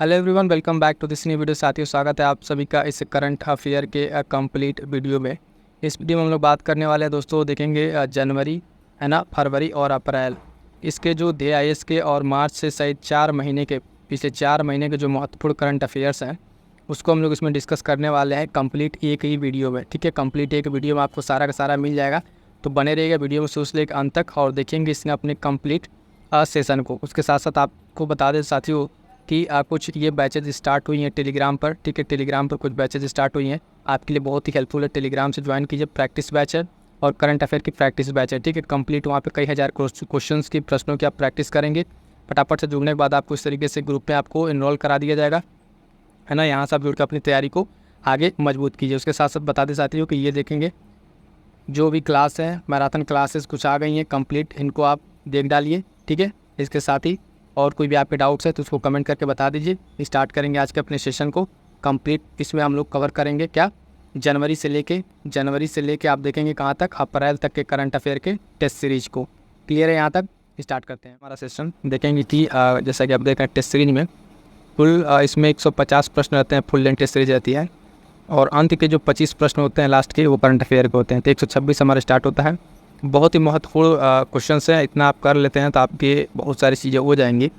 Hello everyone, welcome back to this new video. साथियों, स्वागत है आप सभी का इस करंट अफेयर के कंप्लीट वीडियो में। इस वीडियो में हम लोग बात करने वाले हैं दोस्तों, देखेंगे जनवरी है ना, फरवरी और अप्रैल, इसके जो DIS के और मार्च से सहित 4 महीने के, पिछले 4 महीने के जो महत्वपूर्ण करंट अफेयर्स हैं उसको हम लोग इसमें डिस्कस करने वाले हैं कंप्लीट एक ही वीडियो में। ठीक है, कंप्लीट एक वीडियो में आपको सारा का सारा मिल जाएगा, तो बने रहिएगा वीडियो में शुरू से लेकर अंत तक और देखेंगे इसने अपने कंप्लीट सेशन को। उसके साथ साथ आपको बता दें साथियों कि कुछ ये बैचेज स्टार्ट हुई हैं टेलीग्राम पर। ठीक है, टेलीग्राम पर कुछ बैचेज स्टार्ट हुई हैं, आपके लिए बहुत ही हेल्पफुल है। टेलीग्राम से ज्वाइन कीजिए, प्रैक्टिस बैच है और करंट अफेयर की प्रैक्टिस बैच है। ठीक है, कंप्लीट वहाँ पे कई हज़ार क्वेश्चंस की, प्रश्नों की आप प्रैक्टिस करेंगे। फटाफट से जुड़ने के बाद आपको इस तरीके से ग्रुप में आपको इनरोल करा दिया जाएगा, है ना। यहाँ से आप जुड़ कर अपनी तैयारी को आगे मजबूत कीजिए। उसके साथ साथ बता दें साथियों कि ये देखेंगे जो भी क्लास है, मैराथन क्लासेस कुछ आ गई हैं कंप्लीट, इनको आप देख डालिए। ठीक है, इसके साथ ही और कोई भी आपके डाउट्स है तो उसको कमेंट करके बता दीजिए। स्टार्ट करेंगे आज के अपने सेशन को कंप्लीट। इसमें हम लोग कवर करेंगे क्या, जनवरी से लेके आप देखेंगे कहाँ तक, अप्रैल तक के करंट अफेयर के टेस्ट सीरीज को। क्लियर है? यहाँ तक स्टार्ट करते हैं हमारा सेशन। देखेंगे कि जैसा कि आप देख रहे हैं टेस्ट सीरीज में फुल इसमें 150 प्रश्न रहते हैं, फुल लेंथ टेस्ट सीरीज रहती है और अंत के जो 25 प्रश्न होते हैं लास्ट के वो करंट अफेयर के होते हैं। तो 126 हमारा स्टार्ट होता है। बहुत ही महत्वपूर्ण क्वेश्चन हैं, इतना आप कर लेते हैं तो आपके बहुत सारी चीज़ें हो जाएंगी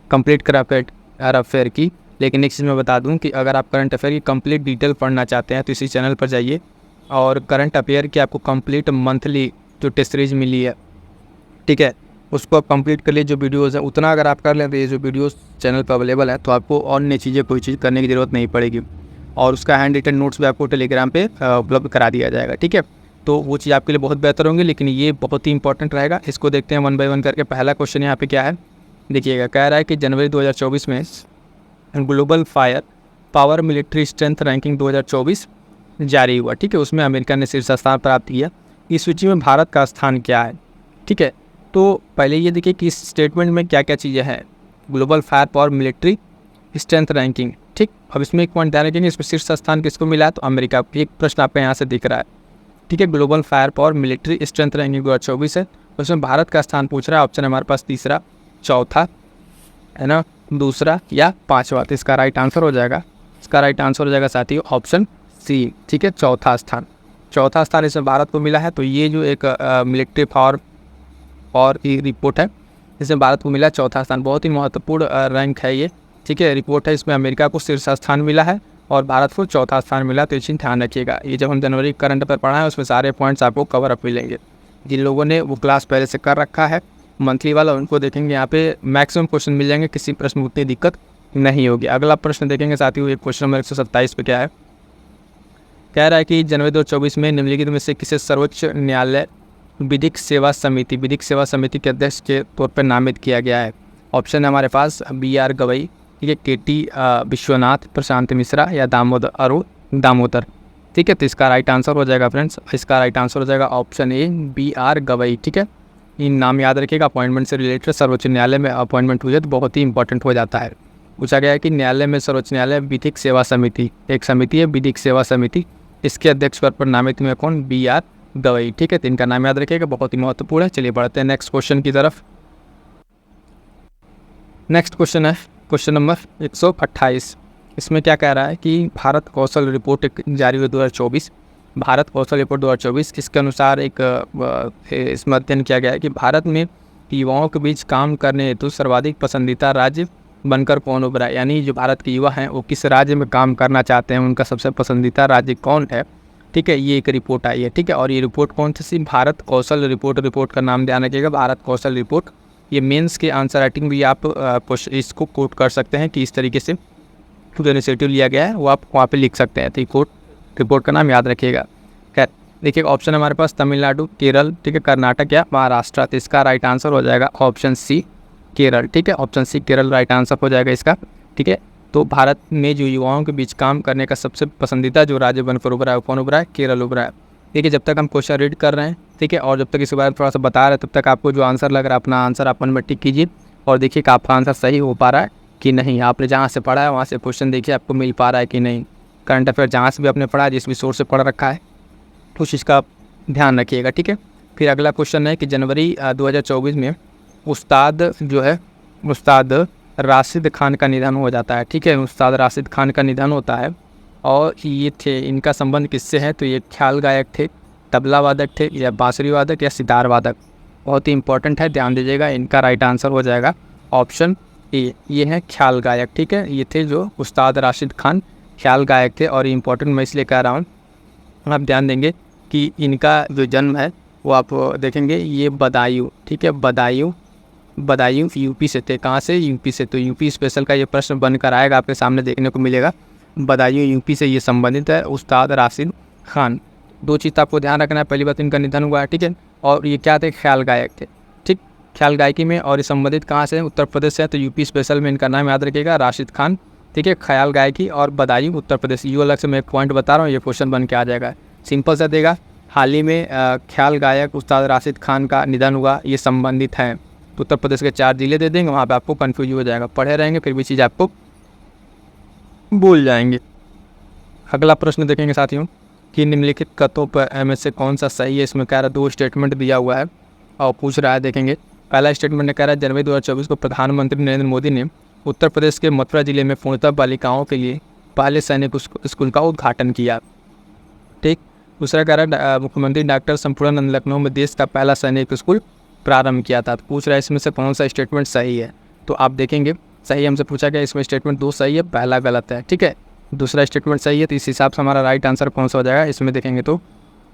कंप्लीट करंट अफेयर की। लेकिन एक चीज़ मैं बता दूं कि अगर आप करंट अफेयर की कंप्लीट डिटेल पढ़ना चाहते हैं तो इसी चैनल पर जाइए और करंट अफेयर की आपको कंप्लीट मंथली जो टेस्ट सीरीज मिली है, ठीक है, उसको आप कंप्लीट कर लिए। जो वीडियोज़ है उतना अगर आप कर लें तो ये जो वीडियोज़ चैनल पर अवेलेबल है तो आपको और नई चीज़ें कोई चीज़ करने की ज़रूरत नहीं पड़ेगी और उसका हैंड रिटन नोट्स भी आपको टेलीग्राम पे उपलब्ध करा दिया जाएगा। ठीक है, तो वो चीज़ आपके लिए बहुत बेहतर होंगी, लेकिन ये बहुत ही इंपॉर्टेंट रहेगा। इसको देखते हैं 1 बाय 1 करके। पहला क्वेश्चन यहाँ पे क्या है, देखिएगा। कह रहा है कि जनवरी 2024 में global fire power military strength ranking 2024 जारी हुआ। ठीक है, उसमें अमेरिका ने शीर्ष स्थान प्राप्त किया। इस सूची में भारत का स्थान क्या है? ठीक है, तो पहले ये देखिए कि इस स्टेटमेंट में क्या क्या चीज़ें हैं। Global fire power military strength ranking, ठीक। अब इसमें एक पॉइंट ध्यान रखेंगे, इसमें शीर्ष स्थान किसको मिला है? तो अमेरिका। एक प्रश्न आपका यहाँ से दिख रहा है। ठीक है, global fire power military strength ranking 2024 है, उसमें भारत का स्थान पूछ रहा है। ऑप्शन है हमारे पास तीसरा, चौथा, है ना, दूसरा या पांचवा। तो इसका राइट आंसर हो जाएगा, साथियों ऑप्शन सी। ठीक है, चौथा स्थान इसमें भारत को मिला है। तो ये जो एक मिलिट्री पावर और ये रिपोर्ट है, इसमें भारत को मिला चौथा स्थान। बहुत ही महत्वपूर्ण रैंक है ये। ठीक है, रिपोर्ट है, इसमें अमेरिका को शीर्ष स्थान मिला है और भारत को चौथा स्थान मिला। तो ये चीज़ ध्यान रखिएगा। ये जब हम जनवरी करंट अफेयर पढ़ा है उसमें सारे पॉइंट्स आपको कवर अप मिलेंगे। जिन लोगों ने वो क्लास पहले से कर रखा है मंथली वाला, उनको देखेंगे यहाँ पे मैक्सिमम क्वेश्चन मिल जाएंगे, किसी प्रश्न में उतनी दिक्कत नहीं होगी। अगला प्रश्न देखेंगे साथियों, एक क्वेश्चन नंबर 127 पे क्या है। कह रहा है कि जनवरी 2024 में निम्नलिखित में से किसे सर्वोच्च न्यायालय विधिक सेवा समिति के अध्यक्ष के तौर पर नामित किया गया है? ऑप्शन है हमारे पास BR गवई, ठीक है, KT विश्वनाथ, प्रशांत मिश्रा या दामोदर। ठीक है, तो इसका राइट आंसर हो जाएगा फ्रेंड्स, इसका राइट आंसर हो जाएगा ऑप्शन ए, BR गवई। ठीक है, इन नाम याद रखिएगा। अपॉइंटमेंट से रिलेटेड, सर्वोच्च न्यायालय में अपॉइंटमेंट हुई है तो बहुत ही इंपॉर्टेंट हो जाता है। पूछा गया है कि न्यायालय में सर्वोच्च न्यायालय विधिक सेवा समिति, एक समिति है विधिक सेवा समिति, इसके अध्यक्ष पद पर नामित हुए कौन? BR गवई। ठीक है, तो इनका नाम याद रखिएगा, बहुत ही महत्वपूर्ण है। चलिए बढ़ते हैं नेक्स्ट क्वेश्चन की तरफ। नेक्स्ट क्वेश्चन है क्वेश्चन नंबर 128। इसमें क्या कह रहा है कि भारत कौशल रिपोर्ट जारी हुई 2024, भारत कौशल रिपोर्ट 2024। इसके अनुसार इसमें अध्ययन किया गया है कि भारत में युवाओं के बीच काम करने हेतु सर्वाधिक पसंदीदा राज्य बनकर कौन उभरा है? यानी जो भारत के युवा हैं वो किस राज्य में काम करना चाहते हैं, उनका सबसे पसंदीदा राज्य कौन है? ठीक है, ये एक रिपोर्ट आई है। ठीक है, और ये रिपोर्ट कौन सी? भारत कौशल रिपोर्ट का नाम ध्यान रखिएगा, भारत कौशल रिपोर्ट। ये मेंस के आंसर राइटिंग भी आप इसको कोट कर सकते हैं कि इस तरीके से जो इनिशिएटिव लिया गया है वो आप वहाँ पे लिख सकते हैं। तो ये रिपोर्ट का नाम याद रखिएगा। खैर देखिए, ऑप्शन हमारे पास तमिलनाडु, केरल, ठीक है, कर्नाटक या महाराष्ट्र। तो इसका राइट आंसर हो जाएगा ऑप्शन सी, केरल। ठीक है, option C Kerala right answer हो जाएगा इसका। ठीक है, तो भारत में जो युवाओं के बीच काम करने का सबसे पसंदीदा जो राज्य बनकर उभरा है, कौन उभरा है? केरल उभरा है। देखिए, जब तक हम क्वेश्चन रीड कर रहे हैं, ठीक है, और जब तक इसके बारे में थोड़ा सा बता रहे हैं, तब तक आपको जो आंसर लग रहा है अपना आंसर आप मन में टिक कीजिए और देखिए कि आपका आंसर सही हो पा रहा है कि नहीं। आपने जहाँ से पढ़ा है वहाँ से क्वेश्चन देखिए आपको मिल पा रहा है कि नहीं। करंट अफेयर जहाँ से भी आपने पढ़ा है, जिस भी सोर्स से पढ़ रखा है, उस चीज़ का ध्यान रखिएगा। ठीक है, फिर अगला क्वेश्चन है कि जनवरी 2024 में उस्ताद राशिद खान का निधन हो जाता है। ठीक है, उस्ताद राशिद खान का निधन होता है। और ये थे, इनका संबंध किससे है? तो ये ख्याल गायक थे, तबला वादक थे, या बांसुरी वादक, या सितार वादक। बहुत ही इंपॉर्टेंट है, ध्यान दीजिएगा। इनका राइट आंसर हो जाएगा ऑप्शन ए, ये है ख्याल गायक। ठीक है, ये थे जो उस्ताद राशिद खान ख्याल गायक थे। और इम्पोर्टेंट मैं इसलिए कह रहा हूँ, आप ध्यान देंगे कि इनका जो जन्म है वो आप देखेंगे, ये बदायूं। ठीक है, बदायूं यूपी से थे। कहाँ से? यूपी से। तो यूपी स्पेशल का ये प्रश्न बनकर आएगा, आपके सामने देखने को मिलेगा। बदायूं यूपी से ये संबंधित है, उस्ताद राशिद खान। 2 चीज़ आपको ध्यान रखना है। पहली बात, इनका निधन हुआ है। ठीक है, और ये क्या थे? ख्याल गायक थे। ठीक, ख्याल गायकी में। और ये संबंधित कहाँ से? उत्तर प्रदेश से है। तो यूपी स्पेशल में इनका नाम याद रखिएगा, राशिद खान। ठीक है, ख्याल गायकी और बदायूं उत्तर प्रदेश। यू अलग से मैं एक पॉइंट बता रहा हूँ, ये क्वेश्चन बन के आ जाएगा। सिंपल सा देगा, हाल ही में ख्याल गायक उस्ताद राशिद खान का निधन हुआ, ये संबंधित हैं। तो उत्तर प्रदेश के 4 जिले दे देंगे, वहाँ पे आपको कन्फ्यूज हो जाएगा। पढ़े रहेंगे फिर भी चीज़ आपको भूल जाएंगे। अगला प्रश्न देखेंगे साथियों कि निम्नलिखित कथनों पर में से कौन सा सही है। इसमें कह रहा है 2 स्टेटमेंट दिया हुआ है और पूछ रहा है, देखेंगे। पहला स्टेटमेंट ने कह रहा है, जनवरी 2024 को प्रधानमंत्री नरेंद्र मोदी ने उत्तर प्रदेश के मथुरा जिले में पूर्णतः बालिकाओं के लिए पहले सैनिक स्कूल का उद्घाटन किया। ठीक, दूसरा कह रहा है, मुख्यमंत्री डॉक्टर संपूर्णानंद लखनऊ में देश का पहला सैनिक स्कूल प्रारंभ किया था। तो पूछ रहा है इसमें से कौन सा स्टेटमेंट सही है। तो आप देखेंगे, सही हमसे पूछा गया, इसमें स्टेटमेंट 2 सही है, पहला गलत है। ठीक है, दूसरा स्टेटमेंट सही है। तो इस हिसाब से हमारा राइट आंसर कौन सा हो जाएगा? इसमें देखेंगे तो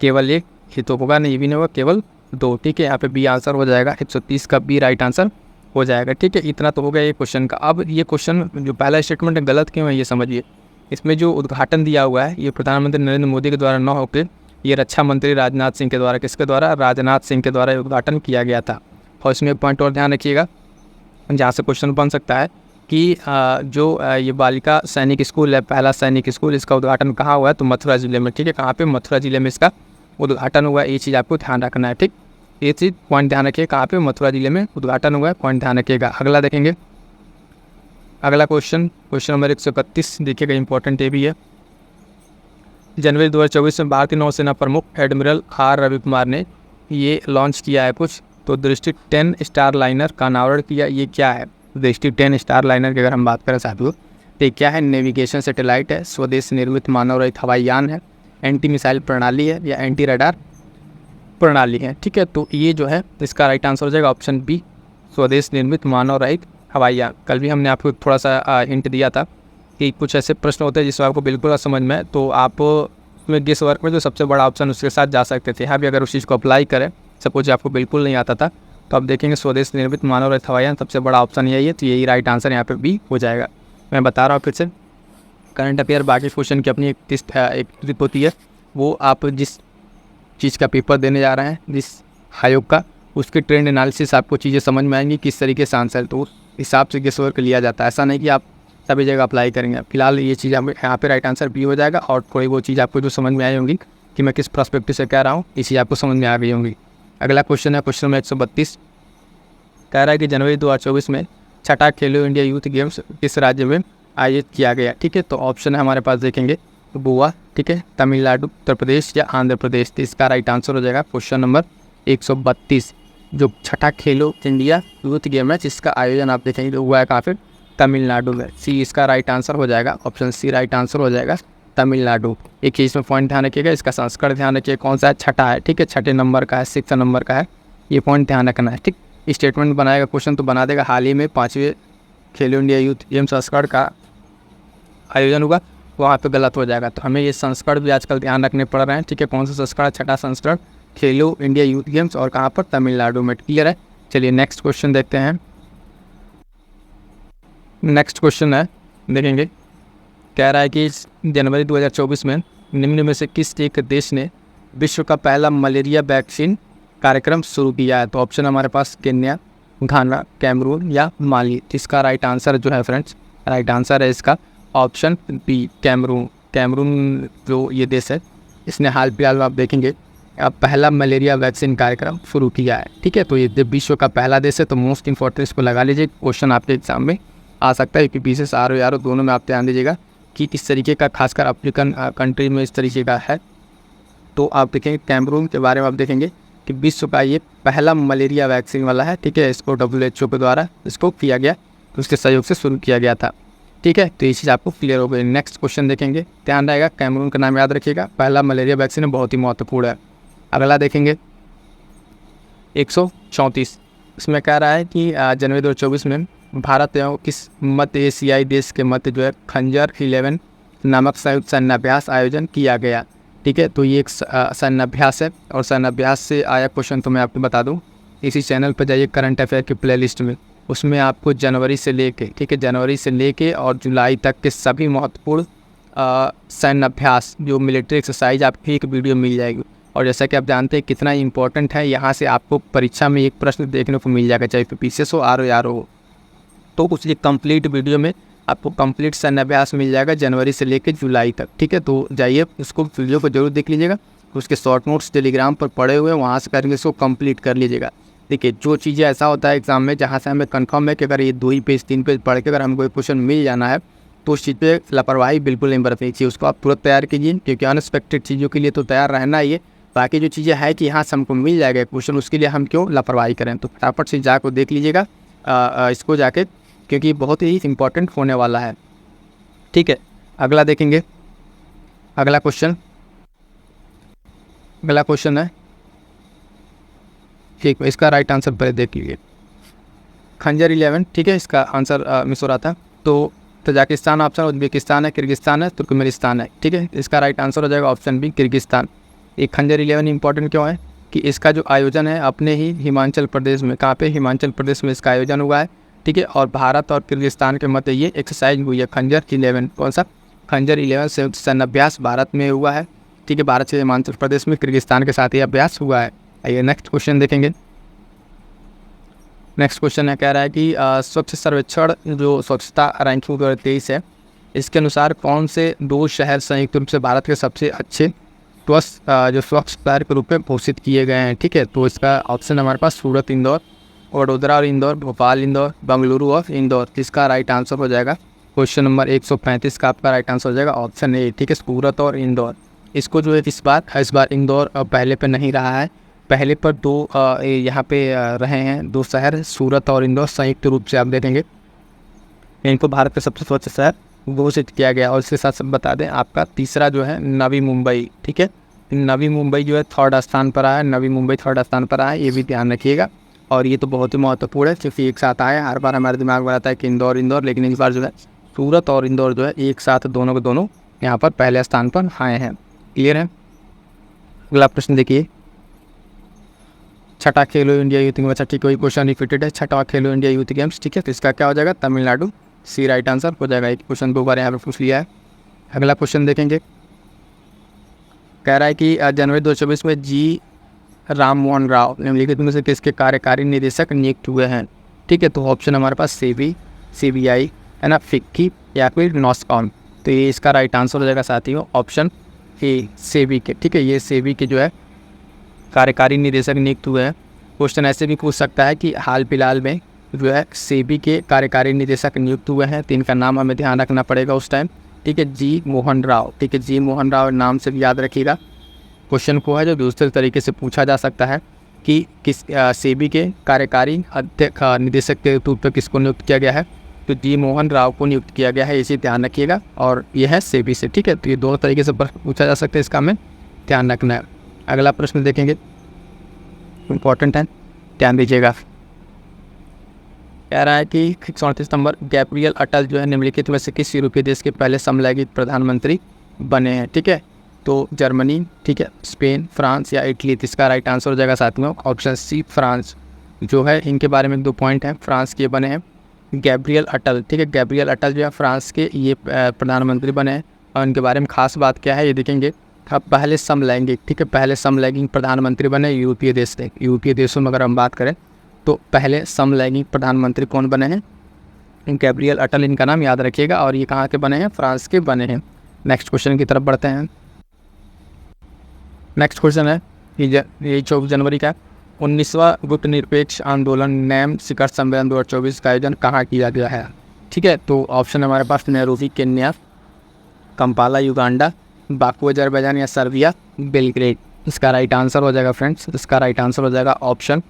केवल 1 ही तो होगा, नहीं भी नहीं होगा, केवल 2। ठीक है, यहाँ पे बी आंसर हो जाएगा, 130 का बी राइट आंसर हो जाएगा। ठीक है, इतना तो हो गया ये क्वेश्चन का। अब ये क्वेश्चन जो पहला स्टेटमेंट है गलत क्यों है ये समझिए। इसमें जो उद्घाटन दिया हुआ है, ये प्रधानमंत्री नरेंद्र मोदी के द्वारा न होकर ये रक्षा मंत्री राजनाथ सिंह के द्वारा, किसके द्वारा? राजनाथ सिंह के द्वारा उद्घाटन किया गया था। और इसमें एक पॉइंट और ध्यान रखिएगा, जहाँ से क्वेश्चन बन सकता है कि जो ये बालिका सैनिक स्कूल है, पहला सैनिक स्कूल, इसका उद्घाटन कहाँ हुआ है? तो मथुरा जिले में। ठीक है, कहाँ पे? मथुरा जिले में इसका उद्घाटन हुआ है। ये चीज़ आपको ध्यान रखना है। ठीक, ये चीज़ पॉइंट ध्यान रखिए, कहाँ पे? मथुरा जिले में उद्घाटन हुआ है, पॉइंट ध्यान रखिएगा। अगला देखेंगे, अगला क्वेश्चन नंबर 131 देखिएगा, इंपॉर्टेंट ये भी है। जनवरी 2024 में भारतीय नौसेना प्रमुख एडमिरल आर रवि कुमार ने ये लॉन्च किया है कुछ। तो दृष्टि 10 स्टार लाइनर का अनावरण किया। ये क्या है? दृष्टि 10 स्टार लाइनर की अगर हम बात करें साथियों, तो क्या है? नेविगेशन सैटेलाइट है, स्वदेश निर्मित मानव रहित हवाई यान है, एंटी मिसाइल प्रणाली है, या एंटी रडार प्रणाली है। ठीक है, तो ये जो है इसका राइट आंसर हो जाएगा ऑप्शन बी, स्वदेश निर्मित मानव रहित हवाई यान। कल भी हमने आपको थोड़ा सा हिंट दिया था कि कुछ ऐसे प्रश्न होते हैं जिसमें आपको बिल्कुल समझ में, तो आप उसमें गेस वर्क में जो सबसे बड़ा ऑप्शन उसके साथ जा सकते थे। यहाँ भी अगर उस चीज़ को अप्लाई करें, सपोज आपको बिल्कुल नहीं आता था, तो आप देखेंगे स्वदेश निर्मित मानव रहित हवाई यान सबसे बड़ा ऑप्शन यही है। तो यही राइट आंसर यहाँ पे बी हो जाएगा। मैं बता रहा हूँ फिर से, करंट अफेयर बाकी क्वेश्चन की अपनी एक ट्रिप होती है, वो आप जिस चीज़ का पेपर देने जा रहे हैं, जिस आयोग का, उसके ट्रेंड एनालिसिस आपको चीज़ें समझ में आएंगी, किस तरीके से आंसर, तो उस हिसाब से गेस वर्क लिया जाता है। ऐसा नहीं कि आप सभी जगह अप्लाई करेंगे। फिलहाल ये चीज़ यहाँ पे राइट आंसर बी हो जाएगा। और कोई वो चीज़ आपको जो समझ में आई होंगी कि मैं किस पर्सपेक्टिव से कह रहा हूँ, इसी आपको समझ में आ गई होंगी। अगला क्वेश्चन है क्वेश्चन नंबर 132, कह रहा है कि जनवरी 2024 में छठा खेलो इंडिया यूथ गेम्स किस राज्य में आयोजित किया गया। ठीक है, तो ऑप्शन है हमारे पास देखेंगे, गोवा, ठीक है, तमिलनाडु, उत्तर प्रदेश या आंध्र प्रदेश। तो इसका राइट आंसर हो जाएगा क्वेश्चन नंबर 132, जो छठा खेलो इंडिया यूथ गेम है जिसका आयोजन आप देखेंगे तो हुआ है कहाँ पे? तमिलनाडु में। सी इसका राइट आंसर हो जाएगा, ऑप्शन सी राइट आंसर हो जाएगा, तमिलनाडु। एक चीज़ में पॉइंट ध्यान रखिएगा, इसका संस्करण ध्यान रखिए कौन सा है, छठा है। ठीक है, छठे नंबर का है, 6 नंबर का है, ये पॉइंट ध्यान रखना है। ठीक, स्टेटमेंट बनाएगा क्वेश्चन तो बना देगा, हाल ही में 5वें खेलो इंडिया यूथ गेम संस्करण का आयोजन हुआ, वहाँ पे गलत हो जाएगा। तो हमें ये संस्करण भी आजकल ध्यान रखने पड़ रहे हैं। ठीक है, कौन सा संस्करण? छठा संस्करण खेलो इंडिया यूथ गेम्स, और कहाँ पर? तमिलनाडु में। क्लियर है? चलिए नेक्स्ट क्वेश्चन देखते हैं। नेक्स्ट क्वेश्चन है, देखेंगे, कह रहा है कि जनवरी 2024 में निम्न में से किस एक देश ने विश्व का पहला मलेरिया वैक्सीन कार्यक्रम शुरू किया है। तो ऑप्शन हमारे पास केन्या, घाना, कैमरून या माली। इसका राइट आंसर जो है फ्रेंड्स, राइट आंसर है इसका ऑप्शन बी, कैमरून। कैमरून जो ये देश है, इसने हाल फिलहाल में आप देखेंगे पहला मलेरिया वैक्सीन कार्यक्रम शुरू किया है। ठीक है, तो ये जब विश्व का पहला देश है तो मोस्ट इंपॉर्टेंट इसको लगा लीजिए, क्वेश्चन आपके एग्जाम में आ सकता है, क्योंकि पीछे आर यारो दोनों में आप ध्यान दीजिएगा कि इस तरीके का, खासकर अफ्रीकन कंट्री में इस तरीके का है। तो आप देखेंगे कैमरून के बारे में आप देखेंगे कि विश्व का ये पहला मलेरिया वैक्सीन वाला है। ठीक है, इसको WHO के द्वारा इसको किया गया उसके सहयोग से शुरू किया गया था। ठीक है, तो ये चीज़ आपको क्लियर हो गई। नेक्स्ट क्वेश्चन देखेंगे, ध्यान रहेगा, कैमरून का नाम याद रखिएगा। पहला मलेरिया वैक्सीन बहुत ही महत्वपूर्ण है। अगला देखेंगे 134, इसमें कह रहा है कि जनवरी 2024 में भारत एवं किस मध्य एशियाई देश के मध्य जो है खंजर 11 नामक संयुक्त सैन्याभ्यास आयोजन किया गया। ठीक है, तो ये एक सैन्याभ्यास है, और सैन्याभ्यास से आया क्वेश्चन तो मैं आपको बता दूं, इसी चैनल पर जाइए करंट अफेयर की प्लेलिस्ट में, उसमें आपको जनवरी से लेके, ठीक है, जनवरी से लेके और जुलाई तक के सभी महत्वपूर्ण सैन्याभ्यास जो मिलिट्री एक्सरसाइज आपकी एक वीडियो मिल जाएगी। और जैसा कि आप जानते हैं कितना इंपॉर्टेंट है, यहाँ से आपको परीक्षा में एक प्रश्न देखने को मिल जाएगा, चाहे पीसीएस हो, आर हो, तो उसलिए कंप्लीट वीडियो में आपको कंप्लीट सैन्याभ्यास मिल जाएगा जनवरी से लेकर जुलाई तक। ठीक है, तो जाइए उसको वीडियो को जरूर देख लीजिएगा। उसके शॉर्ट नोट्स टेलीग्राम पर पड़े हुए हैं, वहाँ से करके इसको कंप्लीट कर लीजिएगा। देखिए, जो चीज़ें ऐसा होता है एग्जाम में जहाँ से हमें कंफर्म है कि अगर ये 2 पेज 3 पेज पढ़ के अगर हमको एक क्वेश्चन मिल जाना है, तो उस चीज़ पर लापरवाही बिल्कुल नहीं बरतनी चाहिए। उसको आप तुरंत तैयार कीजिए, क्योंकि अनएक्सपेक्टेड चीज़ों के लिए तो तैयार रहना ही है। बाकी जो चीज़ें है कि यहाँ से हमको मिल जाएगा क्वेश्चन, उसके लिए हम क्यों लापरवाही करें। तो फटाफट से जाकर देख लीजिएगा इसको जाके, क्योंकि बहुत ही इंपॉर्टेंट होने वाला है। ठीक है, अगला देखेंगे, अगला क्वेश्चन है, ठीक है, इसका राइट आंसर पहले देख लीजिए, खंजर 11। ठीक है, इसका आंसर मिस हो रहा था, तो तजाकिस्तान ऑप्शन, उज्बेकिस्तान है, किर्गिस्तान है, तुर्कमेनिस्तान है। ठीक है, इसका राइट आंसर हो जाएगा ऑप्शन बी, किर्गिस्तान। ये खंजर 11 इंपॉर्टेंट क्यों है कि इसका जो आयोजन है अपने ही हिमाचल प्रदेश में, कहाँ पे, हिमाचल प्रदेश में इसका आयोजन हुआ है। ठीक है, और भारत और किर्गिस्तान के मध्य ये एक्सरसाइज हुई है, खंजर 11। कौन सा, खंजर 11 संयुक्त सैन्याभ्यास भारत में हुआ है। ठीक है, भारत से हिमाचल प्रदेश में किर्गिस्तान के साथ ये अभ्यास हुआ है। आइए नेक्स्ट क्वेश्चन देखेंगे। नेक्स्ट क्वेश्चन है, कह रहा है कि स्वच्छ सर्वेक्षण जो स्वच्छता रैंकिंग 2023 है, इसके अनुसार कौन से 2 शहर संयुक्त रूप से भारत के सबसे अच्छे स्वच्छ शहर के रूप में घोषित किए गए हैं। ठीक है, तो इसका ऑप्शन हमारे पास सूरत, इंदौर, वडोदरा और इंदौर, भोपाल, इंदौर, बेंगलुरु और इंदौर। इसका राइट आंसर हो जाएगा क्वेश्चन नंबर 135 का आपका राइट आंसर हो जाएगा ऑप्शन ए। ठीक है, सूरत और इंदौर। इसको जो है इस बार इंदौर पहले पे नहीं रहा है, पहले पर 2 यहाँ पे रहे हैं 2 शहर, सूरत और इंदौर संयुक्त रूप से आप देखेंगे इनको भारत का सबसे स्वच्छ शहर घोषित किया गया। और इसके साथ सब बता दें, आपका तीसरा जो है नवी मुंबई। ठीक है, नवी मुंबई जो है 3rd स्थान पर आया, नवी मुंबई 3rd स्थान पर आया, ये भी ध्यान रखिएगा। और ये तो बहुत ही महत्वपूर्ण है, क्योंकि एक साथ आया, हर बार हमारे दिमाग में आता है कि इंदौर, लेकिन इस बार जो है सूरत और इंदौर जो है एक साथ दोनों के दोनों यहाँ पर पहले स्थान पर आए हैं। क्लियर है। अगला प्रश्न देखिए, छठा खेलो इंडिया यूथ गेम्स। अच्छा, ठीक है, वही क्वेश्चन रिपीटेड है, छठा खेलो इंडिया यूथ गेम्स। ठीक है, तो इसका क्या हो जाएगा, तमिलनाडु, सी राइट आंसर हो जाएगा। एक क्वेश्चन 2 बार यहाँ पर पूछ लिया है। अगला क्वेश्चन देखेंगे, कह रहा है कि जनवरी 2024 में जी राम मोहन राव निम्नलिखित में से किसके कार्यकारी निदेशक नियुक्त हुए हैं। ठीक है, तो ऑप्शन हमारे पास सेबी, सीबीआई है ना, फिक्की या फिर नॉस्कॉन। तो ये इसका राइट आंसर हो जाएगा साथियों ऑप्शन ए, सेबी के। ठीक है, ये सेबी के जो है कार्यकारी निदेशक नियुक्त हुए हैं। क्वेश्चन ऐसे भी पूछ सकता है कि हाल फिलहाल में जो है सेबी के कार्यकारी निदेशक नियुक्त हुए हैं, तो इनका नाम हमें ध्यान रखना पड़ेगा उस टाइम। ठीक है, जी मोहन राव। ठीक है, जी मोहन राव नाम से भी याद रखिएगा। क्वेश्चन को है जो दूसरे तरीके से पूछा जा सकता है कि किस सेबी के कार्यकारी अध्यक्ष निदेशक के रूप में किसको नियुक्त किया गया है, तो जी मोहन राव को नियुक्त किया गया है, इसे ध्यान रखिएगा। और यह है सेबी से। ठीक है, तो ये दोनों तरीके से पूछा जा सकता है, इसका हमें ध्यान रखना है। अगला प्रश्न देखेंगे, इम्पॉर्टेंट है, ध्यान दीजिएगा। कह रहा है कि 138 नंबर, गैब्रियल अटल जो है निम्नलिखित में से किस यूरोपीय देश के पहले समलैंगिक प्रधानमंत्री बने हैं। ठीक है, तो जर्मनी, ठीक है, स्पेन, फ्रांस या इटली। इसका राइट आंसर हो जाएगा साथियों ऑप्शन सी, फ्रांस जो है। इनके बारे में 2 पॉइंट हैं, फ्रांस के बने हैं गैब्रियल अटल। ठीक है, गैब्रियल अटल जो है फ्रांस के ये प्रधानमंत्री बने हैं। और इनके बारे में खास बात क्या है ये देखेंगे, अब पहले समलैंगिक, ठीक है, पहले समलैंगिक प्रधानमंत्री बने यूरोपीय देश से। यूरोपीय देशों में अगर हम बात करें तो पहले समलैंगिक प्रधानमंत्री कौन बने हैं, गैब्रियल अटल, इनका नाम याद रखिएगा। और ये कहाँ के बने हैं, फ्रांस के बने हैं। नेक्स्ट क्वेश्चन की तरफ बढ़ते हैं। नेक्स्ट क्वेश्चन है, ये 24 जनवरी का 19वां गुप्त निरपेक्ष आंदोलन नैम शिखर सम्मेलन 2024 का आयोजन कहाँ किया गया है। ठीक है, तो ऑप्शन हमारे पास Nairobi Kenya, Kampala Uganda, Baku Azerbaijan या सर्बिया, बेलग्रेड। इसका राइट आंसर हो जाएगा फ्रेंड्स, इसका राइट आंसर हो जाएगा ऑप्शन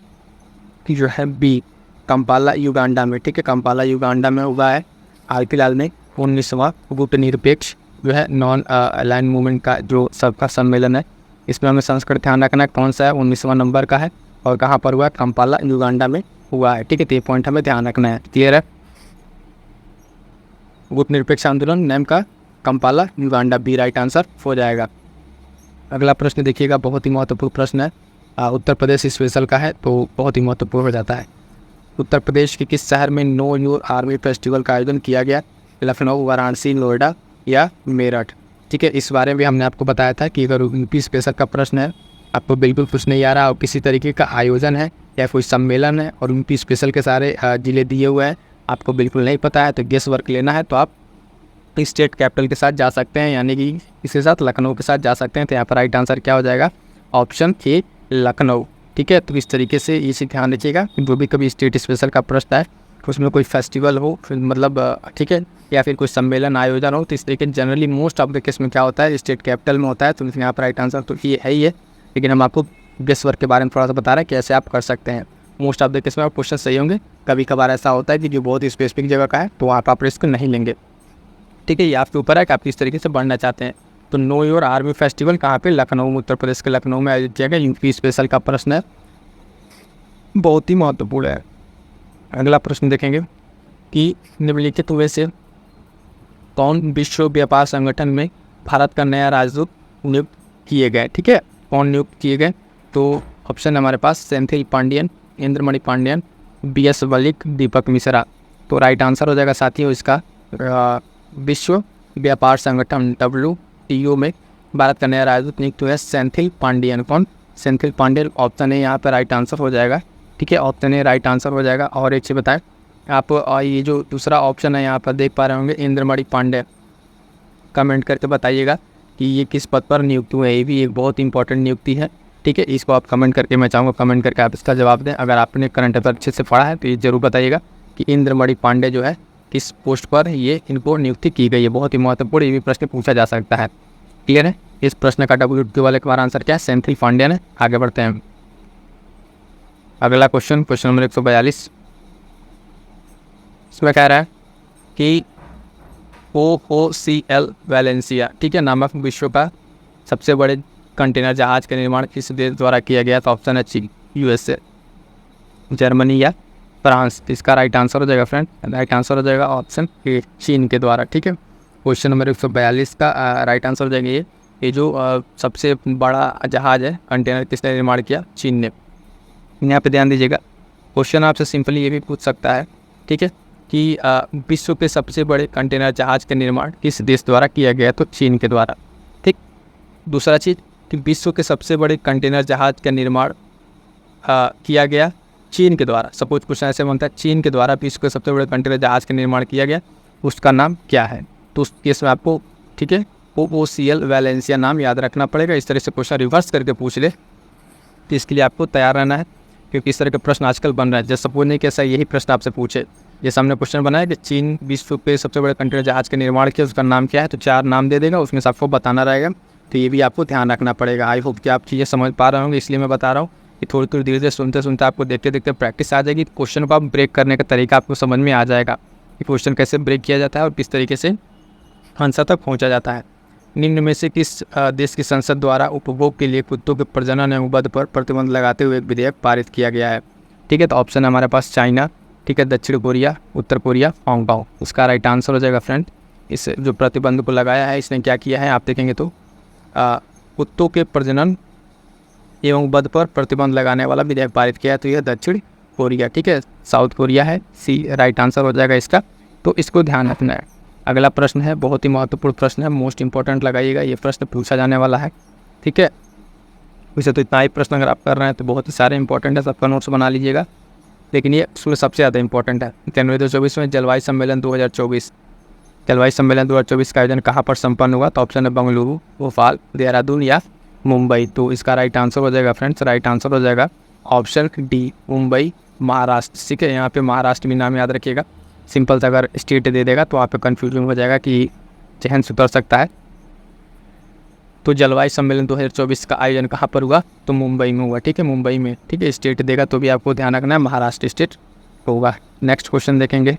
जो है बी, कंपाला युगांडा में, ठीक है, कंपाला युगांडा में हुआ है हाल फिलहाल में 19वां गुटनिरपेक्ष जो है नॉन अलाइन मूवमेंट का जो सबका सम्मेलन है। इसमें हमें संस्करण ध्यान रखना है कौन सा है, 19वां नंबर का है और कहाँ पर हुआ है, कंपाला युगांडा में हुआ है, ठीक है। तो ये पॉइंट हमें ध्यान रखना है, क्लियर है। गुटनिरपेक्ष आंदोलन नेम का Kampala Uganda, B right answer हो जाएगा। अगला प्रश्न देखिएगा, बहुत ही महत्वपूर्ण प्रश्न है, उत्तर प्रदेश स्पेशल का है तो बहुत ही महत्वपूर्ण हो जाता है। उत्तर प्रदेश के किस शहर में नो योर आर्मी फेस्टिवल का आयोजन किया गया, लखनऊ, वाराणसी, नोएडा या मेरठ, ठीक है। इस बारे में हमने आपको बताया था कि अगर यूपी स्पेशल का प्रश्न है, आपको बिल्कुल कुछ नहीं आ रहा और किसी तरीके का आयोजन है या कोई सम्मेलन है और यूपी स्पेशल के सारे जिले दिए हुए हैं, आपको बिल्कुल नहीं पता है तो गेस वर्क लेना है तो आप स्टेट कैपिटल के साथ जा सकते हैं, यानी कि इसके साथ लखनऊ के साथ जा सकते हैं। तो यहाँ पर राइट आंसर क्या हो जाएगा, ऑप्शन ए लखनऊ, ठीक है। तो इस तरीके से इसे ध्यान रखिएगा कि जो भी कभी स्टेट स्पेशल का प्रश्न है उसमें कोई फेस्टिवल हो फिर मतलब ठीक है, या फिर कोई सम्मेलन आयोजन हो, तो इस तरीके generally most of the case में क्या होता है, स्टेट कैपिटल में होता है। तो यहाँ पर राइट आंसर तो ये है ही है, लेकिन हम आपको गेस वर्क के बारे में थोड़ा सा बता रहे हैं कैसे आप कर सकते हैं। मोस्ट ऑफ द केस में आप क्वेश्चन सही होंगे, कभी कभार ऐसा होता है कि जो बहुत ही स्पेसिफिक जगह का है तो वहाँ पर आप रिस्क नहीं लेंगे, ठीक है। ये आपके ऊपर है कि आप किस तरीके से बढ़ना चाहते हैं। तो नो योर आर्मी फेस्टिवल कहाँ पे, लखनऊ, उत्तर प्रदेश के लखनऊ में आयोजित किया गया, यूपी स्पेशल का प्रश्न है, बहुत ही महत्वपूर्ण है। अगला प्रश्न देखेंगे कि निम्नलिखित में से कौन विश्व व्यापार संगठन में भारत का नया राजदूत नियुक्त किए गए, ठीक है, कौन नियुक्त किए गए। तो ऑप्शन हमारे पास सेंथिल पांडियन, इंद्रमणि पांडियन, BS वलिक, दीपक मिश्रा। तो राइट आंसर हो जाएगा साथियों इसका विश्व व्यापार संगठन WTO में भारत का नया राजदूत नियुक्त हुआ है सेंथिल पांडियन। कौन, सेंथिल पांडियन, ऑप्शन ए यहाँ पर राइट आंसर हो जाएगा, ठीक है, ऑप्शन ए राइट आंसर हो जाएगा। और एक चीज़ बताएं आप, ये जो दूसरा ऑप्शन है यहाँ पर देख पा रहे होंगे इंद्रमणि पांडे, कमेंट करके बताइएगा कि ये किस पद पर नियुक्त हुए हैं। ये भी एक बहुत इंपॉर्टेंट नियुक्ति है, ठीक है। इसको आप कमेंट करके, मैं चाहूँगा कमेंट करके आप इसका जवाब दें। अगर आपने करंट अफेयर अच्छे से पढ़ा है तो ये जरूर बताइएगा कि इंद्रमणि पांडे जो है किस पोस्ट पर ये इनको नियुक्ति की गई है, बहुत ही महत्वपूर्ण, ये भी प्रश्न पूछा जा सकता है, क्लियर है। इस प्रश्न का WTO वाले का आंसर क्या है, सेंथिल पांडियन है। आगे बढ़ते हैं, अगला क्वेश्चन, क्वेश्चन नंबर 142। इसमें कह रहा है कि OOCL वैलेंसिया, ठीक है, नामक विश्व का सबसे बड़े कंटेनर जहाज का निर्माण किस देश द्वारा किया गया। तो ऑप्शन है चीन, USA, जर्मनी या फ्रांस। इसका राइट आंसर हो जाएगा फ्रेंड, राइट आंसर हो जाएगा ऑप्शन ए चीन के द्वारा, ठीक है। क्वेश्चन नंबर 142 का राइट आंसर हो जाएगा ये जो सबसे बड़ा जहाज है कंटेनर किसने निर्माण किया, चीन ने। यहाँ पे ध्यान दीजिएगा, क्वेश्चन आपसे सिंपली ये भी पूछ सकता है, ठीक है, कि विश्व के सबसे बड़े कंटेनर जहाज का निर्माण किस देश द्वारा किया गया, तो चीन के द्वारा, ठीक। दूसरा चीज़ कि विश्व के सबसे बड़े कंटेनर जहाज का निर्माण किया गया चीन के द्वारा। सपोज क्वेश्चन ऐसे बनता है, चीन के द्वारा विश्व के सबसे बड़े कंटेनर जहाज का निर्माण किया गया, उसका नाम क्या है। तो उस केस में आपको, ठीक है, OOCL वैलेंसिया नाम याद रखना पड़ेगा। इस तरह से क्वेश्चन रिवर्स करके पूछ ले तो इसके लिए आपको तैयार रहना है, क्योंकि इस तरह के प्रश्न आजकल बन रहे हैं। जैसे सपोज नहीं कैसा यही प्रश्न आपसे पूछे, जैसे हमने क्वेश्चन बनाया कि चीन विश्व के सबसे बड़े कंटेनर जहाज का निर्माण किया, उसका नाम क्या है, तो 4 नाम दे देगा, उसमें से आपको बताना रहेगा। तो ये भी आपको ध्यान रखना पड़ेगा। आई होप कि आप चीज़ें समझ पा रहे होंगे, इसलिए मैं बता रहा हूँ कि थोड़ी थोड़ी धीरे धीरे सुनते सुनते आपको देखते देखते प्रैक्टिस आ जाएगी। क्वेश्चन को आप ब्रेक करने का तरीका आपको समझ में आ जाएगा कि क्वेश्चन कैसे ब्रेक किया जाता है और किस तरीके से आंसर तक पहुँचा जाता है। निम्न में से किस देश की संसद द्वारा उपभोग के लिए कुत्तों के प्रजनन एवं वध पर प्रतिबंध लगाते हुए एक विधेयक पारित किया गया है, ठीक है। तो ऑप्शन है हमारे पास चाइना, ठीक है, दक्षिण कोरिया, उत्तर कोरिया, हांगकांग। उसका राइट आंसर हो जाएगा फ्रेंड, इस जो प्रतिबंध को लगाया है इसने क्या किया है, आप देखेंगे तो कुत्तों के प्रजनन एवं वध पर प्रतिबंध लगाने वाला विधेयक पारित किया है, तो यह दक्षिण कोरिया, ठीक है, साउथ कोरिया है, सी राइट आंसर हो जाएगा इसका। तो इसको ध्यान रखना है। अगला प्रश्न है, बहुत ही महत्वपूर्ण प्रश्न है, मोस्ट इंपॉर्टेंट लगाइएगा, ये प्रश्न पूछा जाने वाला है, ठीक है। वैसे तो इतना ही प्रश्न अगर आप कर रहे हैं तो बहुत ही सारे इंपॉर्टेंट है, सबका नोट्स बना लीजिएगा, लेकिन ये उसमें सबसे ज़्यादा इंपॉर्टेंट है। जनवरी 2024 में जलवायु सम्मेलन 2024, जलवायु सम्मेलन 2024 का आयोजन कहाँ पर संपन्न हुआ। तो ऑप्शन है बेंगलुरु, भोपाल, देहरादून या मुंबई। तो इसका राइट आंसर हो जाएगा फ्रेंड्स, राइट आंसर हो जाएगा ऑप्शन डी, मुंबई, महाराष्ट्र, ठीक है। यहाँ पे महाराष्ट्र भी नाम याद रखिएगा, सिंपल से अगर स्टेट दे देगा तो आप पे कन्फ्यूजन हो जाएगा कि चहन सुधर सकता है। तो जलवायु सम्मेलन 2024 का आयोजन कहाँ पर हुआ, तो मुंबई में हुआ, ठीक है, मुंबई में, ठीक है। स्टेट देगा तो भी आपको ध्यान रखना है महाराष्ट्र स्टेट, होगा। नेक्स्ट क्वेश्चन देखेंगे।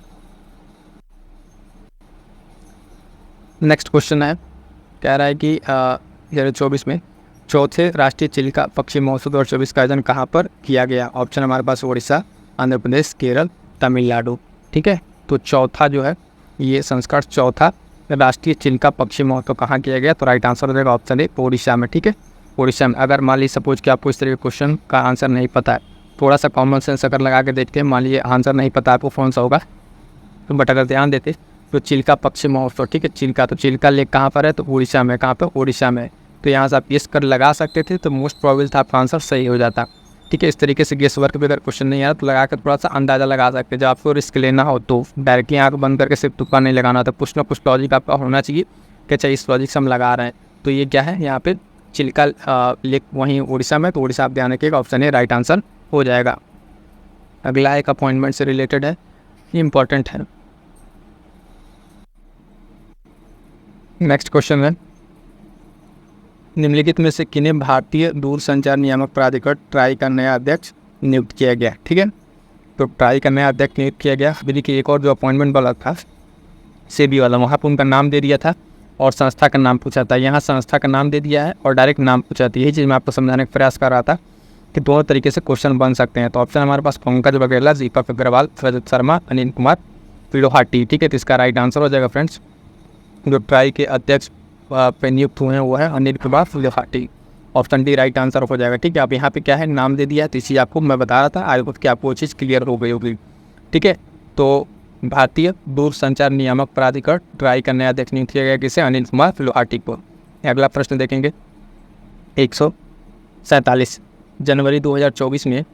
नेक्स्ट क्वेश्चन है, कह रहा है कि 2024 में चौथे राष्ट्रीय चिल्का पक्षी महोत्सव 2024 का आयोजन कहाँ पर किया गया। ऑप्शन हमारे पास उड़ीसा, आंध्र प्रदेश, केरल, तमिलनाडु। ठीक है, तो चौथा जो है ये संस्करण चौथा राष्ट्रीय चिल्का पक्षी महोत्सव कहाँ किया गया, तो राइट आंसर हो जाएगा ऑप्शन ए, उड़ीसा में। ठीक है, उड़ीसा में। अगर मान लीजिए सपोज कि आपको इस तरह के क्वेश्चन का आंसर नहीं पता है, थोड़ा सा कॉमन सेंस अगर लगा के देखते हैं, मान लीजिए आंसर नहीं पता आपको कौन सा होगा, तो बट अगर ध्यान देते तो चिल्का पक्षी महोत्सव, ठीक है, चिल्का, तो चिल्का लेक कहाँ पर है, तो उड़ीसा में। कहाँ पर, उड़ीसा में। तो यहाँ से आप गेस कर लगा सकते थे, तो मोस्ट प्रोबेबल था आपका आंसर सही हो जाता। ठीक है, इस तरीके से गेस वर्क भी अगर क्वेश्चन नहीं आया तो लगा कर थोड़ा सा अंदाज़ा लगा सकते हैं। जब आपको रिस्क लेना हो तो डायरेक्टली आँख बंद करके सिर्फ तुक्का नहीं लगाना, तो कुछ ना कुछ लॉजिक आपका होना चाहिए कि अच्छा इस लॉजिक से हम लगा रहे हैं। तो ये क्या है, यहाँ पे चिल्का लेक वहीं उड़ीसा में, तो उड़ीसा आप ध्यान रखिएगा, ऑप्शन ए राइट आंसर हो जाएगा। अगला एक अपॉइंटमेंट से रिलेटेड है, ये इंपॉर्टेंट है। नेक्स्ट क्वेश्चन है, निम्नलिखित में से किन्हें भारतीय दूरसंचार नियामक प्राधिकरण ट्राई का नया अध्यक्ष नियुक्त किया गया। ठीक है, तो ट्राई का नया अध्यक्ष नियुक्त किया गया। अभी देखिए एक और जो अपॉइंटमेंट वाला था सेबी वाला, वहाँ पर उनका नाम दे दिया था और संस्था का नाम पूछा था। यहाँ संस्था का नाम दे दिया है और डायरेक्ट नाम पूछा था। यही चीज़ मैं आपको समझाने का प्रयास कर रहा था कि दोनों तरीके से क्वेश्चन बन सकते हैं। तो ऑप्शन हमारे पास पंकज बघेला, दीपक अग्रवाल, रजत शर्मा, अनिल कुमार त्रिलोहाटी। ठीक है, तो इसका राइट आंसर हो जाएगा फ्रेंड्स, जो ट्राई के अध्यक्ष पे नियुक्त हुए हैं वो है अनिल कुमार त्रिलोहाटी। ऑप्शन डी राइट आंसर हो जाएगा। ठीक है, अब यहाँ पे क्या है, नाम दे दिया है, तो इसी आपको मैं बता रहा था, आई होप कि आपको वो चीज़ क्लियर हो गई होगी। ठीक है, तो भारतीय दूरसंचार नियामक प्राधिकरण ट्राई का नया अध्यक्ष नियुक्त किया गया किसे, अनिल कुमार त्रिलोहाटी को। अगला प्रश्न देखेंगे, 147 जनवरी 2024 में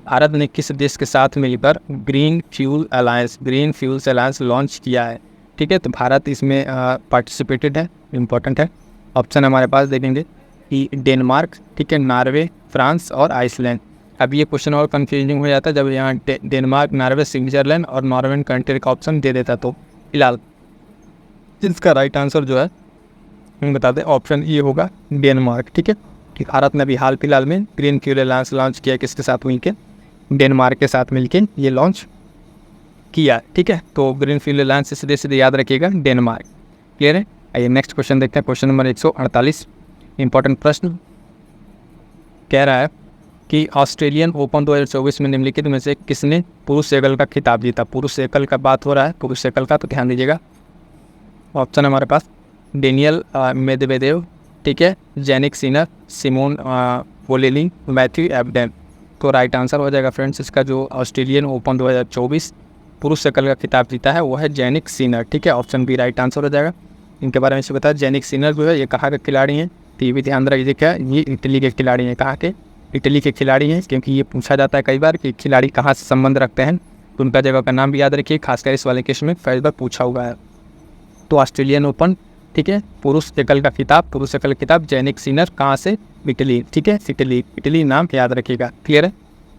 भारत ने किस देश के साथ मिलकर ग्रीन फ्यूल अलायंस लॉन्च किया है। ठीक है, तो भारत इसमें पार्टिसिपेटेड है, इम्पोर्टेंट है। ऑप्शन हमारे पास देखेंगे कि डेनमार्क, ठीक है, नॉर्वे, फ्रांस और आइसलैंड। अब ये क्वेश्चन और कंफ्यूजिंग हो जाता है जब यहाँ डेनमार्क, नॉर्वे, स्विट्जरलैंड और नॉर्वेन कंट्री का ऑप्शन दे देता। तो फिलहाल इसका राइट आंसर जो है हम बता दें, ऑप्शन ये होगा डेनमार्क। ठीक है, कि भारत ने अभी हाल फिलहाल में ग्रीन फ्यूल अलायंस लॉन्च किया, किसके साथ मिलकर, डेनमार्क के साथ मिलकर ये लॉन्च किया। ठीक है, तो ग्रीन फ्यूल अलायंस से सीधे सीधे याद रखिएगा डेनमार्क। क्लियर है। आइए नेक्स्ट क्वेश्चन देखते हैं, क्वेश्चन नंबर 148, इंपॉर्टेंट प्रश्न कह रहा है कि ऑस्ट्रेलियन ओपन 2024 में निम्नलिखित में से किसने पुरुष एकल का खिताब जीता। पुरुष एकल का बात हो रहा है, पुरुष एकल का, तो ध्यान दीजिएगा। ऑप्शन हमारे पास डेनियल मेदवेदेव, ठीक है, Jannik Sinner, Simone Bolelli, Matthew Ebden. तो राइट आंसर हो जाएगा फ्रेंड्स इसका, जो ऑस्ट्रेलियन ओपन 2024 पुरुष एकल का खिताब जीता है वो है जेनिक सिनर। ठीक है, ऑप्शन बी राइट आंसर हो जाएगा। इनके बारे में से बताया, जेनिक सिनर जो है ये कहाँ के खिलाड़ी हैं, तो ये भी ध्यान रखिए, क्या ये इटली के खिलाड़ी हैं। कहाँ के, इटली के खिलाड़ी हैं, क्योंकि ये पूछा जाता है कई बार कि खिलाड़ी कहाँ से संबंध रखते हैं, तो उनका जगह का नाम भी याद रखिए, खासकर इस वाले केस में कई बार पूछा हुआ है। तो ऑस्ट्रेलियन ओपन, ठीक है, पुरुष एकल का खिताब जेनिक सिनर, कहाँ से, इटली। ठीक है, इटली नाम याद रखिएगा। क्लियर है।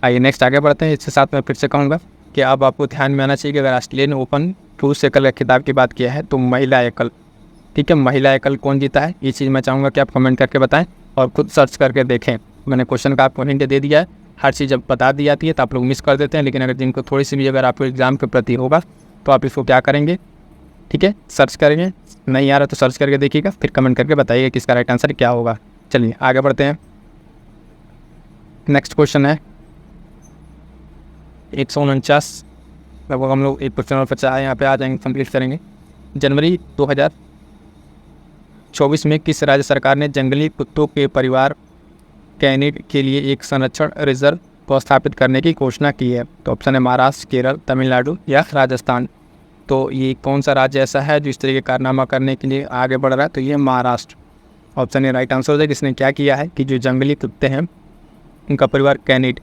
आइए नेक्स्ट आगे बढ़ते हैं। इसके साथ मैं फिर से कहूँगा कि अब आपको ध्यान में आना चाहिए कि अगर ऑस्ट्रेलियन ओपन पुरुष एकल का खिताब की बात किया है तो महिला एकल, ठीक है, महिला एकल कौन जीता है, ये चीज़ मैं चाहूँगा कि आप कमेंट करके बताएं और खुद सर्च करके देखें। मैंने क्वेश्चन का आपको हिंट दे दिया है, हर चीज़ जब बता दी जाती है तो आप लोग मिस कर देते हैं, लेकिन अगर जिनको थोड़ी सी भी अगर आपको एग्जाम के प्रति होगा तो आप इसको क्या करेंगे, ठीक है, सर्च करेंगे। नहीं आ रहा तो सर्च करके देखिएगा, फिर कमेंट करके बताइएगा कि इसका राइट आंसर क्या होगा। चलिए आगे बढ़ते हैं। नेक्स्ट क्वेश्चन है 149, लगभग हम लोग एक क्वेश्चन और बचा है, यहाँ पे आ जाएंगे, कंप्लीट करेंगे। जनवरी 2024 में किस राज्य सरकार ने जंगली कुत्तों के परिवार कैनिड के लिए एक संरक्षण रिजर्व को स्थापित करने की घोषणा की है। तो ऑप्शन है महाराष्ट्र, केरल, तमिलनाडु या राजस्थान। तो ये कौन सा राज्य ऐसा है जो इस तरह के कारनामा करने के लिए आगे बढ़ रहा है, तो ये Maharashtra. Option A right answer हो जाएगा। इसने क्या किया है कि जो जंगली कुत्ते हैं उनका परिवार कैनिड,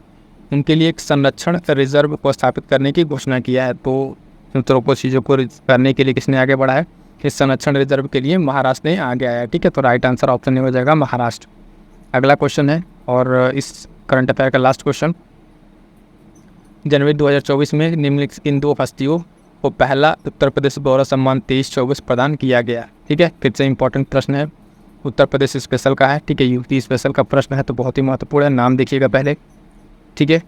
उनके लिए एक संरक्षण रिजर्व को स्थापित करने की घोषणा किया है। तो को चीज़ों को करने के लिए किसने आगे बढ़ा है, इस संरक्षण रिजर्व के लिए महाराष्ट्र ने आगे आया है। ठीक है, तो राइट आंसर ऑप्शन ए हो जाएगा महाराष्ट्र। अगला क्वेश्चन है और इस करंट अफेयर का लास्ट क्वेश्चन, जनवरी 2024 में निम्नलिखित इन दो हस्तियों को पहला उत्तर प्रदेश गौरव सम्मान 23-24 प्रदान किया गया। ठीक है, फिर से इंपॉर्टेंट प्रश्न है, उत्तर प्रदेश स्पेशल का है, ठीक है, यूपी स्पेशल का प्रश्न है, तो बहुत ही महत्वपूर्ण है। नाम देखिएगा पहले, ठीक है,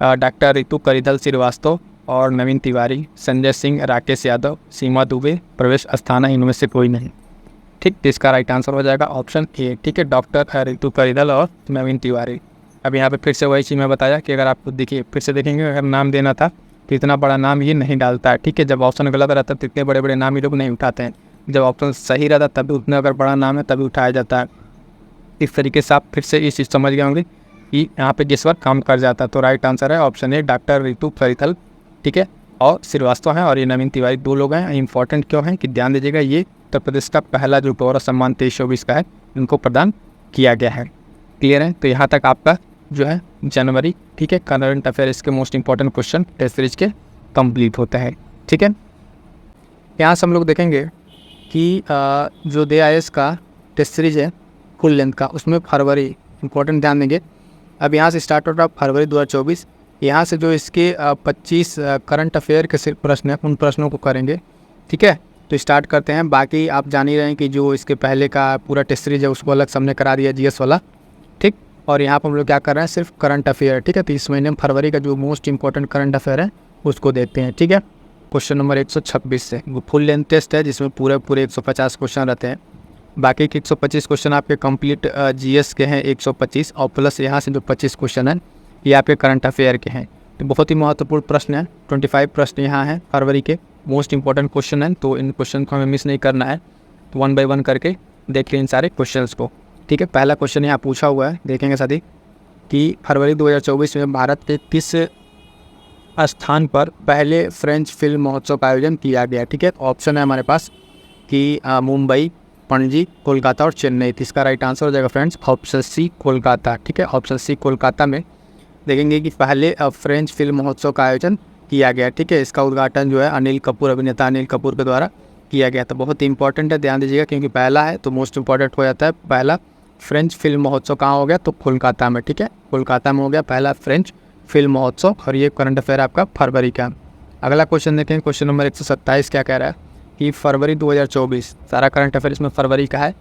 डॉक्टर ऋतु करिधल श्रीवास्तव, और नवीन तिवारी, संजय सिंह, राकेश यादव, सीमा दुबे, प्रवेश अस्थाना, इनमें से कोई नहीं। ठीक, तो इसका राइट आंसर हो जाएगा ऑप्शन ए। ठीक है, डॉक्टर ऋतु परिदल और नवीन तिवारी। अब यहाँ पे फिर से वही चीज़ मैं बताया कि अगर आपको देखिए फिर से देखेंगे, अगर नाम देना था तो इतना बड़ा नाम ये नहीं डालता है। ठीक है, जब ऑप्शन गलत रहता है तो इतने बड़े बड़े नाम ये लोग नहीं उठाते हैं। जब ऑप्शन सही रहता है तभी उतना अगर बड़ा नाम है तभी उठाया जाता है। इस तरीके से आप फिर से ये चीज़ समझ गए होंगे कि यहाँ पे जिस वक्त काम कर जाता है। तो राइट आंसर है ऑप्शन ए, डॉक्टर ऋतु परिदल। ठीक है, और श्रीवास्तव हैं और ये नवीन तिवारी, 2 लोग हैं। इंपॉर्टेंट क्यों हैं कि ध्यान दीजिएगा, ये उत्तर प्रदेश का पहला जो गौरव सम्मान 2324 का है, इनको प्रदान किया गया है। क्लियर है? तो यहाँ तक आपका जो है जनवरी, ठीक है, करंट अफेयर्स के most important question test series के कंप्लीट होते हैं। ठीक है, यहाँ से हम लोग देखेंगे कि जो DIS का टेस्ट सीरीज है फुल लेंथ का, उसमें फरवरी इंपॉर्टेंट ध्यान देंगे। अब यहाँ से स्टार्ट हो रहा है फरवरी 2024। यहाँ से जो इसके 25 करंट अफेयर के सिर्फ प्रश्न हैं, उन प्रश्नों को करेंगे। ठीक है, तो स्टार्ट करते हैं। बाकी आप जान ही रहे हैं कि जो इसके पहले का पूरा टेस्ट सीरीज है उसको अलग से हमने करा दिया GS वाला। ठीक, और यहाँ पर हम लोग क्या कर रहे हैं, सिर्फ करंट अफेयर। ठीक है, तो इस महीने में फरवरी का जो मोस्ट इंपॉर्टेंट करंट अफेयर है उसको देखते हैं। ठीक है, क्वेश्चन नंबर 126 से, वो फुल लेंथ टेस्ट है जिसमें पूरे 150 क्वेश्चन रहते हैं। बाकी के 125 क्वेश्चन आपके कंप्लीट GS के हैं 125, और प्लस यहाँ से जो 25 क्वेश्चन हैं ये आपके करंट अफेयर के हैं। तो बहुत ही महत्वपूर्ण प्रश्न है, 25 प्रश्न यहाँ हैं फरवरी के, मोस्ट इंपॉर्टेंट क्वेश्चन हैं। तो इन क्वेश्चन को हमें मिस नहीं करना है, तो 1 बाय 1 करके देख लें इन सारे क्वेश्चंस को। ठीक है, पहला क्वेश्चन यहाँ पूछा हुआ है, देखेंगे साथी कि फरवरी 2024 में भारत के किस स्थान पर पहले फ्रेंच फिल्म महोत्सव का आयोजन किया गया। ठीक है, ऑप्शन है हमारे पास कि मुंबई, पणजी, कोलकाता और चेन्नई। तो इसका राइट आंसर हो जाएगा फ्रेंड्स ऑप्शन सी, कोलकाता। ठीक है, ऑप्शन सी, कोलकाता में देखेंगे कि पहले फ्रेंच फिल्म महोत्सव का आयोजन किया गया। ठीक है, इसका उद्घाटन जो है अनिल कपूर, अभिनेता अनिल कपूर के द्वारा किया गया। तो बहुत ही इंपॉर्टेंट है, ध्यान दीजिएगा, क्योंकि पहला है तो मोस्ट इंपॉर्टेंट हो जाता है। पहला फ्रेंच फिल्म महोत्सव कहाँ हो गया, तो कोलकाता में। ठीक है, कोलकाता में हो गया पहला फ्रेंच फिल्म महोत्सव, और ये करंट अफेयर आपका फरवरी का। अगला क्वेश्चन देखें, क्वेश्चन नंबर 127 क्या कह रहा है कि फरवरी 2024, सारा करंट अफेयर इसमें फरवरी का है।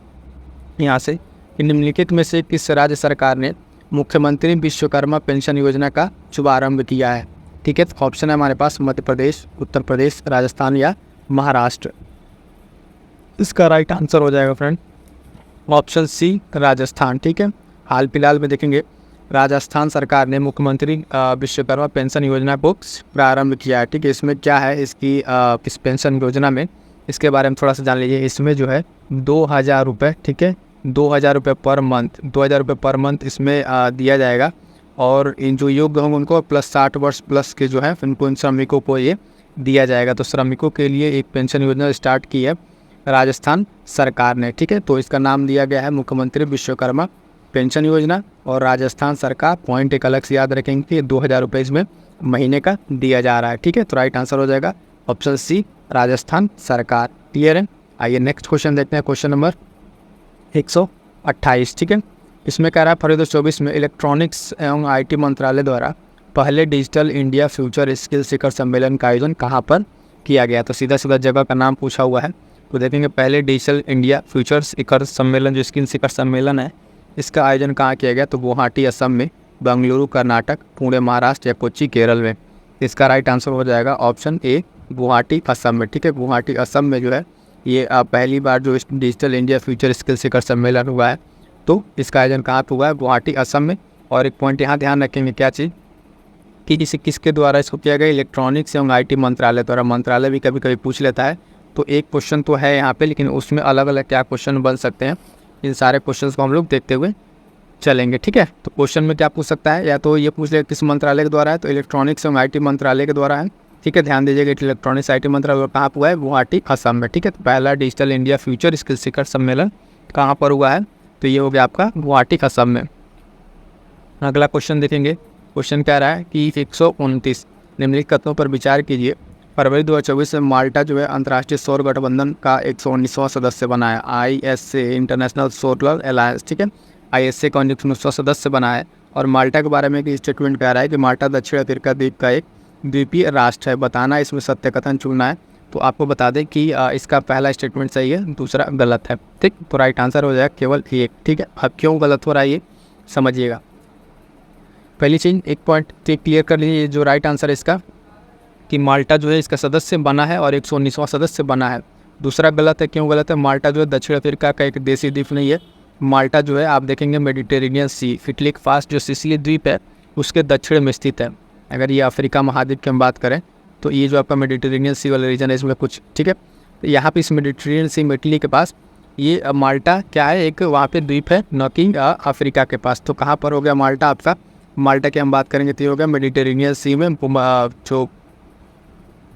यहाँ से कि निम्नलिखित में से किस राज्य सरकार ने मुख्यमंत्री विश्वकर्मा पेंशन योजना का शुभारंभ किया है। ठीक है, तो ऑप्शन है हमारे पास मध्य प्रदेश, उत्तर प्रदेश, राजस्थान या महाराष्ट्र। इसका राइट आंसर हो जाएगा फ्रेंड ऑप्शन सी, राजस्थान। ठीक है, हाल फिलहाल में देखेंगे राजस्थान सरकार ने मुख्यमंत्री विश्वकर्मा पेंशन योजना को प्रारंभ किया है। ठीक है, इसमें क्या है इसकी इस पेंशन योजना में, इसके बारे में थोड़ा सा जान लीजिए। इसमें जो है 2000 रुपये, ठीक है, 2000 रुपये पर मंथ, 2000 रुपये पर मंथ इसमें दिया जाएगा। और इन जो योग्य होंगे उनको प्लस 60 वर्ष प्लस के जो है उनको, इन श्रमिकों को ये दिया जाएगा। तो श्रमिकों के लिए एक पेंशन योजना स्टार्ट की है राजस्थान सरकार ने। ठीक है, तो इसका नाम दिया गया है मुख्यमंत्री विश्वकर्मा पेंशन योजना, और राजस्थान सरकार, पॉइंट एक अलग से याद रखेंगे कि 2000 रुपये इसमें महीने का दिया जा रहा है। ठीक है, तो राइट आंसर हो जाएगा ऑप्शन सी, राजस्थान सरकार। क्लियर है? आइए नेक्स्ट क्वेश्चन देखते हैं, क्वेश्चन नंबर 128। ठीक है, इसमें कह रहा है फरवरी 2024 में इलेक्ट्रॉनिक्स एवं IT मंत्रालय द्वारा पहले डिजिटल इंडिया फ्यूचर स्किल शिखर सम्मेलन का आयोजन कहाँ पर किया गया। तो सीधा सीधा जगह का नाम पूछा हुआ है। तो देखेंगे पहले डिजिटल इंडिया फ्यूचर शिखर सम्मेलन, जो स्किल शिखर सम्मेलन है, इसका आयोजन कहाँ किया गया। तो गुवाहाटी असम में, बेंगलुरु कर्नाटक, पुणे महाराष्ट्र या कोच्चि केरल में। इसका राइट आंसर हो जाएगा ऑप्शन ए, गुवाहाटी असम में। ठीक है, गुवाहाटी असम में जो है ये पहली बार जो डिजिटल इंडिया फ्यूचर स्किल शिखर सम्मेलन हुआ है। तो इसका आयोजन कहाँ पर हुआ है, गुवाहाटी असम में। और एक पॉइंट यहाँ ध्यान रखेंगे, क्या चीज़ कि इसे किसके द्वारा इसको किया गया, इलेक्ट्रॉनिक्स एवं IT मंत्रालय द्वारा। मंत्रालय भी कभी कभी पूछ लेता है, तो एक क्वेश्चन तो है यहाँ पे, लेकिन उसमें अलग अलग क्या क्वेश्चन बन सकते हैं, इन सारे क्वेश्चंस को हम लोग देखते हुए चलेंगे। ठीक है, तो क्वेश्चन में क्या पूछ सकता है, या तो ये पूछ ले किस मंत्रालय के द्वारा है, तो इलेक्ट्रॉनिक्स एवं IT मंत्रालय के द्वारा है। ठीक है, ध्यान दीजिएगा, इलेक्ट्रॉनिक्स IT मंत्रालय कहाँ पर हुआ है, गुवाहाटी असम में। ठीक है, तो पहला डिजिटल इंडिया फ्यूचर स्किल शिखर सम्मेलन कहाँ पर हुआ है, तो ये हो गया आपका गुवाहाटी असम में। अगला क्वेश्चन देखेंगे, क्वेश्चन कह रहा है कि 129 निम्नलिखित कथनों पर विचार कीजिए। फरवरी 2024 में माल्टा जो है अंतर्राष्ट्रीय सौर गठबंधन का 119वां सदस्य बना है, ISA इंटरनेशनल सोलर अलायंस। ठीक है, ISA का 119वां सदस्य बना है। और माल्टा के बारे में एक स्टेटमेंट कह रहा है कि माल्टा दक्षिण अफ्रीका द्वीप का एक द्वीपीय राष्ट्र है, बताना इसमें सत्य कथन चुनना है। तो आपको बता दें कि इसका पहला स्टेटमेंट सही है, दूसरा गलत है। ठीक, तो राइट आंसर हो जाएगा केवल एक। ठीक है, अब क्यों गलत हो रहा है ये समझिएगा। पहली चीज़ एक पॉइंट क्लियर कर लीजिए, जो राइट आंसर है इसका कि माल्टा जो है इसका सदस्य बना है और 119वां सदस्य बना है। दूसरा गलत है, क्यों गलत है? माल्टा जो है दक्षिण अफ्रीका का एक देशी द्वीप नहीं है। माल्टा जो है आप देखेंगे मेडिटेरेनियन सी इटली के पास जो सिसिली द्वीप है उसके दक्षिण में स्थित है। अगर ये अफ्रीका महाद्वीप की हम बात करें तो ये जो आपका मेडिटेरेनियन सी वाला रीजन है इसमें कुछ, ठीक है। तो यहाँ पे इस मेडिटेरेनियन सी में इटली के पास ये माल्टा क्या है, एक वहाँ पे द्वीप है, न कि अफ्रीका के पास। तो कहाँ पर हो गया माल्टा आपका? माल्टा की हम बात करेंगे तो ये हो गया मेडिटेरेनियन सी में, जो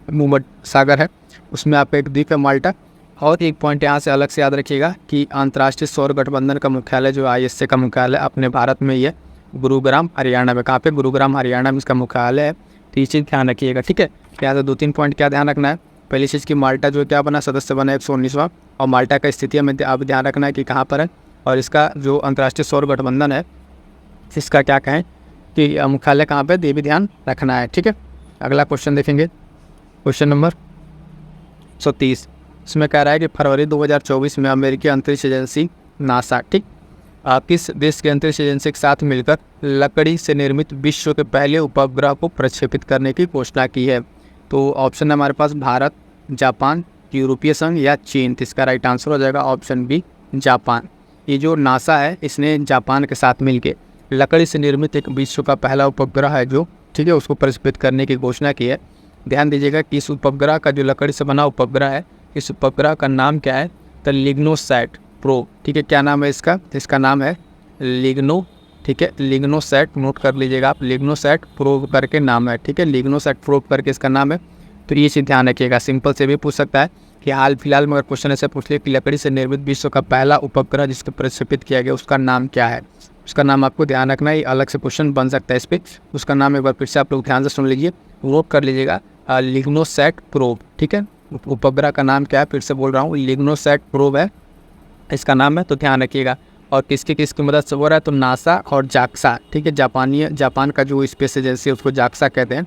भूमध्य सागर है उसमें आपका एक द्वीप है माल्टा। और एक पॉइंट यहाँ से अलग से याद रखिएगा कि अंतर्राष्ट्रीय सौर गठबंधन का मुख्यालय जो ISA का मुख्यालय अपने भारत में ही है, गुरुग्राम हरियाणा में। कहाँ पे? गुरुग्राम हरियाणा में इसका मुख्यालय है। तो ये चीज़ ध्यान रखिएगा, ठीक है। यहाँ से 2-3 पॉइंट क्या ध्यान रखना है? पहली चीज़ कि माल्टा जो क्या बना, सदस्य बना 119वां, और माल्टा का स्थिति में आप ध्यान रखना है कि कहाँ पर है, और इसका जो अंतर्राष्ट्रीय सौर गठबंधन है इसका क्या कहें कि मुख्यालय कहाँ पर, ये भी ध्यान रखना है, ठीक है। अगला क्वेश्चन देखेंगे, क्वेश्चन नंबर 130। इसमें कह रहा है कि फरवरी 2024 में अमेरिकी अंतरिक्ष एजेंसी नासा, ठीक, किस देश के अंतरिक्ष एजेंसी के साथ मिलकर लकड़ी से निर्मित विश्व के पहले उपग्रह को प्रक्षेपित करने की घोषणा की है? तो ऑप्शन है हमारे पास भारत, जापान, यूरोपीय संघ या चीन। तो इसका राइट आंसर हो जाएगा ऑप्शन बी, जापान। ये जो नासा है इसने जापान के साथ मिलकर लकड़ी से निर्मित एक विश्व का पहला उपग्रह है जो, ठीक है, उसको प्रक्षेपित करने की घोषणा की है। ध्यान दीजिएगा कि इस उपग्रह का जो लकड़ी से बना उपग्रह है, इस उपग्रह का नाम क्या है? द लिग्नोसैट प्रोब, ठीक है। क्या नाम है इसका? इसका नाम है लिग्नो, ठीक है, लिग्नोसैट। नोट कर लीजिएगा आप, लिग्नोसैट प्रोब करके नाम है, ठीक है, लिग्नोसैट प्रोब करके इसका नाम है। तो ये चीज़ ध्यान रखिएगा। सिंपल से भी पूछ सकता है कि हाल फिलहाल में अगर क्वेश्चन ऐसे पूछ लिया कि लकड़ी से निर्मित विश्व का पहला उपग्रह जिसको प्रक्षेपित किया गया उसका नाम क्या है, उसका नाम आपको ध्यान रखना है। अलग से क्वेश्चन बन सकता है इस पर। उसका नाम एक बार फिर से आप लोग ध्यान से सुन लीजिए, नोट कर लीजिएगा, लिग्नोसैट प्रोब, ठीक है। उपग्रह का नाम क्या है? फिर से बोल रहा हूँ, लिग्नोसैट प्रोब है इसका नाम है, तो ध्यान रखिएगा। और किसकी मदद से हो रहा है? तो नासा और जाक्सा, ठीक है। जापान का जो स्पेस एजेंसी है उसको जाक्सा कहते हैं।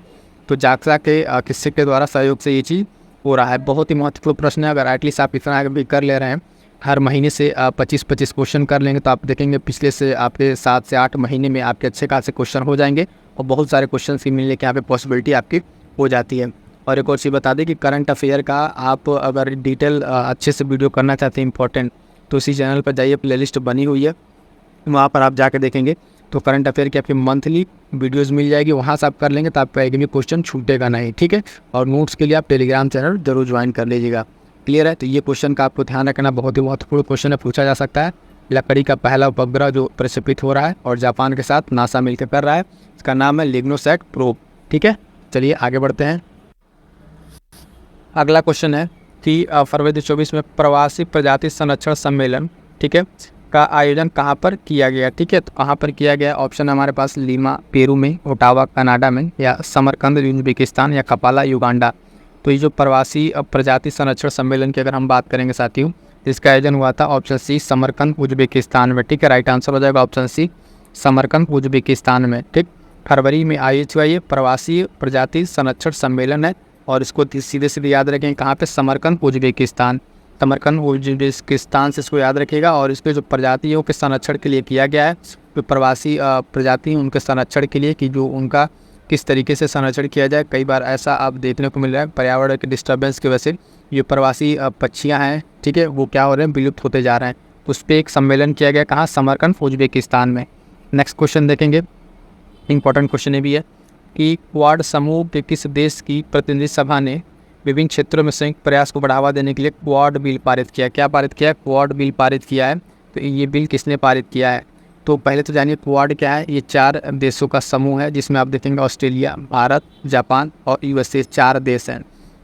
तो जाक्सा के किससे के द्वारा सहयोग से ये चीज़ हो रहा है। बहुत ही महत्वपूर्ण प्रश्न है। अगर एटलीस्ट आप इतना भी कर ले रहे हैं, हर महीने से 25-25 क्वेश्चन कर लेंगे तो आप देखेंगे पिछले से आपके 7 से 8 महीने में आपके अच्छे खासे क्वेश्चन हो जाएंगे और बहुत सारे क्वेश्चन की मिलने के यहाँ पे पॉसिबिलिटी आपकी हो जाती है। और एक और चीज़ बता दें कि करंट अफेयर का आप अगर डिटेल अच्छे से वीडियो करना चाहते हैं इंपॉर्टेंट, तो इसी चैनल पर जाइए, प्लेलिस्ट बनी हुई है, वहाँ पर आप जाके देखेंगे तो करंट अफेयर की आपकी मंथली वीडियोस मिल जाएगी। वहाँ से आप कर लेंगे तो आपका एक भी क्वेश्चन छूटेगा नहीं, ठीक है। और नोट्स के लिए आप टेलीग्राम चैनल जरूर ज्वाइन कर लीजिएगा। क्लियर है? तो ये क्वेश्चन का आपको ध्यान रखना, बहुत ही महत्वपूर्ण क्वेश्चन है, पूछा जा सकता है। लकड़ी का पहला उपग्रह जो प्रक्षेपित हो रहा है और जापान के साथ नासा मिलकर कर रहा है, इसका नाम है लिग्नोसैट प्रोब, ठीक है। चलिए आगे बढ़ते हैं। अगला क्वेश्चन है कि फरवरी 2024 में प्रवासी प्रजाति संरक्षण सम्मेलन, ठीक है, का आयोजन कहाँ पर किया गया? ठीक है, तो कहाँ पर किया गया? ऑप्शन हमारे पास लीमा पेरू में, ओटावा कनाडा में, या समरकंद उज्बेकिस्तान, या कपाला युगांडा। तो ये जो प्रवासी प्रजाति संरक्षण सम्मेलन की अगर हम बात करेंगे साथियों, इसका आयोजन हुआ था ऑप्शन सी समरकंद उज्बेकिस्तान में, ठीक है। राइट आंसर हो जाएगा ऑप्शन सी समरकंद उज्बेकिस्तान में, ठीक। फरवरी में आयोजित हुआ ये प्रवासी प्रजाति संरक्षण सम्मेलन है और इसको सीधे सीधे याद रखें कहाँ पे? समरकंद उज्बेकिस्तान। समरकंद उज्बेकिस्तान से इसको याद रखिएगा। और इसके जो प्रजातियों के संरक्षण के लिए किया गया है, जो प्रवासी प्रजाति उनके संरक्षण के लिए कि जो उनका किस तरीके से संरक्षण किया जाए। कई बार ऐसा आप देखने को मिल रहा है पर्यावरण के डिस्टर्बेंस की वजह से ये प्रवासी पक्षियाँ हैं, ठीक है, वो क्या हो रहे हैं? विलुप्त होते जा रहे हैं। तो उस पर एक सम्मेलन किया गया, कहाँ? समरकंद उज्बेकिस्तान में। नेक्स्ट क्वेश्चन देखेंगे, इंपॉर्टेंट क्वेश्चन ये भी है कि क्वाड समूह के किस देश की प्रतिनिधि सभा ने विभिन्न क्षेत्रों में संयुक्त प्रयास को बढ़ावा देने के लिए क्वाड बिल पारित किया? क्या पारित किया है? क्वाड बिल पारित किया है। तो ये बिल किसने पारित किया है? तो पहले तो जानिए क्वाड क्या है। ये 4 देशों का समूह है जिसमें आप देखेंगे ऑस्ट्रेलिया, भारत, जापान और USA 4 देश हैं,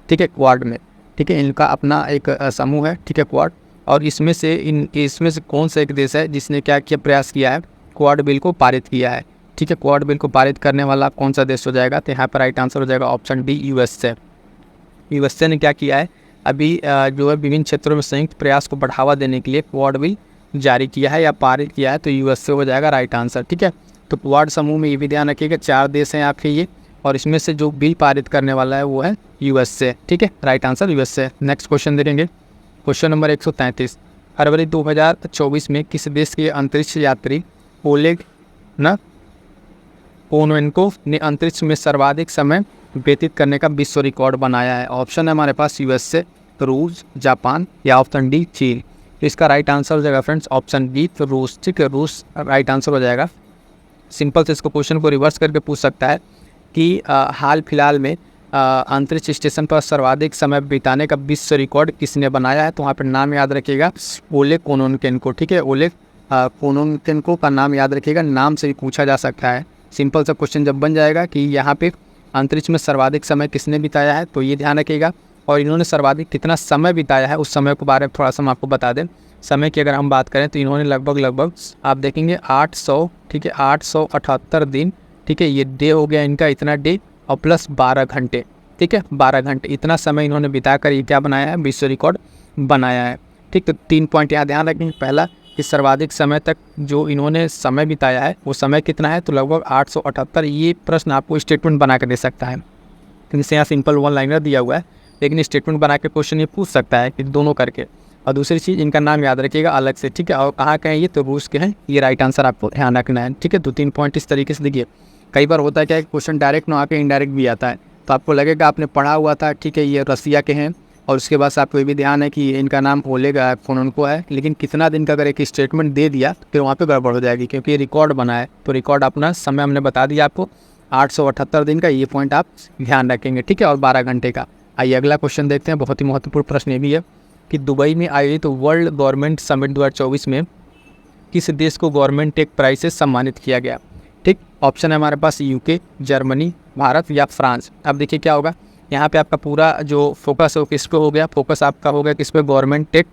ठीक है, क्वाड में, ठीक है। इनका अपना एक समूह है, ठीक है, क्वाड। और इसमें से कौन सा एक देश है जिसने क्या किया? प्रयास किया है, क्वाड बिल को पारित किया है, ठीक है। क्वाड बिल को पारित करने वाला कौन सा देश हो जाएगा? तो यहाँ पर राइट आंसर हो जाएगा ऑप्शन डी USA। USA ने क्या किया है? अभी जो है विभिन्न क्षेत्रों में संयुक्त प्रयास को बढ़ावा देने के लिए क्वाड बिल जारी किया है या पारित किया है, तो USA हो जाएगा राइट आंसर, ठीक है। तो क्वाड समूह में ये भी ध्यान रखिएगा 4 देश हैं आपके ये, और इसमें से जो बिल पारित करने वाला है वो है USA, ठीक है। Right answer USA। Next question देखेंगे, क्वेश्चन नंबर 133। फरवरी 2024 में किस देश के अंतरिक्ष यात्री ओलेग कोनोवेंको ने अंतरिक्ष में सर्वाधिक समय व्यतीत करने का विश्व रिकॉर्ड बनाया है? ऑप्शन है हमारे पास यूएसए, रूस, जापान या ऑप्शन डी चीन। तो इसका राइट आंसर हो जाएगा फ्रेंड्स ऑप्शन बी तो रूस। ठीक है, रूस राइट आंसर हो जाएगा। सिंपल से इसको क्वेश्चन को रिवर्स करके पूछ सकता है कि हाल फिलहाल में अंतरिक्ष स्टेशन पर सर्वाधिक समय बिताने का विश्व रिकॉर्ड किसने बनाया है? तो वहाँ पर नाम याद रखिएगा ओलेग कोनोनकेन्को। ठीक है, ओलेग कोनोनकेन्को का नाम याद रखिएगा, नाम से भी पूछा जा सकता है। सिंपल सा क्वेश्चन जब बन जाएगा कि यहाँ पे अंतरिक्ष में सर्वाधिक समय किसने बिताया है, तो ये ध्यान रखिएगा। और इन्होंने सर्वाधिक कितना समय बिताया है उस समय के बारे में थोड़ा सा हम आपको बता दें। समय की अगर हम बात करें तो इन्होंने लगभग आप देखेंगे 800, ठीक है, 878 दिन, ठीक है, ये डे हो गया इनका, इतना डे और प्लस 12 घंटे, ठीक है, 12 घंटे, इतना समय इन्होंने बिताकर ये क्या बनाया है? विश्व रिकॉर्ड बनाया है। ठीक, तो 3 पॉइंट यहाँ ध्यान रखेंगे। पहला कि सर्वाधिक समय तक जो इन्होंने समय बिताया है वो समय कितना है? तो लगभग 878। ये प्रश्न आपको स्टेटमेंट बना कर दे सकता है, जैसे यहाँ सिंपल वन लाइनर दिया हुआ है, लेकिन स्टेटमेंट बना के क्वेश्चन ये पूछ सकता है कि दोनों करके। और दूसरी चीज़, इनका नाम याद रखिएगा अलग से। ठीक है, और कहाँ के हैं ये? तो रूस के हैं। ये राइट आंसर आपको ध्यान रखना है। ठीक है, 2-3 पॉइंट इस तरीके से देखिए। कई बार होता है क्या है, क्वेश्चन डायरेक्ट ना आके इनडायरेक्ट भी आता है, तो आपको लगेगा आपने पढ़ा हुआ था, ठीक है, ये रसिया के हैं, और उसके बाद आपको ये भी ध्यान है कि इनका नाम ओलेग कोनोनकेन्को है, लेकिन कितना दिन का अगर एक स्टेटमेंट दे दिया फिर वहाँ पे गड़बड़ हो जाएगी, क्योंकि ये रिकॉर्ड बना है। तो रिकॉर्ड अपना समय हमने बता दिया आपको 878 दिन का, ये पॉइंट आप ध्यान रखेंगे। ठीक है, और 12 घंटे का। आइए अगला क्वेश्चन देखते हैं। बहुत ही महत्वपूर्ण प्रश्न ये भी है कि दुबई में आयोजित वर्ल्ड गवर्नमेंट समिट 2024 में किस देश को गवर्नमेंट टेक प्राइज से सम्मानित किया गया? ठीक, ऑप्शन है हमारे पास यूके, जर्मनी, भारत या फ्रांस। अब देखिए क्या होगा, यहाँ पे आपका पूरा जो फोकस है वो किस पे हो गया? फोकस आपका हो गया किस पे? गवर्नमेंट टेक,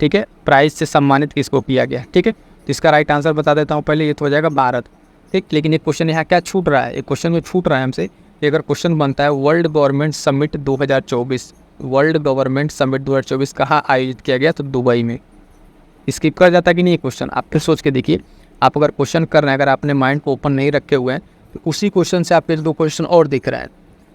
ठीक है, प्राइज से सम्मानित किसको किया गया? ठीक है, तो इसका राइट आंसर बता देता हूँ पहले, ये तो हो जाएगा भारत। ठीक, लेकिन एक क्वेश्चन यहाँ क्या छूट रहा है? एक क्वेश्चन में छूट रहा है हमसे, अगर क्वेश्चन बनता है world government summit 2024, world government summit 2024 कहाँ आयोजित किया गया? तो दुबई में। स्किप कर जाता कि नहीं क्वेश्चन? आप फिर सोच के देखिए। आप अगर क्वेश्चन कर रहे हैं, अगर आपने माइंड को ओपन नहीं रखे हुए हैं, तो उसी क्वेश्चन से आपके 2 क्वेश्चन और दिख रहा है,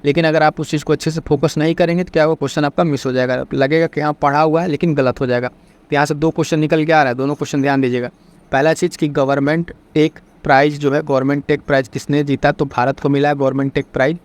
लेकिन अगर आप उस चीज़ को अच्छे से फोकस नहीं करेंगे तो क्या होगा? क्वेश्चन आपका मिस हो जाएगा, लगेगा कि हाँ पढ़ा हुआ है लेकिन गलत हो जाएगा। तो यहाँ से 2 क्वेश्चन निकल के आ रहा है, दोनों क्वेश्चन ध्यान दीजिएगा। पहला चीज़ कि गवर्नमेंट टेक प्राइज़ जो है, गवर्नमेंट टेक प्राइज़ किसने जीता? तो भारत को मिला है गवर्नमेंट टेक प्राइज़।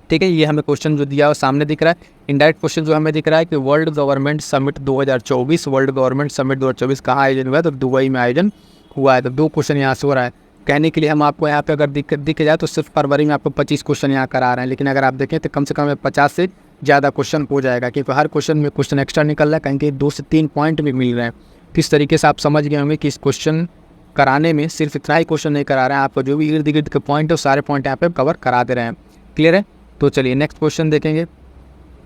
ठीक है, ये हमें क्वेश्चन जो दिया है सामने दिख रहा है। इनडायरेक्ट क्वेश्चन जो हमें दिख रहा है कि world government summit 2024, world government summit 2024 कहाँ आयोजन हुआ है? तो दुबई में आयोजन हुआ है। तो 2 क्वेश्चन यहाँ से हो रहा है। कहने के लिए हम आपको यहाँ पे अगर दिख जाए तो सिर्फ फरवरी में आपको 25 क्वेश्चन यहाँ करा रहे हैं, लेकिन अगर आप देखें तो कम से कम 50 से ज़्यादा क्वेश्चन हो जाएगा, क्योंकि हर क्वेश्चन में क्वेश्चन एक्स्ट्रा निकल रहा है, कहीं 2 से 3 पॉइंट भी मिल रहे हैं। किस तरीके से आप समझ गए होंगे कि इस क्वेश्चन कराने में सिर्फ इतना ही क्वेश्चन नहीं करा रहे हैं, आपको जो भी इर्द गिर्द के पॉइंट है वो सारे पॉइंट यहाँ पे कवर करा दे रहे हैं। क्लियर है? तो चलिए नेक्स्ट क्वेश्चन देखेंगे।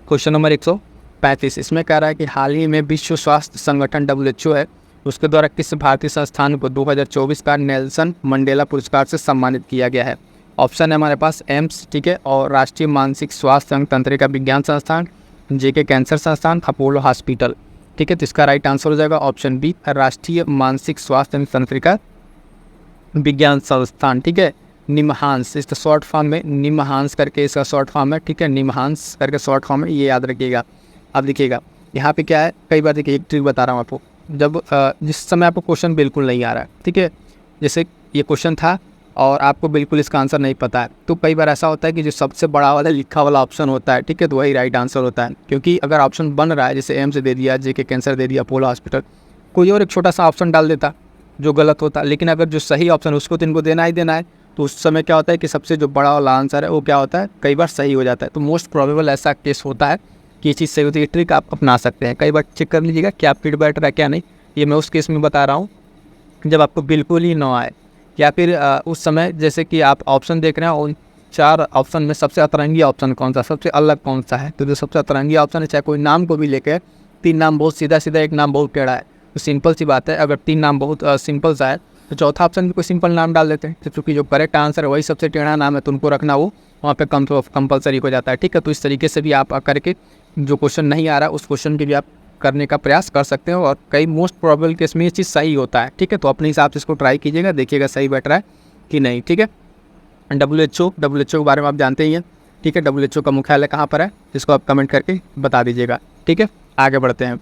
क्वेश्चन नंबर 135, इसमें कह रहा है कि हाल ही में विश्व स्वास्थ्य संगठन WHO है, उसके द्वारा किस भारतीय संस्थान को 2024 का नेल्सन मंडेला पुरस्कार से सम्मानित किया गया है? ऑप्शन है हमारे पास एम्स, ठीक है, और राष्ट्रीय मानसिक स्वास्थ्य एवं तंत्रिका विज्ञान संस्थान, JK कैंसर संस्थान, अपोलो हॉस्पिटल। ठीक है, तो इसका राइट आंसर हो जाएगा ऑप्शन बी, राष्ट्रीय मानसिक स्वास्थ्य एवं तंत्रिका विज्ञान संस्थान। ठीक है, निमहांस, इसका शॉर्ट फॉर्म में निमहांस करके इसका शॉर्ट फॉर्म है। ठीक है, निमहांस करके शॉर्ट फॉर्म है, ये याद रखिएगा। अब देखिएगा यहाँ पे क्या है, कई बार देखिए एक ट्रिक बता रहा हूँ आपको, जब जिस समय आपको क्वेश्चन बिल्कुल नहीं आ रहा है, ठीक है, जैसे ये क्वेश्चन था और आपको बिल्कुल इसका आंसर नहीं पता है, तो कई बार ऐसा होता है कि जो सबसे बड़ा वाला लिखा वाला ऑप्शन होता है, ठीक है, तो वही राइट आंसर होता है। क्योंकि अगर ऑप्शन बन रहा है, जैसे एम्स दे दिया, JK कैंसर दे दिया, अपोलो हॉस्पिटल, कोई और एक छोटा सा ऑप्शन डाल देता जो गलत होता, लेकिन अगर जो सही ऑप्शन उसको तो इनको देना ही देना है, तो उस समय क्या होता है कि सबसे जो बड़ा वाला आंसर है वो क्या होता है, कई बार सही हो जाता है। तो मोस्ट प्रोबेबल ऐसा केस होता है कि ये चीज़ सही होती है। ट्रिक आप अपना सकते हैं, कई बार चेक कर लीजिएगा क्या फिट बैठ रहा है क्या नहीं। ये मैं उस केस में बता रहा हूँ जब आपको बिल्कुल ही ना आए, या फिर उस समय जैसे कि आप ऑप्शन देख रहे हैं, उन 4 ऑप्शन में सबसे अतरंगी ऑप्शन कौन सा, सबसे अलग कौन सा है, तो जो सबसे अतरंगी ऑप्शन है, चाहे कोई नाम को भी लेकर 3 नाम बहुत सीधा सीधा, एक नाम बहुत टेढ़ा है, तो सिंपल सी बात है, अगर 3 नाम बहुत सिंपल सा है तो चौथा ऑप्शन में कोई सिंपल नाम डाल देते हैं, तो चूँकि जो करेक्ट आंसर है वही सबसे टेढ़ा नाम है, तो उनको रखना वो वहाँ पे कंपलसरी हो जाता है। ठीक है, तो इस तरीके से भी आप करके जो क्वेश्चन नहीं आ रहा उस क्वेश्चन की भी आप करने का प्रयास कर सकते हो, और कई मोस्ट प्रोबेबल केस में ये चीज़ सही होता है। ठीक है, तो अपने हिसाब से इसको ट्राई कीजिएगा, देखिएगा सही बैठ रहा है कि नहीं। ठीक है, WHO के बारे में आप जानते ही हैं। ठीक है, WHO का मुख्यालय कहाँ पर है, इसको आप कमेंट करके बता दीजिएगा। ठीक है, आगे बढ़ते हैं।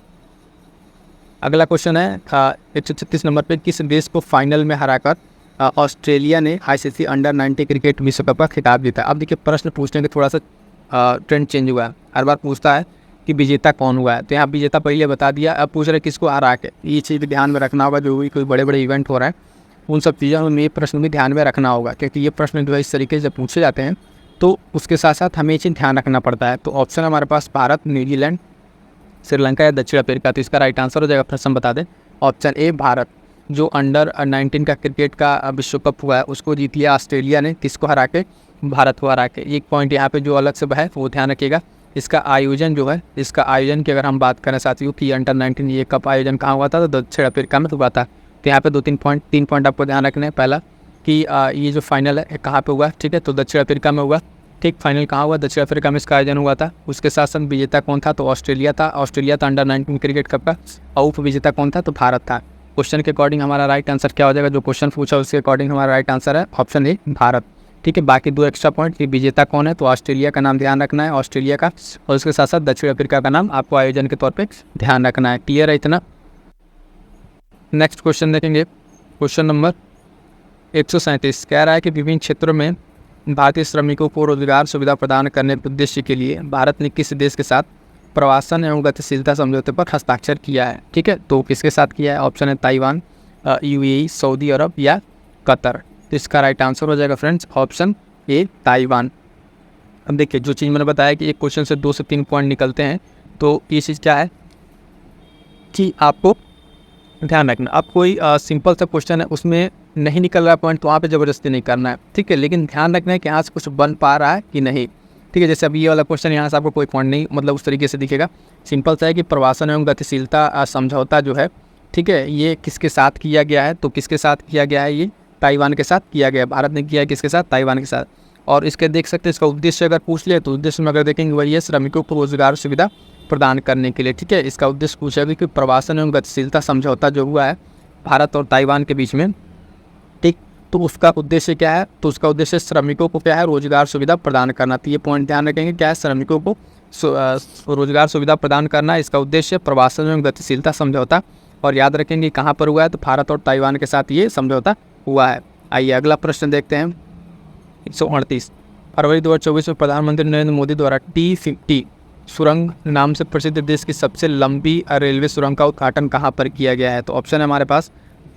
अगला क्वेश्चन है 136 नंबर पे, किस देश को फाइनल में हराकर ऑस्ट्रेलिया ने ICC अंडर 90 क्रिकेट विश्व कप का खिताब जीता? अब देखिए प्रश्न पूछने के थोड़ा सा ट्रेंड चेंज हुआ है। हर बार पूछता है कि विजेता कौन हुआ है, तो यहाँ विजेता पहले बता दिया, अब पूछ रहे किसको हरा के। ये चीज़ भी ध्यान में रखना होगा, जो भी कोई बड़े बड़े इवेंट हो रहा है उन सब चीज़ों में ये प्रश्न भी ध्यान में रखना होगा, क्योंकि ये प्रश्न जो है इस तरीके से पूछे जाते हैं तो उसके साथ साथ हमें ये चीज़ ध्यान रखना पड़ता है। तो ऑप्शन हमारे पास भारत, न्यूजीलैंड, श्रीलंका या दक्षिण अफ्रीका। तो इसका राइट आंसर हो जाएगा, प्रश्न बता दें, ऑप्शन ए भारत। जो अंडर 19 का क्रिकेट का विश्व कप हुआ है उसको जीत लिया ऑस्ट्रेलिया ने, किसको हरा के, भारत को हरा के। एक पॉइंट यहाँ पे जो अलग से है वो ध्यान रखिएगा। इसका आयोजन जो है, इसका आयोजन की अगर हम बात करें साथियों कि अंडर 19 ये कप आयोजन कहाँ हुआ था, तो दक्षिण अफ्रीका में हुआ था। तो यहाँ पे 3 पॉइंट आपको ध्यान रखने हैं। पहला कि ये जो फाइनल है कहाँ पे हुआ, ठीक है, तो दक्षिण अफ्रीका में हुआ। ठीक, फाइनल कहाँ हुआ, दक्षिण अफ्रीका में इसका आयोजन हुआ था। उसके साथ साथ विजेता कौन था, तो ऑस्ट्रेलिया था। ऑस्ट्रेलिया था अंडर 19 क्रिकेट कप का। और उप विजेता कौन था, तो भारत था। क्वेश्चन के अकॉर्डिंग हमारा राइट आंसर क्या हो जाएगा, जो क्वेश्चन पूछा उसके अकॉर्डिंग हमारा राइट आंसर है ऑप्शन ए भारत। ठीक है, बाकी 2 एक्स्ट्रा पॉइंट कि विजेता कौन है, तो ऑस्ट्रेलिया का नाम ध्यान रखना है, ऑस्ट्रेलिया का, और उसके साथ साथ दक्षिण अफ्रीका का नाम आपको आयोजन के तौर पे ध्यान रखना है। क्लियर है इतना। नेक्स्ट क्वेश्चन देखेंगे, क्वेश्चन नंबर 137 कह रहा है कि विभिन्न क्षेत्रों में भारतीय श्रमिकों को रोजगार सुविधा प्रदान करने के उद्देश्य के लिए भारत ने किस देश के साथ प्रवासन एवं गतिशीलता समझौते पर हस्ताक्षर किया है। ठीक है, तो किसके साथ किया है, ऑप्शन है ताइवान, यूएई, सऊदी अरब या कतर। तो इसका राइट आंसर हो जाएगा फ्रेंड्स ऑप्शन ए ताइवान। अब देखिए, जो चीज़ मैंने बताया कि एक क्वेश्चन से 2 से 3 पॉइंट निकलते हैं, तो ये चीज़ क्या है कि आपको ध्यान रखना। अब कोई सिंपल सा क्वेश्चन है उसमें नहीं निकल रहा पॉइंट, तो वहाँ पे ज़बरदस्ती नहीं करना है। ठीक है, लेकिन ध्यान रखना है कि यहाँ से कुछ बन पा रहा है कि नहीं। ठीक है, जैसे अभी ये वाला क्वेश्चन, यहाँ से आपको कोई पॉइंट नहीं, मतलब उस तरीके से दिखेगा। सिंपल सा है कि प्रवासन एवं गतिशीलता समझौता जो है, ठीक है, ये किसके साथ किया गया है, तो किसके साथ किया गया है, ये ताइवान के साथ किया गया है। भारत ने किया है किसके साथ, ताइवान के साथ। और इसके देख सकते हैं, इसका उद्देश्य अगर पूछ ले तो उद्देश्य में अगर देखेंगे वही है श्रमिकों को रोजगार सुविधा प्रदान करने के लिए। ठीक है, इसका उद्देश्य पूछेगा कि प्रवासन एवं गतिशीलता समझौता जो हुआ है भारत और ताइवान के बीच में, ठीक, तो उसका उद्देश्य क्या है, तो उसका उद्देश्य श्रमिकों को क्या है, रोजगार सुविधा प्रदान करना। तो ये पॉइंट ध्यान रखेंगे, क्या है, श्रमिकों को रोजगार सुविधा प्रदान करना, इसका उद्देश्य प्रवासन एवं गतिशीलता समझौता। और याद रखेंगे कहाँ पर हुआ है, तो भारत और ताइवान के साथ ये समझौता हुआ है। आइए अगला प्रश्न देखते हैं। 138 फरवरी 2024 में प्रधानमंत्री नरेंद्र मोदी द्वारा T50 सुरंग नाम से प्रसिद्ध देश की सबसे लंबी रेलवे सुरंग का उद्घाटन कहाँ पर किया गया है। तो ऑप्शन है हमारे पास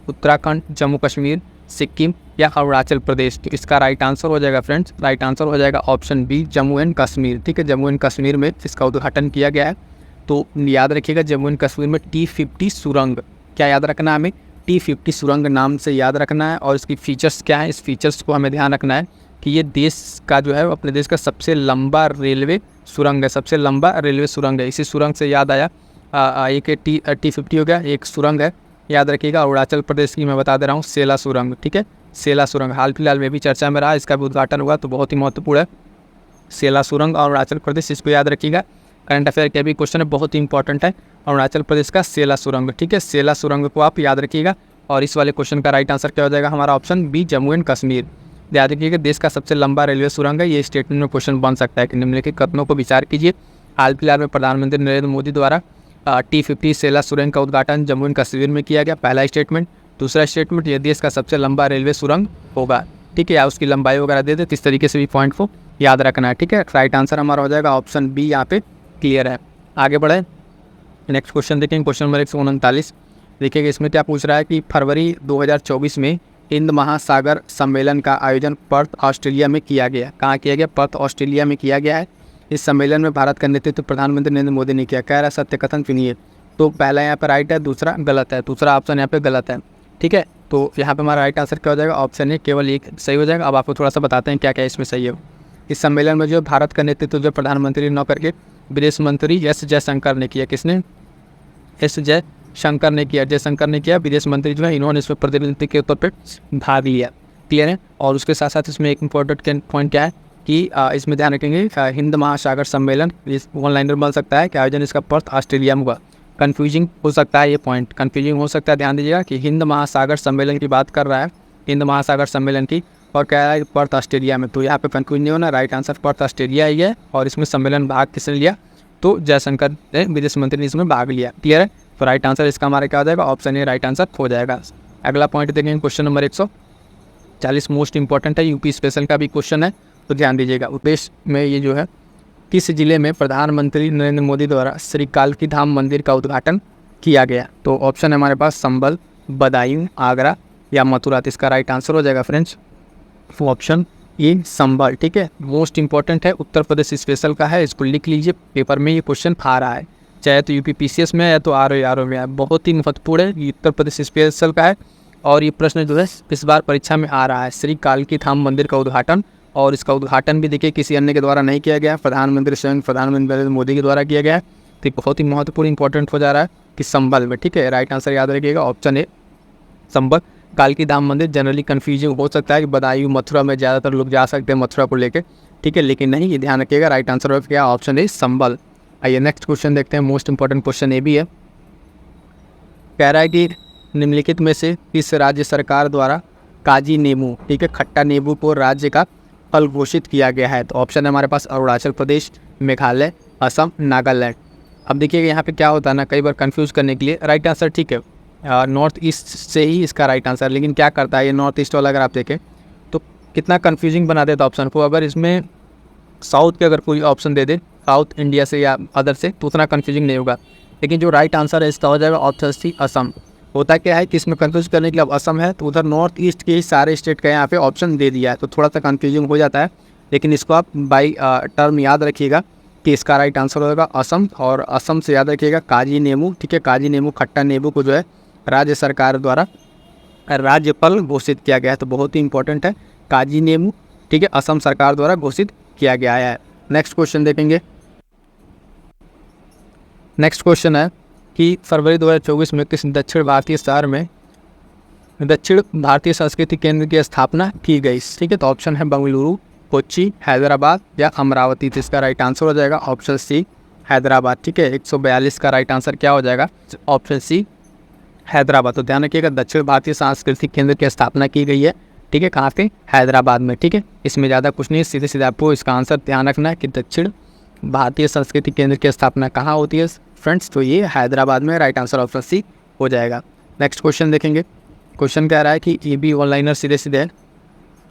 उत्तराखंड, जम्मू कश्मीर, सिक्किम या अरुणाचल प्रदेश। तो इसका राइट आंसर हो जाएगा फ्रेंड्स, राइट आंसर हो जाएगा option B Jammu and Kashmir. ठीक है, जम्मू एंड कश्मीर में इसका उद्घाटन किया गया है। तो याद रखिएगा जम्मू एंड कश्मीर में T50 सुरंग, क्या याद रखना है हमें, T50 सुरंग नाम से याद रखना है। और इसकी फीचर्स क्या है, इस फीचर्स को हमें ध्यान रखना है कि ये देश का जो है, अपने देश का सबसे लंबा रेलवे सुरंग है, सबसे लंबा रेलवे सुरंग है। इसी सुरंग से याद आया एक T50 हो गया, एक सुरंग है याद रखिएगा अरुणाचल प्रदेश की, मैं बता दे रहा हूँ, सेला सुरंग। ठीक है, सेला सुरंग हाल फिलहाल में भी चर्चा में रहा, इसका भी उद्घाटन हुआ, तो बहुत ही महत्वपूर्ण है सेला सुरंग और अरुणाचल प्रदेश, इसको याद रखिएगा। करंट अफेयर के भी क्वेश्चन है, बहुत ही इंपॉर्टेंट है, अरुणाचल प्रदेश का सेला सुरंग। ठीक है, सेला सुरंग को आप याद रखिएगा। और इस वाले क्वेश्चन का राइट आंसर क्या हो जाएगा, हमारा option B Jammu and Kashmir. याद रखिएगा देश का सबसे लंबा रेलवे सुरंग है, ये स्टेटमेंट में क्वेश्चन बन सकता है कि निम्नलिखित कथनों को विचार कीजिए। हाल फिलहाल में प्रधानमंत्री नरेंद्र मोदी द्वारा T50 सेला सुरंग का उद्घाटन जम्मू एंड कश्मीर में किया गया, पहला स्टेटमेंट। दूसरा स्टेटमेंट, ये देश का सबसे लंबा रेलवे सुरंग होगा। ठीक है, या उसकी लंबाई वगैरह दे दे, तो इस तरीके से भी पॉइंट को याद रखना है। ठीक है, राइट आंसर हमारा हो जाएगा ऑप्शन बी, यहाँ पे क्लियर है। आगे बढ़े, नेक्स्ट क्वेश्चन देखेंगे, क्वेश्चन नंबर 139। देखिएगा इसमें क्या पूछ रहा है कि फरवरी 2024 में हिंद महासागर सम्मेलन का आयोजन पर्थ ऑस्ट्रेलिया में किया गया। कहाँ किया गया, पर्थ ऑस्ट्रेलिया में किया गया है। इस सम्मेलन में भारत का नेतृत्व प्रधानमंत्री नरेंद्र मोदी ने किया। कह रहा है सत्य कथन चुनिए, तो पहला यहाँ पर राइट है, दूसरा गलत है, दूसरा ऑप्शन यहाँ पे गलत है। ठीक है, तो यहाँ पे हमारा राइट आंसर क्या हो जाएगा, ऑप्शन ए केवल एक सही हो जाएगा। अब आपको थोड़ा सा बताते हैं क्या क्या इसमें सही है। इस सम्मेलन में जो भारत का नेतृत्व जो प्रधानमंत्री न करके विदेश मंत्री एस जयशंकर ने किया। किसने, एस जयशंकर ने किया, जयशंकर ने किया, विदेश मंत्री जो है इन्होंने इसमें प्रतिनिधि के तौर पर भाग लिया। क्लियर है। और उसके साथ साथ इसमें एक इंपॉर्टेंट पॉइंट क्या है कि इसमें ध्यान रखेंगे हिंद महासागर सम्मेलन, इस ऑनलाइनर बन सकता है कि आयोजन इसका पर्थ ऑस्ट्रेलिया में हुआ। कन्फ्यूजिंग हो सकता है, ये पॉइंट कन्फ्यूजिंग हो सकता है, ध्यान दीजिएगा कि हिंद महासागर सम्मेलन की बात कर रहा है, हिंद महासागर सम्मेलन की, और कह रहा है पर्थ ऑस्ट्रेलिया में। तो यहाँ पे कन्फ्यूज नहीं होना, राइट आंसर पर्थ ऑस्ट्रेलिया ही है। और इसमें सम्मेलन भाग किसने लिया, तो जयशंकर ने, विदेश मंत्री ने इसमें भाग लिया। क्लियर है, तो राइट आंसर इसका हमारा क्या हो जाएगा, ऑप्शन ए राइट आंसर हो जाएगा। अगला पॉइंट देखेंगे, क्वेश्चन नंबर 140 मोस्ट इंपॉर्टेंट है, यूपी स्पेशल का भी क्वेश्चन है, तो ध्यान दीजिएगा। उद्देश्य में ये जो है किस जिले में प्रधानमंत्री नरेंद्र मोदी द्वारा श्री कालकी धाम मंदिर का उद्घाटन किया गया? तो ऑप्शन है हमारे पास संभल, बदायूं, आगरा या मथुरा। तो इसका राइट आंसर हो जाएगा फ्रेंड्स ऑप्शन ए संभल। ठीक है, मोस्ट इंपॉर्टेंट है, उत्तर प्रदेश स्पेशल का है, इसको लिख लीजिए, पेपर में ये क्वेश्चन आ रहा है, चाहे तो यूपीपीसीएस में है या तो आरओ में है, बहुत ही महत्वपूर्ण है, ये उत्तर प्रदेश स्पेशल का है। और ये प्रश्न जो है इस बार परीक्षा में आ रहा है, श्री कालकी धाम मंदिर का उद्घाटन। और इसका उद्घाटन भी देखिए किसी अन्य के द्वारा नहीं किया गया, प्रधानमंत्री स्वयं प्रधानमंत्री नरेंद्र मोदी के द्वारा किया गया है। तो बहुत ही महत्वपूर्ण इंपॉर्टेंट हो जा रहा है कि संभल में। ठीक है, राइट आंसर याद रखिएगा ऑप्शन ए संभल। कालकी धाम मंदिर जनरली कन्फ्यूजिंग हो सकता है कि बदायूं मथुरा में ज़्यादातर लोग जा सकते हैं मथुरा को लेकर, ठीक है, लेकिन नहीं, ये ध्यान रखिएगा, राइट आंसर हो गया ऑप्शन ए संभल। आइए नेक्स्ट क्वेश्चन देखते हैं, मोस्ट इंपॉर्टेंट क्वेश्चन ये भी है, कह रहा है कि निम्नलिखित में से किस राज्य सरकार द्वारा काजी नींबू, ठीक है, खट्टा नींबू को राज्य का फल घोषित किया गया है? तो ऑप्शन है हमारे पास अरुणाचल प्रदेश, मेघालय, असम, नागालैंड। अब देखिएगा यहाँ पे क्या होता है ना, कई बार कंफ्यूज करने के लिए राइट आंसर, ठीक है, नॉर्थ ईस्ट से ही इसका राइट आंसर, लेकिन क्या करता है ये नॉर्थ ईस्ट वाला, अगर आप देखें तो कितना कंफ्यूजिंग बना देता ऑप्शन को। अगर इसमें साउथ के अगर कोई ऑप्शन दे दे, साउथ इंडिया से या अदर से, तो उतना कंफ्यूजिंग नहीं होगा, लेकिन जो राइट आंसर है इसका हो जाएगा ऑप्शन सी असम। होता क्या है कि इसमें कंफ्यूज करने के लिए अब असम है तो उधर नॉर्थ ईस्ट के ही सारे स्टेट का यहाँ पे ऑप्शन दे दिया है, तो थोड़ा सा कंफ्यूजिंग हो जाता है, लेकिन इसको आप बाई टर्म याद रखिएगा कि इसका राइट आंसर होगा असम। और असम से याद रखिएगा काजी नींबू, ठीक है, काजी नींबू खट्टा नींबू को जो है राज्य सरकार द्वारा राज्य फल घोषित किया गया है, तो बहुत ही इंपॉर्टेंट है काजी नींबू, ठीक है, असम सरकार द्वारा घोषित किया गया है। नेक्स्ट क्वेश्चन देखेंगे, नेक्स्ट क्वेश्चन है कि फरवरी 2024 में किस दक्षिण भारतीय शहर में दक्षिण भारतीय संस्कृति केंद्र की स्थापना की गई? ठीक है, तो ऑप्शन है बंगलुरु, कोच्चि, हैदराबाद या अमरावती। तो इसका राइट आंसर हो जाएगा ऑप्शन सी हैदराबाद। ठीक है, 142 का राइट आंसर क्या हो जाएगा? Option C Hyderabad. तो ध्यान रखिएगा दक्षिण भारतीय सांस्कृतिक केंद्र की स्थापना की गई है, ठीक है, कहाँ पे? हैदराबाद में। ठीक है, इसमें ज़्यादा कुछ नहीं, सीधे सीधे आपको इसका आंसर ध्यान रखना है कि दक्षिण भारतीय संस्कृति केंद्र की स्थापना कहाँ होती है फ्रेंड्स, तो ये हैदराबाद में, राइट आंसर ऑप्शन सी हो जाएगा। नेक्स्ट क्वेश्चन देखेंगे, क्वेश्चन कह रहा है कि ये भी ऑनलाइनर सीधे सीधे है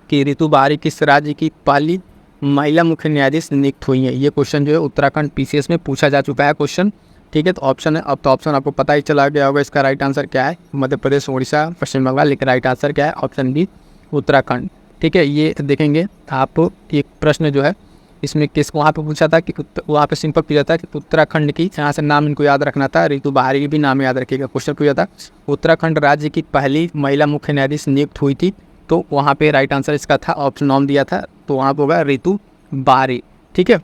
कि रितु बारी किस राज्य की पहली महिला मुख्य न्यायाधीश नियुक्त हुई है? ये क्वेश्चन जो है उत्तराखंड पीसीएस में पूछा जा चुका है क्वेश्चन, ठीक है, तो ऑप्शन है, अब तो ऑप्शन आपको पता ही चला गया होगा इसका राइट आंसर क्या है, मध्य प्रदेश, उड़ीसा, पश्चिम बंगाल, लेकिन राइट आंसर क्या है? Option B Uttarakhand. ठीक है, ये देखेंगे आप, एक प्रश्न जो है इसमें किस वहाँ पे पूछा था कि वहाँ पे सिंपल पूछा था कि उत्तराखंड की, यहाँ से नाम इनको याद रखना था, रितु बहारी की भी नाम याद रखिएगा, क्वेश्चन पूछा था उत्तराखंड राज्य की पहली महिला मुख्य न्यायाधीश नियुक्त हुई थी, तो वहाँ पे राइट आंसर इसका था, ऑप्शन नाम दिया था, तो वहाँ पर होगा रितु बहारी। ठीक है,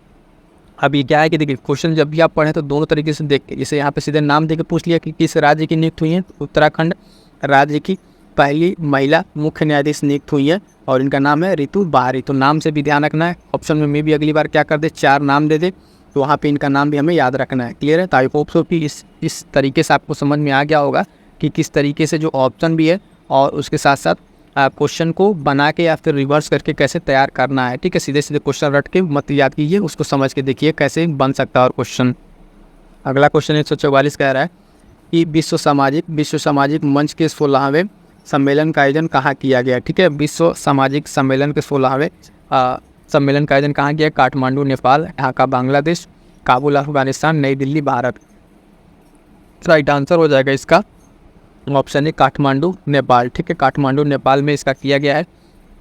अब ये क्या है कि देखिए क्वेश्चन जब भी आप पढ़ें तो दोनों तरीके से देख के, जैसे यहाँ पे सीधे नाम देके पूछ लिया कि किस राज्य की नियुक्त हुई है, उत्तराखंड राज्य की पहली महिला मुख्य न्यायाधीश नियुक्त हुई है और इनका नाम है रितु बहारी। तो नाम से भी ध्यान रखना है, ऑप्शन में भी अगली बार क्या कर दे, 4 नाम दे दे, तो वहाँ पे इनका नाम भी हमें याद रखना है। क्लियर है? तो आई होप सो कि इस तरीके से आपको समझ में आ गया होगा कि किस तरीके से जो ऑप्शन भी है और उसके साथ साथ क्वेश्चन को बना के या फिर रिवर्स करके कैसे तैयार करना है। ठीक है, सीधे सीधे क्वेश्चन रट के मत याद कीजिए, उसको समझ के देखिए कैसे बन सकता है और क्वेश्चन। अगला क्वेश्चन 144 कह रहा है कि विश्व सामाजिक मंच के 16वें सम्मेलन का आयोजन कहाँ किया गया? ठीक है, विश्व सामाजिक सम्मेलन के 16वें सम्मेलन का आयोजन कहाँ किया? काठमांडू नेपाल, ढाका बांग्लादेश, काबुल अफगानिस्तान, नई दिल्ली भारत। राइट आंसर हो जाएगा इसका ऑप्शन है काठमांडू नेपाल। ठीक है, काठमांडू नेपाल में इसका किया गया है।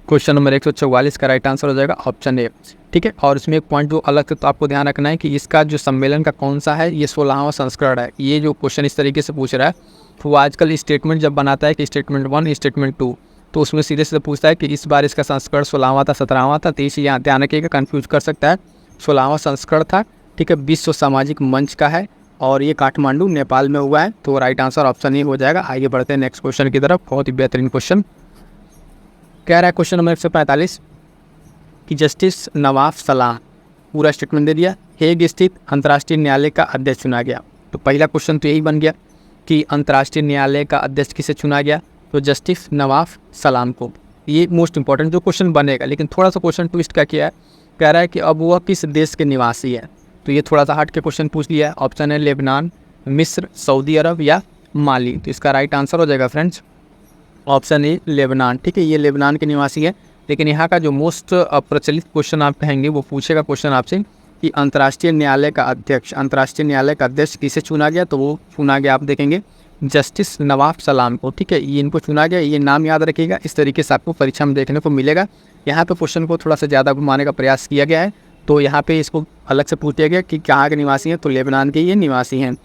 क्वेश्चन नंबर 144 का राइट आंसर हो जाएगा ऑप्शन ए। ठीक है, और इसमें एक पॉइंट जो अलग से तो आपको ध्यान रखना है कि इसका जो सम्मेलन का कौन सा है, ये 16वां संस्करण है। ये जो क्वेश्चन इस तरीके से पूछ रहा है वो आजकल स्टेटमेंट जब बनाता है कि स्टेटमेंट 1, स्टेटमेंट 2, तो उसमें सीधे सीधे पूछता है कि इस बार इसका संस्करण 16वां था, 17वां था, 23 यहाँ ध्यान रखिएगा, कन्फ्यूज कर सकता है। 16वां संस्करण था। ठीक है, विश्व सामाजिक मंच का है और ये काठमांडू नेपाल में हुआ है, तो राइट आंसर ऑप्शन ए हो जाएगा। आइए बढ़ते हैं नेक्स्ट क्वेश्चन की तरफ, बहुत ही बेहतरीन क्वेश्चन कह रहा है क्वेश्चन नंबर 145 कि जस्टिस नवाफ सलाम, पूरा स्टेटमेंट दे दिया, हेग स्थित अंतर्राष्ट्रीय न्यायालय का अध्यक्ष चुना गया। तो पहला क्वेश्चन तो यही बन गया कि अंतर्राष्ट्रीय न्यायालय का अध्यक्ष किसे चुना गया, तो जस्टिस नवाफ सलाम को। ये मोस्ट इंपॉर्टेंट जो क्वेश्चन बनेगा, लेकिन थोड़ा सा क्वेश्चन ट्विस्ट क्या किया है, कह रहा है कि अब वह किस देश के निवासी है, तो ये थोड़ा सा हट के क्वेश्चन पूछ लिया है। ऑप्शन है लेबनान, मिस्र, सऊदी अरब या माली। तो इसका राइट आंसर हो जाएगा फ्रेंड्स ऑप्शन ए लेबनान। ठीक है, ये लेबनान के निवासी है, लेकिन यहाँ का जो मोस्ट प्रचलित क्वेश्चन आप कहेंगे वो पूछेगा क्वेश्चन आपसे कि अंतर्राष्ट्रीय न्यायालय का अध्यक्ष किसे चुना गया, तो वो चुना गया, आप देखेंगे जस्टिस नवाब सलाम को। ठीक है, ये इनको चुना गया, ये नाम याद रखिएगा। इस तरीके से आपको परीक्षा में देखने को मिलेगा। यहाँ पे क्वेश्चन को थोड़ा सा ज़्यादा घुमाने का प्रयास किया गया है, तो यहाँ पे इसको अलग से पूछ लिया गया कि कहाँ के निवासी हैं, तो लेबनान के ये निवासी हैं।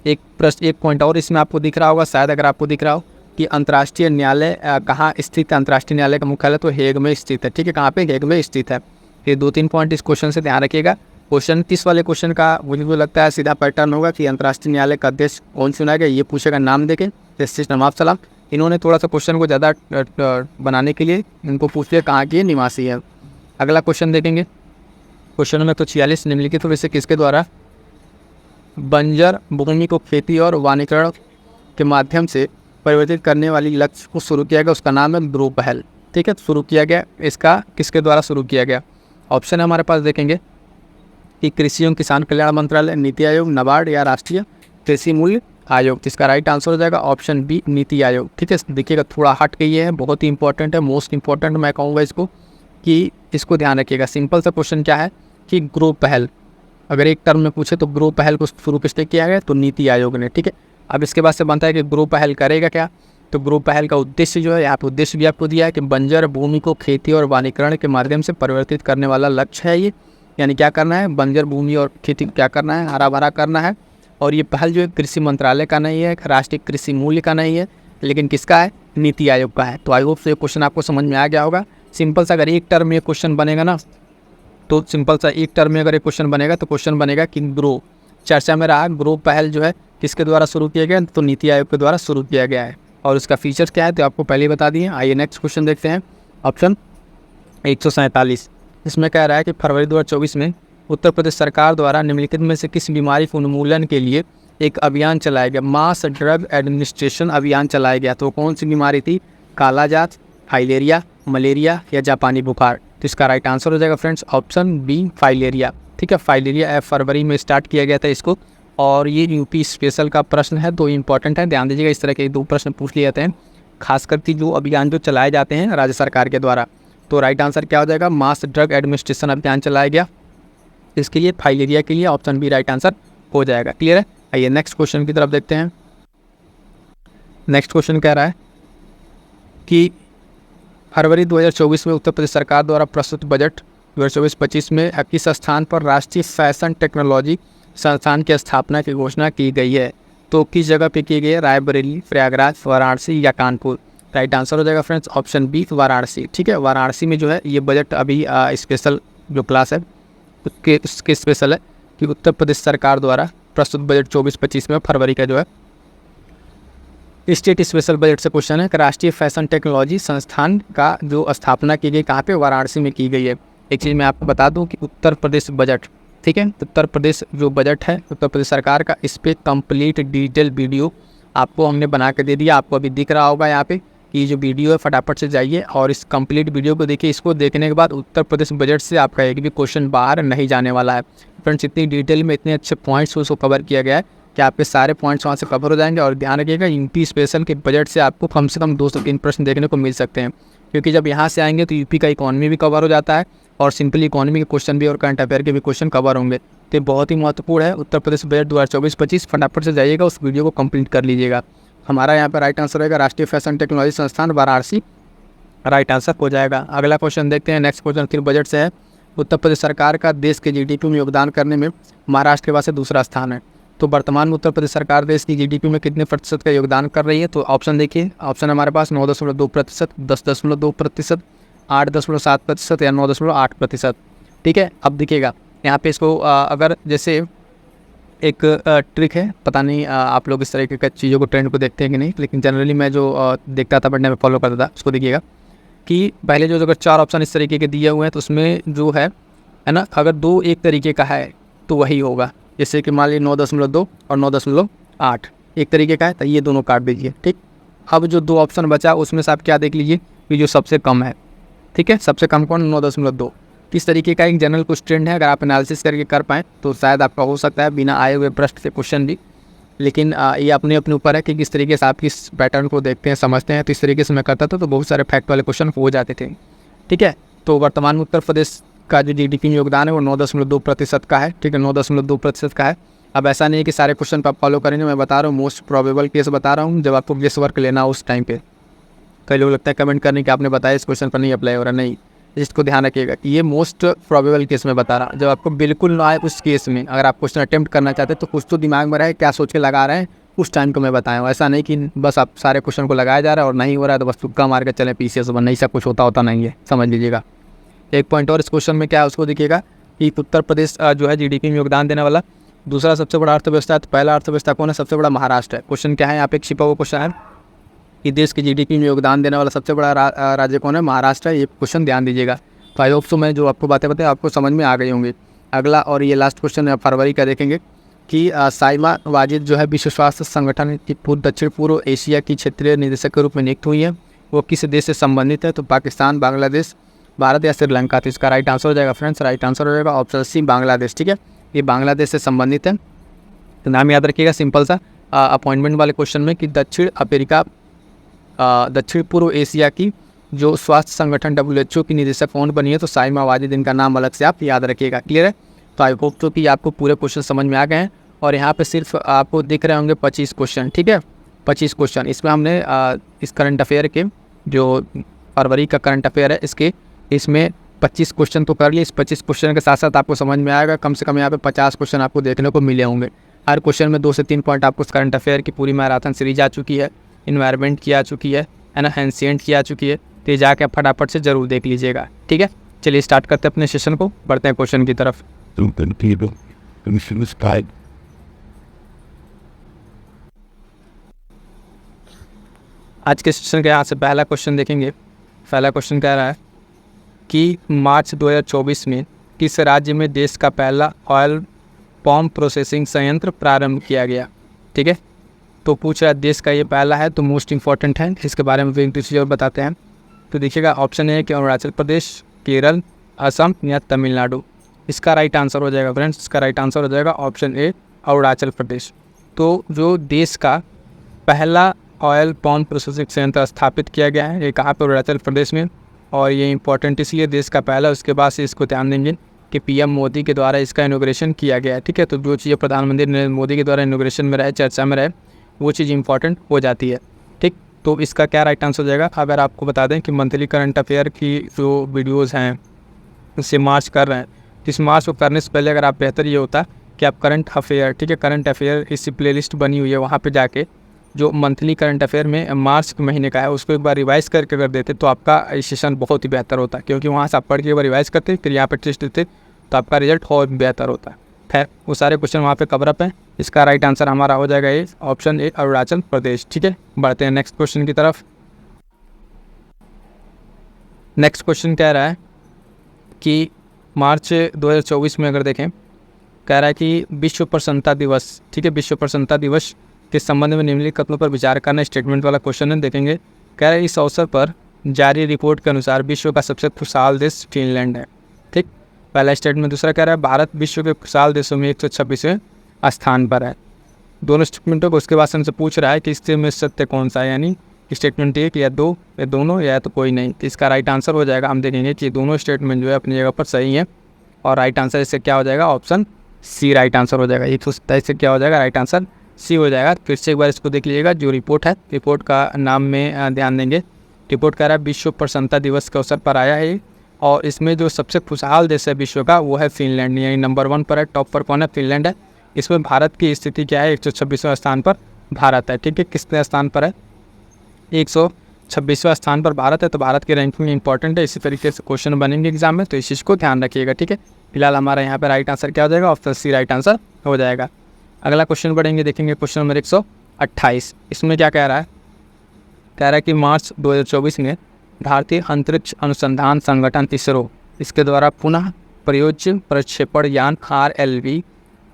एक पॉइंट और इसमें आपको दिख रहा होगा, शायद अगर आपको दिख रहा हो कि अंतर्राष्ट्रीय न्यायालय कहाँ स्थित है। अंतर्राष्ट्रीय न्यायालय का मुख्यालय तो हेग में स्थित है। ठीक है, कहाँ पे, हेग में स्थित है। ये 2-3 पॉइंट इस क्वेश्चन से ध्यान रखिएगा। क्वेश्चन 30 वाले क्वेश्चन का मुझे तो लगता है सीधा पैटर्न होगा कि अंतर्राष्ट्रीय न्यायालय का अध्यक्ष कौन चुना गया, ये पूछेगा नाम देके, जस्टिस नवाब सलाम। इन्होंने थोड़ा सा क्वेश्चन को ज़्यादा बनाने के लिए इनको पूछ लिया कहाँ के निवासी है। अगला क्वेश्चन देखेंगे, क्वेश्चन नंबर 146, निम्नलिखित में से किसके द्वारा बंजर भूमि को खेती और वनीकरण के माध्यम से परिवर्तित करने वाली लक्ष्य को शुरू किया गया, उसका नाम है ध्रुव पहल। ठीक है, शुरू किया गया, इसका किसके द्वारा शुरू किया गया। ऑप्शन है हमारे पास, देखेंगे कि कृषि एवं किसान कल्याण मंत्रालय, नीति आयोग, नाबार्ड या राष्ट्रीय कृषि मूल्य आयोग। इसका राइट आंसर हो जाएगा ऑप्शन बी, नीति आयोग। ठीक है, देखिएगा थोड़ा हट गई है, बहुत ही इंपॉर्टेंट है, मोस्ट इंपॉर्टेंट मैं कहूँगा इसको, कि इसको ध्यान रखिएगा। सिंपल सा क्वेश्चन क्या है कि ग्रो पहल, अगर एक टर्म में पूछे तो ग्रो पहल को शुरू किसने किया गया, तो नीति आयोग ने। ठीक है, अब इसके बाद से बनता है कि ग्रो पहल करेगा क्या, तो ग्रो पहल का उद्देश्य जो है, यहाँ पे उद्देश्य भी आपको दिया है कि बंजर भूमि को खेती और वनीकरण के माध्यम से परिवर्तित करने वाला लक्ष्य है ये। यानी क्या करना है, बंजर भूमि और खेती क्या करना है, हरा भरा करना है। और ये पहल जो है कृषि मंत्रालय का नहीं है, राष्ट्रीय कृषि मूल्य का नहीं है, लेकिन किसका है, नीति आयोग का है। तो आई होप से ये क्वेश्चन आपको समझ में आ गया होगा। सिंपल सा अगर एक टर्म में क्वेश्चन बनेगा ना, तो सिंपल सा एक टर्म में अगर एक क्वेश्चन बनेगा तो क्वेश्चन बनेगा कि ग्रो, चर्चा में रहा ग्रो पहल जो है किसके द्वारा शुरू किया गया, तो नीति आयोग के द्वारा शुरू किया गया है। और उसका फीचर्स क्या है तो आपको पहले ही बता दिए। आइए नेक्स्ट क्वेश्चन देखते हैं, ऑप्शन 147। इसमें कह रहा है कि फरवरी 2024 में उत्तर प्रदेश सरकार द्वारा निम्नलिखित में से किस बीमारी के उन्मूलन के लिए एक अभियान चलाया गया, मास ड्रग एडमिनिस्ट्रेशन अभियान चलाया गया। तो कौन सी बीमारी थी, कालाजात, फाइलेरिया, मलेरिया या जापानी बुखार। तो इसका राइट आंसर हो जाएगा फ्रेंड्स ऑप्शन बी, फाइलेरिया। ठीक है, फाइलेरिया फरवरी में स्टार्ट किया गया था इसको, और ये यूपी स्पेशल का प्रश्न है, तो इंपॉर्टेंट है, ध्यान दीजिएगा। इस तरह के 2 प्रश्न पूछ लिए जाते हैं, खासकर कि जो अभियान जो चलाए जाते हैं राज्य सरकार के द्वारा। तो राइट आंसर क्या हो जाएगा, मास ड्रग एडमिनिस्ट्रेशन अभियान चलाया गया, इसके लिए फाइलेरिया के लिए ऑप्शन बी राइट आंसर हो जाएगा। क्लियर है, आइए नेक्स्ट क्वेश्चन की तरफ देखते हैं। नेक्स्ट क्वेश्चन कह रहा है कि फरवरी 2024 में उत्तर प्रदेश सरकार द्वारा प्रस्तुत बजट 2024-25 में किस स्थान पर राष्ट्रीय फैशन टेक्नोलॉजी संस्थान की स्थापना की घोषणा की गई है। तो किस जगह पे की गई है, रायबरेली, प्रयागराज, वाराणसी या कानपुर। राइट आंसर हो जाएगा फ्रेंड्स ऑप्शन बी, वाराणसी। ठीक है, वाराणसी में जो है ये बजट अभी स्पेशल जो क्लास है उसके स्पेशल है कि उत्तर प्रदेश सरकार द्वारा प्रस्तुत बजट 24-25 में फरवरी का जो है स्टेट स्पेशल बजट से क्वेश्चन है कि राष्ट्रीय फैशन टेक्नोलॉजी संस्थान का जो स्थापना की गई कहाँ पे, वाराणसी में की गई है। एक चीज़ मैं आपको बता दूं कि उत्तर प्रदेश बजट, ठीक है, उत्तर प्रदेश जो बजट है उत्तर प्रदेश सरकार का, इस पर कंप्लीट डिटेल वीडियो आपको हमने बना के दे दिया। आपको अभी दिख रहा होगा यहाँ पे कि ये जो वीडियो है, फटाफट से जाइए और इस कंप्लीट वीडियो को देखिए। इसको देखने के बाद उत्तर प्रदेश बजट से आपका एक भी क्वेश्चन बाहर नहीं जाने वाला है फ्रेंड्स। इतनी डिटेल में इतने अच्छे पॉइंट्स उसको कवर किया गया है कि आपके सारे पॉइंट्स वहाँ से कवर हो जाएंगे। और ध्यान रखिएगा, यूपी स्पेशल के बजट से आपको कम से कम 2 से 3 प्रश्न देखने को मिल सकते हैं, क्योंकि जब यहाँ से आएंगे तो यूपी का इकॉनमी भी कवर हो जाता है और सिंपली इकॉनमी के क्वेश्चन भी और करंट अफेयर के भी क्वेश्चन कवर होंगे। तो बहुत ही महत्वपूर्ण है उत्तर प्रदेश बजट 2024-25। फटाफट से जाइएगा, उस वीडियो को कंप्लीट कर लीजिएगा। हमारा यहाँ पर राइट आंसर रहेगा राष्ट्रीय फैशन टेक्नोलॉजी संस्थान वाराणसी, राइट आंसर हो जाएगा। अगला क्वेश्चन देखते हैं। नेक्स्ट क्वेश्चन फिर बजट से है। उत्तर प्रदेश सरकार का देश के जीडीपी में योगदान करने में महाराष्ट्र के बाद से दूसरा स्थान है। तो वर्तमान में उत्तर प्रदेश सरकार देश की जीडीपी में कितने प्रतिशत का योगदान कर रही है। तो ऑप्शन देखिए, ऑप्शन हमारे पास 9.2%, 10.2%, 8.7% या 9.8%। ठीक है, अब देखिएगा यहाँ पे इसको अगर जैसे एक ट्रिक है, पता नहीं आप लोग इस तरह की चीज़ों को ट्रेंड को देखते हैं कि नहीं, लेकिन जनरली मैं जो देखता था पढ़ने में फॉलो करता था, उसको देखिएगा कि पहले जो अगर 4 ऑप्शन इस तरीके के दिए हुए हैं तो उसमें जो है ना, अगर 2 एक तरीके का है तो वही होगा। जैसे कि मान लीजिए 9.2 और 9.8 एक तरीके का है तो ये दोनों काट दीजिए। ठीक, अब जो 2 ऑप्शन बचा उसमें से आप क्या देख लीजिए कि जो सबसे कम है, ठीक है, सबसे कम कौन, 9.2। किस तरीके का एक जनरल कुछ ट्रेंड है, अगर आप एनालिसिस करके कर पाएँ तो शायद आपका हो सकता है बिना आए हुए प्रश्न से क्वेश्चन भी। लेकिन ये अपने ऊपर है कि किस तरीके से आप किस पैटर्न को देखते हैं, समझते हैं। तो इस तरीके से मैं करता था तो बहुत सारे फैक्ट वाले क्वेश्चन हो जाते थे। ठीक है, तो वर्तमान में उत्तर प्रदेश का जो जीडीपी में योगदान है वो 9.2% का है, ठीक है, 9.2% का है। अब ऐसा नहीं है कि सारे क्वेश्चन पर आप फॉलो करेंगे, मैं बता रहा हूँ मोस्ट प्रोबेबल केस बता रहा हूँ, जब आपको गेस वर्क लेना हो उस टाइम पे। कई लोग लगता है कमेंट करने कि आपने बताया इस क्वेश्चन पर नहीं अप्लाई हो रहा, नहीं, इसको ध्यान रखिएगा कि ये मोस्ट प्रोबेबल केस में बता रहा हूँ। जब आपको बिल्कुल ना आए उस केस में अगर आप क्वेश्चन अटेम्प्ट करना चाहते हैं तो कुछ तो दिमाग में रहे, क्या सोच के लगा रहे हैं उस टाइम को मैं बताया हूँ। ऐसा नहीं कि बस आप सारे क्वेश्चन को लगाया जा रहा है और नहीं हो रहा है तो बस तुक्का मार के चलें पीसीएस बन, नहीं, सब कुछ होता नहीं है, समझ लीजिएगा। एक पॉइंट और इस क्वेश्चन में क्या है उसको देखिएगा कि उत्तर प्रदेश जो है जीडीपी में योगदान देने वाला दूसरा सबसे बड़ा अर्थव्यवस्था है, तो पहला अर्थव्यवस्था कौन है? सबसे बड़ा महाराष्ट्र है। क्वेश्चन क्या है यहाँ पे, एक छिपा हुआ क्वेश्चन है कि देश की जीडीपी में योगदान देने वाला सबसे बड़ा राज्य कौन है? महाराष्ट्र है। ये क्वेश्चन ध्यान दीजिएगा। तो आई होप सो मैं जो आपको बातें बताया आपको समझ में आ गई होंगी। अगला और ये लास्ट क्वेश्चन फरवरी का देखेंगे कि साइमा वाजिद जो है विश्व स्वास्थ्य संगठन की दक्षिण पूर्व एशिया की क्षेत्रीय निदेशक के रूप में नियुक्त हुई है। वो किस देश से संबंधित है? तो पाकिस्तान, बांग्लादेश, भारत या श्रीलंका। तो इसका राइट आंसर हो जाएगा फ्रेंड्स, राइट आंसर हो जाएगा ऑप्शन सी, बांग्लादेश, ठीक है। ये बांग्लादेश से संबंधित है। तो नाम याद रखिएगा सिंपल सा अपॉइंटमेंट वाले क्वेश्चन में कि दक्षिण पूर्व एशिया की जो स्वास्थ्य संगठन WHO की निदेशक कौन बनी है? तो साइमा वाजिद, इनका नाम अलग से आप याद रखिएगा। क्लियर है? तो आई होप तो कि आपको पूरे क्वेश्चन समझ में आ गए हैं। और यहाँ पे सिर्फ आपको दिख रहे होंगे 25 क्वेश्चन, ठीक है, 25 क्वेश्चन। इसमें हमने इस करंट अफेयर के जो फरवरी का करंट अफेयर है इसमें 25 क्वेश्चन तो कर लिए। इस 25 क्वेश्चन के साथ साथ आपको समझ में आएगा कम से कम यहाँ पे 50 क्वेश्चन आपको देखने को मिले होंगे। हर क्वेश्चन में 2 से 3 पॉइंट आपको करंट अफेयर की पूरी मैराथन सीरीज आ चुकी है, इन्वायरमेंट की आ चुकी है ना, एंशिएंट की आ चुकी है। तो ये जाके फटाफट से ज़रूर देख लीजिएगा, ठीक है। चलिए स्टार्ट करते हैं अपने सेशन को, बढ़ते हैं क्वेश्चन की तरफ। आज के सेशन के यहाँ से पहला क्वेश्चन देखेंगे। पहला क्वेश्चन कह रहा है कि मार्च 2024 में किस राज्य में देश का पहला ऑयल पाम प्रोसेसिंग संयंत्र प्रारंभ किया गया? ठीक है, तो पूछ रहा है देश का ये पहला है तो मोस्ट इंपॉर्टेंट है, इसके बारे में भी एक चीज़ और बताते हैं। तो देखिएगा ऑप्शन है कि अरुणाचल प्रदेश, केरल, असम या तमिलनाडु। इसका राइट आंसर हो जाएगा फ्रेंड्स, इसका राइट आंसर हो जाएगा ऑप्शन ए, अरुणाचल प्रदेश। तो जो देश का पहला ऑयल पाम प्रोसेसिंग संयंत्र स्थापित किया गया है ये कहाँ पर? अरुणाचल प्रदेश में। और ये इंपॉर्टेंट इसलिए देश का पहला, उसके बाद से इसको ध्यान देंगे कि पीएम मोदी के द्वारा इसका इनोग्रेशन किया गया है, ठीक है। तो जो चीज़ प्रधानमंत्री नरेंद्र मोदी के द्वारा इनोग्रेशन में रहे, चर्चा में रहे, वो चीज़ इंपॉर्टेंट हो जाती है, ठीक। तो इसका क्या राइट आंसर हो जाएगा? अगर आपको बता दें कि मंथली करंट अफेयर की जो वीडियोज़ हैं उससे मार्च कर रहे हैं, तो इस मार्च को करने से पहले अगर आप बेहतर ये होता कि आप करंट अफेयर, ठीक है, करंट अफेयर इसी प्लेलिस्ट बनी हुई है वहाँ पे जाके जो मंथली करंट अफेयर में मार्च के महीने का है उसको एक बार रिवाइज़ करके अगर देते तो आपका सेशन बहुत ही बेहतर होता, क्योंकि वहाँ से आप पढ़ के एक बार रिवाइज़ करते फिर यहाँ पर टेस्ट देते तो आपका रिजल्ट और बेहतर होता है। खैर वो सारे क्वेश्चन वहाँ पे कवर अप हैं। इसका राइट आंसर हमारा हो जाएगा ये ऑप्शन ए, अरुणाचल प्रदेश, ठीक है। बढ़ते हैं नेक्स्ट क्वेश्चन की तरफ। नेक्स्ट क्वेश्चन कह रहा है कि मार्च 2024 में अगर देखें, कह रहा है कि विश्व प्रसन्नता दिवस, ठीक है, विश्व प्रसन्नता दिवस के संबंध में निम्नलिखित कथनों पर विचार करना, स्टेटमेंट वाला क्वेश्चन है, देखेंगे। कह रहा है इस अवसर पर जारी रिपोर्ट के अनुसार विश्व का सबसे खुशहाल देश फिनलैंड है, ठीक, पहला स्टेटमेंट। दूसरा कह रहा है भारत विश्व के खुशहाल देशों में 126वें स्थान पर है। दोनों स्टेटमेंटों को उसके बाद से पूछ रहा है कि इससे में सत्य कौन सा है, यानी स्टेटमेंट एक या दो या दोनों या तो कोई नहीं। तो इसका राइट आंसर हो जाएगा, हम देखेंगे कि दोनों स्टेटमेंट जो है अपनी जगह पर सही है और राइट आंसर इससे क्या हो जाएगा? ऑप्शन सी राइट आंसर हो जाएगा। ये तो इससे क्या हो जाएगा? राइट आंसर सी हो जाएगा। फिर से एक बार इसको देख लीजिएगा, जो रिपोर्ट है, रिपोर्ट का नाम में ध्यान देंगे। रिपोर्ट कह रहा है विश्व प्रसन्नता दिवस के अवसर पर आया है और इसमें जो सबसे खुशहाल देश है विश्व का वो है फिनलैंड, यानी नंबर 1 पर है, टॉप पर कौन है? फिनलैंड है। इसमें भारत की स्थिति क्या है? 126वें स्थान पर भारत है, ठीक है। किसने स्थान पर है? 126वें स्थान पर भारत है। तो भारत की रैंकिंग इंपॉर्टेंट है, इसी तरीके से क्वेश्चन बनेंगे एग्जाम में, तो इस चीज़ को ध्यान रखिएगा, ठीक है। फिलहाल हमारा यहाँ पर राइट आंसर क्या हो जाएगा? ऑप्शन सी राइट आंसर हो जाएगा। अगला क्वेश्चन बढ़ेंगे, देखेंगे क्वेश्चन नंबर 128। इसमें क्या कह रहा है? कह रहा है कि मार्च 2024 में भारतीय अंतरिक्ष अनुसंधान संगठन इसरो इसके द्वारा पुनः प्रयोज्य प्रक्षेपण यान RLV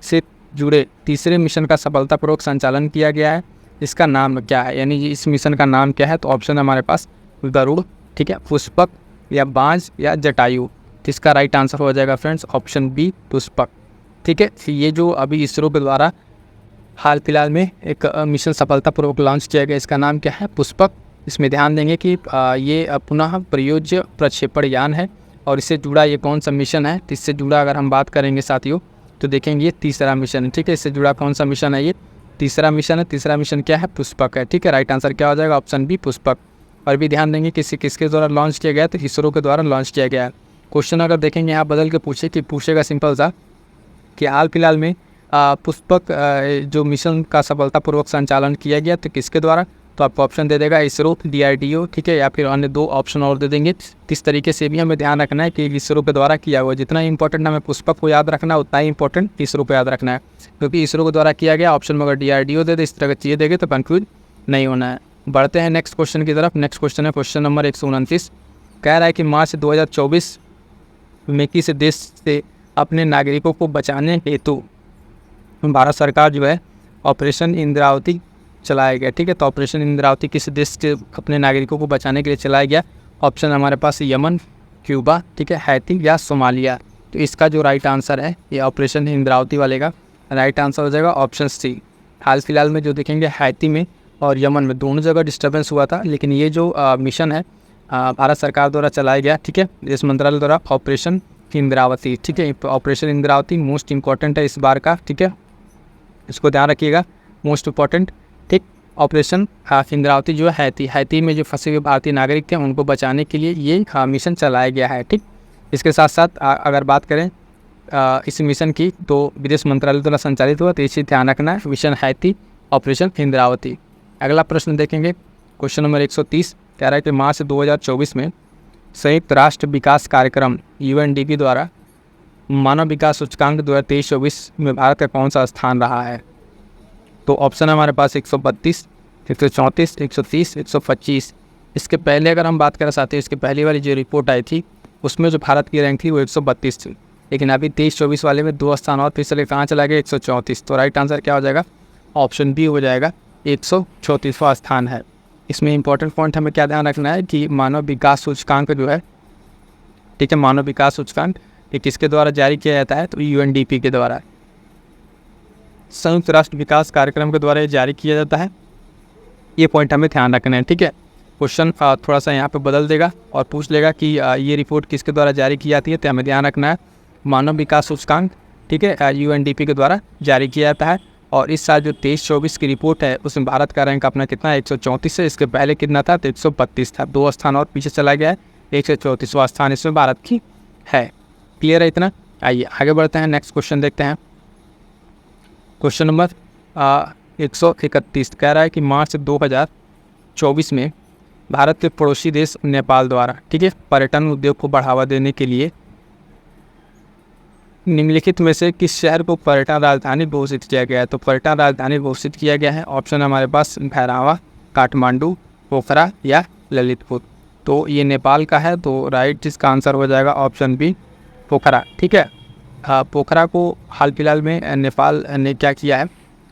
से जुड़े तीसरे मिशन का सफलतापूर्वक संचालन किया गया है। इसका नाम क्या है, यानी इस मिशन का नाम क्या है? तो ऑप्शन है हमारे पास गरुड़, ठीक है, पुष्पक या बाज या जटायु। तो इसका राइट आंसर हो जाएगा फ्रेंड्स ऑप्शन बी, पुष्पक, ठीक है। ये जो अभी इसरो के द्वारा हाल फिलहाल में एक मिशन सफलतापूर्वक लॉन्च किया गया, इसका नाम क्या है? पुष्पक। इसमें ध्यान देंगे कि ये पुनः प्रयोज्य प्रक्षेपण यान है और इससे जुड़ा ये कौन सा मिशन है, तो इससे जुड़ा अगर हम बात करेंगे साथियों तो देखेंगे ये तीसरा मिशन है। ठीक है, इससे जुड़ा कौन सा मिशन है, ये तीसरा मिशन है। तीसरा मिशन क्या है, पुष्पक है। ठीक है, राइट आंसर क्या हो जाएगा, ऑप्शन बी पुष्पक। और भी ध्यान देंगे किसके द्वारा लॉन्च किया गया है, तो इसरो के द्वारा लॉन्च किया गया है। क्वेश्चन अगर देखेंगे यहाँ बदल के पूछेगा सिंपल सा कि हाल फिलहाल में पुष्पक जो मिशन का सफलतापूर्वक संचालन किया गया तो किसके द्वारा, तो आपको ऑप्शन दे देगा इसरो, DRDO, ठीक है, या फिर अन्य 2 ऑप्शन और दे देंगे। इस तरीके से भी हमें ध्यान रखना है कि इसरो के द्वारा किया हुआ। जितना इंपॉर्टेंट हमें पुष्पक को याद रखना है उतना ही इंपॉर्टेंट इसरो को याद रखना है, क्योंकि इसरो के द्वारा किया गया। ऑप्शन में अगर DRDO दे दे, इस तरह की चीज़ें देंगे तो कन्फ्यूज नहीं होना है। बढ़ते हैं नेक्स्ट क्वेश्चन की तरफ। नेक्स्ट क्वेश्चन है क्वेश्चन नंबर 129। कह रहा है कि मार्च 2024 में किस देश से अपने नागरिकों को बचाने हेतु भारत सरकार जो है ऑपरेशन इंद्रावती चलाया गया। ठीक है, तो ऑपरेशन इंद्रावती किस देश से अपने नागरिकों को बचाने के लिए चलाया गया, ऑप्शन हमारे पास यमन, क्यूबा, ठीक है, हैती या सोमालिया। तो इसका जो राइट आंसर है ये ऑपरेशन इंद्रावती वाले का राइट आंसर हो जाएगा ऑप्शन सी। हाल फिलहाल में जो देखेंगे हैती में और यमन में दोनों जगह डिस्टर्बेंस हुआ था, लेकिन ये जो मिशन है भारत सरकार द्वारा चलाया गया। ठीक है, विदेश मंत्रालय द्वारा ऑपरेशन इंद्रावती। ठीक है, ऑपरेशन इंद्रावती मोस्ट इंपॉर्टेंट है इस बार का। ठीक है, इसको ध्यान रखिएगा, मोस्ट इंपॉर्टेंट। ठीक, ऑपरेशन इंद्रावती जो है हैती में जो फंसे हुए भारतीय नागरिक थे उनको बचाने के लिए ये मिशन चलाया गया है। ठीक, इसके साथ साथ अगर बात करें इस मिशन की तो विदेश मंत्रालय द्वारा संचालित हुआ, तो इसे ध्यान रखना है, मिशन हैती, ऑपरेशन इंद्रावती। अगला प्रश्न देखेंगे क्वेश्चन नंबर 130। कह रहा है कि मार्च 2024 में संयुक्त राष्ट्र विकास कार्यक्रम UNDP द्वारा मानव विकास सूचकांक 2023-24 में भारत का कौन सा स्थान रहा है, तो ऑप्शन है हमारे पास 132, 134, 130, 125। इसके पहले अगर हम बात करें साथियों, इसके पहले वाली जो रिपोर्ट आई थी उसमें जो भारत की रैंक थी वो 132 थी, लेकिन अभी 23-24 वाले में 2 स्थान और फिर से कहाँ चला गया, 134। तो राइट आंसर क्या हो जाएगा, ऑप्शन बी हो जाएगा, 134वां स्थान है। इसमें इंपॉर्टेंट पॉइंट हमें क्या ध्यान रखना है कि मानव विकास सूचकांक जो है, ठीक है, मानव विकास सूचकांक ये किसके द्वारा जारी किया जाता है, तो UNDP के द्वारा, संयुक्त राष्ट्र विकास कार्यक्रम के द्वारा ये जारी किया जाता है। ये पॉइंट हमें ध्यान रखना है। ठीक है, क्वेश्चन थोड़ा सा यहाँ पे बदल देगा और पूछ लेगा कि ये रिपोर्ट किसके द्वारा जारी की जाती है, तो हमें ध्यान रखना है मानव विकास सूचकांक, ठीक है, UNDP के द्वारा जारी किया जाता है। और इस साल जो 23-24 की रिपोर्ट है उसमें भारत का रैंक अपना कितना है, 134 है। इसके पहले कितना था, तो 132 था, 2 स्थान और पीछे चला गया है, 134वां स्थान इसमें भारत की है। क्लियर है इतना। आइए आगे बढ़ते हैं, नेक्स्ट क्वेश्चन देखते हैं। क्वेश्चन नंबर 131 कह रहा है कि मार्च 2024 में भारत के पड़ोसी देश नेपाल द्वारा, ठीक है, पर्यटन उद्योग को बढ़ावा देने के लिए निम्नलिखित में से किस शहर को पर्यटन राजधानी घोषित किया गया है, तो पर्यटन राजधानी घोषित किया गया है। ऑप्शन हमारे पास भैरवा, काठमांडू, पोखरा या ललितपुर। तो ये नेपाल का है, तो राइट इसका आंसर हो जाएगा ऑप्शन बी, पोखरा। ठीक है, पोखरा को हाल फिलहाल में नेपाल ने क्या किया है,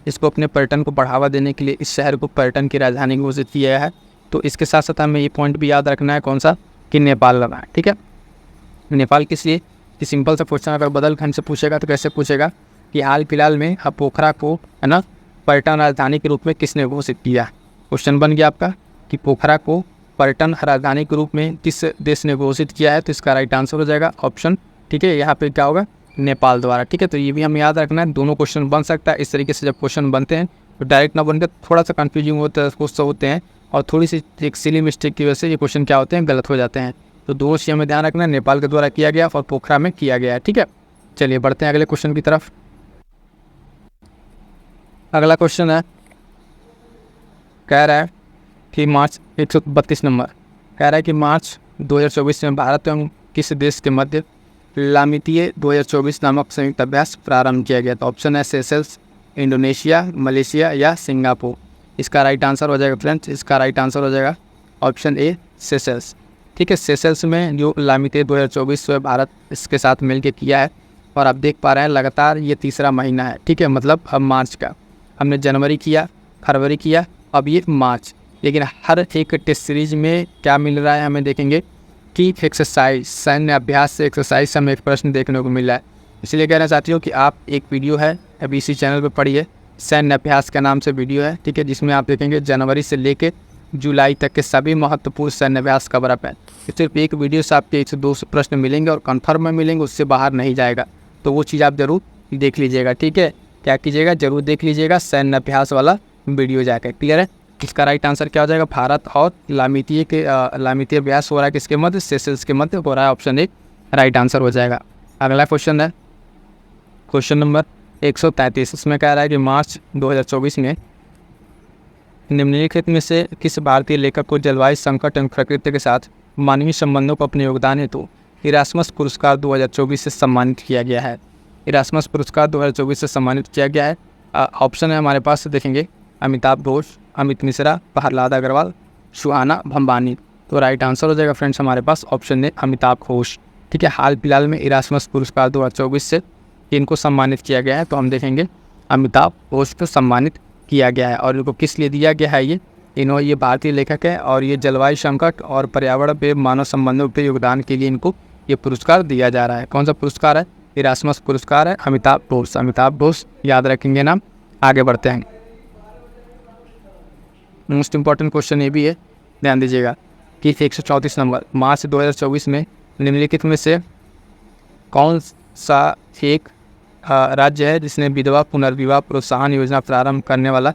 इसको अपने पर्यटन को बढ़ावा देने के लिए इस शहर को पर्यटन की राजधानी घोषित किया गया है। तो इसके साथ साथ हमें ये पॉइंट भी याद रखना है, कौन सा, कि नेपाल लगा है। ठीक है, नेपाल किस लिए, कि सिंपल सा क्वेश्चन अगर बदल खंड से पूछेगा तो कैसे पूछेगा कि हाल फिलहाल में पोखरा को, है ना, पर्यटन राजधानी के रूप में किसने घोषित किया। क्वेश्चन बन गया आपका कि पोखरा को पर्यटन राजधानी के रूप में किस देश ने घोषित किया है, तो इसका राइट आंसर हो जाएगा ऑप्शन, ठीक है, यहाँ पे क्या होगा, नेपाल द्वारा। ठीक है, तो ये भी हमें याद रखना है, दोनों क्वेश्चन बन सकता है। इस तरीके से जब क्वेश्चन बनते हैं तो डायरेक्ट ना बनकर थोड़ा सा कन्फ्यूजिंग होते हैं और थोड़ी सी एक सिली मिस्टेक की वजह से ये क्वेश्चन क्या होते हैं, गलत हो जाते हैं। तो दोनों चीज़ हमें ध्यान रखना है, नेपाल के द्वारा किया गया और पोखरा में किया गया है। ठीक है, चलिए बढ़ते हैं अगले क्वेश्चन की तरफ। अगला क्वेश्चन है, कह रहा है कि मार्च 132 नंबर कह रहा है कि मार्च 2024 में भारत एवं किस देश के मध्य लामितीय 2024 नामक संयुक्त अभ्यास प्रारंभ किया गया। तो ऑप्शन है सेशल्स, इंडोनेशिया, मलेशिया या सिंगापुर। इसका राइट आंसर हो जाएगा फ्रेंड्स, इसका राइट आंसर हो जाएगा ऑप्शन ए, सेशल्स। ठीक है, सेशल्स में जो लामितीय 2024 भारत इसके साथ मिलकर किया है और आप देख पा रहे हैं लगातार ये तीसरा महीना है। ठीक है, मतलब अब मार्च का, हमने जनवरी किया, फरवरी किया, अब ये मार्च। लेकिन हर एक टेस्ट सीरीज में क्या मिल रहा है, हमें देखेंगे कि एक्सरसाइज, सैन्य अभ्यास से एक्सरसाइज से हमें एक प्रश्न देखने को मिला है। इसलिए कहना चाहती हूँ कि आप एक वीडियो है अभी इसी चैनल पर पढ़िए, सैन्य अभ्यास के नाम से वीडियो है। ठीक है, जिसमें आप देखेंगे जनवरी से लेकर जुलाई तक के सभी महत्वपूर्ण सैन्य अभ्यास कवर अप है। सिर्फ एक वीडियो से आपके 102 प्रश्न मिलेंगे और कन्फर्म में मिलेंगे, उससे बाहर नहीं जाएगा। तो वो चीज़ आप ज़रूर देख लीजिएगा, ठीक है। क्या कीजिएगा, ज़रूर देख लीजिएगा सैन्य अभ्यास वाला वीडियो जाकर। क्लियर है। इसका राइट आंसर क्या हो जाएगा, भारत और लामितीय अभ्यास हो रहा है किसके मध्य, सेशल्स के मध्य हो रहा है। ऑप्शन ए राइट आंसर हो जाएगा। अगला क्वेश्चन है क्वेश्चन नंबर 133। इसमें कह रहा है कि मार्च 2024 में निम्नलिखित में से किस भारतीय लेखक को जलवायु संकट एवं प्रकृति के साथ मानवीय संबंधों को अपने योगदान हेतु इरास्मस पुरस्कार 2024 से सम्मानित किया गया है। इरास्मस पुरस्कार 2024 से सम्मानित किया गया है। ऑप्शन है हमारे पास, देखेंगे अमिताभ घोष, अमित मिश्रा, प्रहलाद अग्रवाल, सुहाना भंबानी। तो राइट आंसर हो जाएगा फ्रेंड्स हमारे पास ऑप्शन है अमिताभ घोष, ठीक है। हाल फिलहाल में इरास्मस पुरस्कार 2024 से इनको सम्मानित किया गया है। तो हम देखेंगे अमिताभ घोष को सम्मानित किया गया है। और इनको किस लिए दिया गया है, ये भारतीय लेखक है और ये जलवायु संकट और पर्यावरण पे मानव संबंधों पे योगदान के लिए इनको ये पुरस्कार दिया जा रहा है। कौन सा पुरस्कार है, इरास्मस पुरस्कार है, अमिताभ घोष। अमिताभ घोष याद रखेंगे नाम। आगे बढ़ते हैं। मोस्ट इंपॉर्टेंट क्वेश्चन ये भी है, ध्यान दीजिएगा कि 134 नंबर, मार्च 2024 में निम्नलिखित में से कौन सा एक राज्य है जिसने विधवा पुनर्विवाह प्रोत्साहन योजना प्रारंभ करने वाला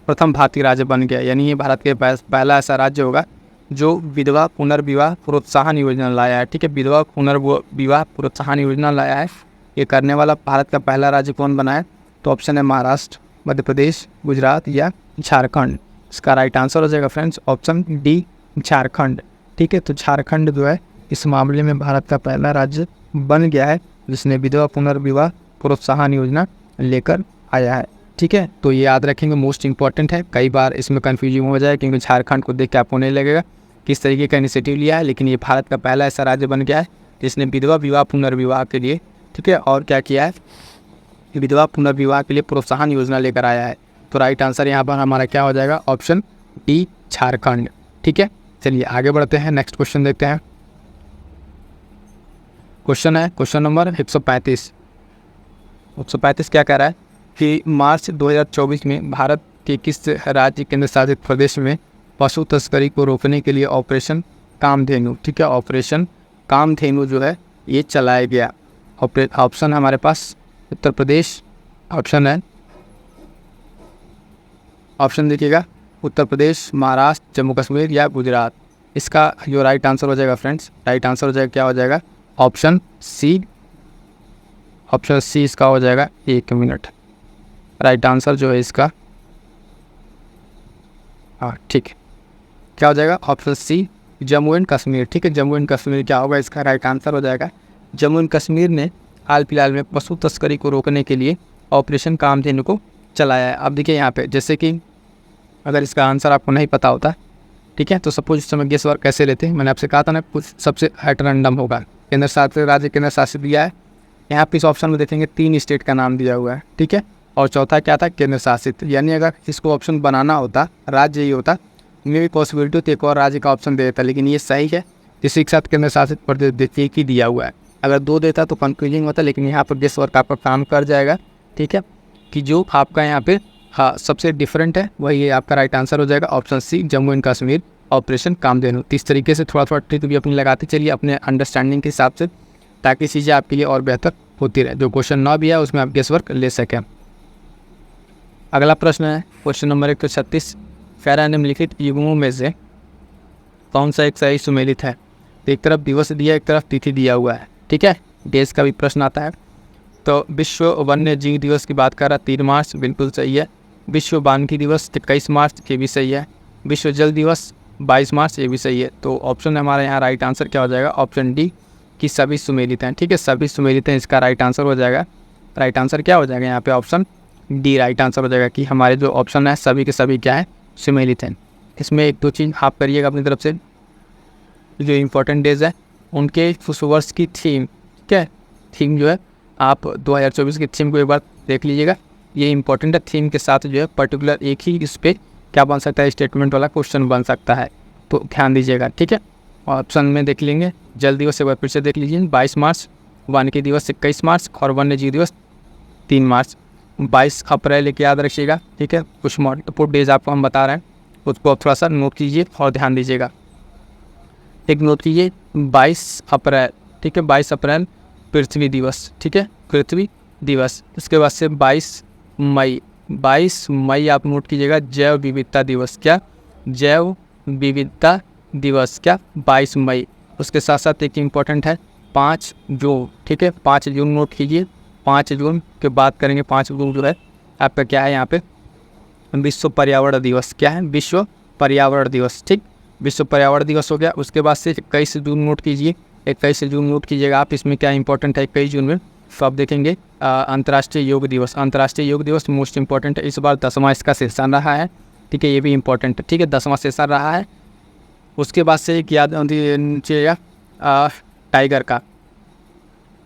प्रथम भारतीय राज्य बन गया। यानी ये भारत के पहला ऐसा राज्य होगा जो विधवा पुनर्विवाह प्रोत्साहन योजना लाया है, ठीक है। विधवा पुनर्विवाह प्रोत्साहन योजना लाया है, ये करने वाला भारत का पहला राज्य कौन बना है। तो ऑप्शन है महाराष्ट्र, मध्य प्रदेश, गुजरात या झारखंड। इसका राइट आंसर हो जाएगा फ्रेंड्स ऑप्शन डी झारखंड, ठीक है। तो झारखंड जो है इस मामले में भारत का पहला राज्य बन गया है जिसने विधवा पुनर्विवाह प्रोत्साहन योजना लेकर आया है, ठीक है। तो ये याद रखेंगे, मोस्ट इंपॉर्टेंट है। कई बार इसमें कन्फ्यूजन हो जाए क्योंकि झारखंड को देख के आपको नहीं लगेगा किस तरीके का इनिशिएटिव लिया है, लेकिन ये भारत का पहला ऐसा राज्य बन गया है जिसने विधवा विवाह पुनर्विवाह के लिए, ठीक है, और क्या किया है, विधवा पुनर्विवाह के लिए प्रोत्साहन योजना लेकर आया है। तो राइट आंसर यहाँ पर हमारा क्या हो जाएगा, ऑप्शन डी झारखंड, ठीक है। चलिए आगे बढ़ते हैं, नेक्स्ट क्वेश्चन देखते हैं। क्वेश्चन है क्वेश्चन नंबर 135। 135 क्या कह रहा है कि मार्च 2024 में भारत के किस राज्य केंद्र शासित प्रदेश में पशु तस्करी को रोकने के लिए ऑपरेशन कामधेनु, ठीक है, ऑपरेशन कामधेनु जो है ये चलाया गया। ऑप्शन हमारे पास उत्तर प्रदेश, ऑप्शन है, ऑप्शन देखिएगा उत्तर प्रदेश, महाराष्ट्र, जम्मू कश्मीर या गुजरात। इसका जो राइट आंसर हो जाएगा फ्रेंड्स, राइट आंसर हो जाएगा क्या हो जाएगा, ऑप्शन सी। ऑप्शन सी इसका हो जाएगा, एक मिनट, राइट आंसर जो है इसका, हाँ ठीक है, क्या हो जाएगा option C Jammu and Kashmir, ठीक है। जम्मू एंड कश्मीर क्या होगा, इसका राइट आंसर हो जाएगा। जम्मू एंड कश्मीर ने हाल फिलहाल में पशु तस्करी को रोकने के लिए ऑपरेशन कामधेनु को चलाया है। अब देखिए यहाँ पे, जैसे कि अगर इसका आंसर आपको नहीं पता होता, ठीक है, तो सपोज इस समय गेस वर्क कैसे लेते हैं, मैंने आपसे कहा था ना कुछ सबसे एट रैंडम होगा। केंद्र शासित राज्य केंद्र शासित दिया है, यहाँ पे इस ऑप्शन में देखेंगे 3 स्टेट का नाम दिया हुआ है, ठीक है, और चौथा क्या था, केंद्र शासित। यानी अगर इसको ऑप्शन बनाना होता, राज्य ही होता, इनमें भी पॉसिबिलिटी होती एक और राज्य का ऑप्शन दे देता, लेकिन ये सही है इसी के साथ केंद्र शासित प्रदेश एक ही दिया हुआ है। अगर 2 देता तो कन्फ्यूजिंग होता, लेकिन यहाँ पर गेस वर्क आपका काम कर जाएगा, ठीक है, कि जो आपका यहाँ पे हाँ सबसे डिफरेंट है वही ये आपका राइट आंसर हो जाएगा, option C Jammu and Kashmir operation Kamdhenu. इस तरीके से थोड़ा थोड़ा ट्रिक भी अपनी लगाते चलिए अपने अंडरस्टैंडिंग के हिसाब से, ताकि चीज़ें आपके लिए और बेहतर होती रहे। जो क्वेश्चन 9 भी है उसमें आप गेस वर्क ले सकें। अगला प्रश्न है क्वेश्चन नंबर 136। कह रहा है निम्नलिखित युग्मों में से कौन सा एक सही सुमेलित है। तो एक तरफ दिवस दिया, एक तरफ तिथि दिया हुआ है, ठीक है, डेज का भी प्रश्न आता है। तो विश्व वन्य जीव दिवस की बात कर रहा 3 मार्च, बिल्कुल सही है। विश्व वानिकी दिवस 21 मार्च, ये भी सही है। विश्व जल दिवस 22 मार्च, ये भी सही है। तो ऑप्शन हमारे यहाँ राइट आंसर क्या हो जाएगा, ऑप्शन डी कि सभी सुमेलित हैं, ठीक है, सभी सुमेलित हैं, इसका राइट आंसर हो जाएगा। राइट आंसर क्या हो जाएगा यहाँ पे, ऑप्शन डी राइट आंसर हो जाएगा कि हमारे जो ऑप्शन है सभी के सभी क्या है, सुमेलित हैं। इसमें 1-2 चीज़ आप करिएगा अपनी तरफ से, जो इम्पोर्टेंट डेज है उनके उस वर्ष की थीम, ठीक है, थीम जो है आप 2024 की थीम को एक बार देख लीजिएगा, ये इंपॉर्टेंट है। थीम के साथ जो है पर्टिकुलर एक ही इस पर क्या बन सकता है, स्टेटमेंट वाला क्वेश्चन बन सकता है, तो ध्यान दीजिएगा, ठीक है। ऑप्शन में देख लेंगे, जल दिवस एक बार फिर से देख लीजिए 22 मार्च, वानिकी दिवस 21 मार्च और वन्य जीव दिवस 3 मार्च। 22 अप्रैल एक याद रखिएगा, ठीक है, कुछ महत्वपूर्ण डेज आपको हम बता रहे हैं, उसको आप थोड़ा सा नोट कीजिए और ध्यान दीजिएगा। एक नोट कीजिए 22 अप्रैल, ठीक है, 22 अप्रैल पृथ्वी दिवस, ठीक है, पृथ्वी दिवस। उसके बाद से 22 मई, 22 मई आप नोट कीजिएगा जैव विविधता दिवस, क्या, जैव विविधता दिवस, क्या, 22 मई। उसके साथ साथ एक इम्पॉर्टेंट है 5 जून, ठीक है, 5 जून नोट कीजिए। 5 जून की बात करेंगे, 5 जून जो है आपका क्या है यहाँ पे विश्व पर्यावरण दिवस, क्या है, विश्व पर्यावरण दिवस, ठीक, विश्व पर्यावरण दिवस हो गया। उसके बाद से 21 जून नोट कीजिए, 21 जून नोट कीजिएगा आप। इसमें क्या इंपॉर्टेंट है 21 जून में, तो आप देखेंगे अंतर्राष्ट्रीय योग दिवस, अंतर्राष्ट्रीय योग दिवस मोस्ट इंपॉर्टेंट है। इस बार 10वां इसका सेशन रहा है, ठीक है, ये भी इंपॉर्टेंट है, ठीक है, 10वां सेशन रहा है। उसके बाद से एक याद चाहिएगा टाइगर का,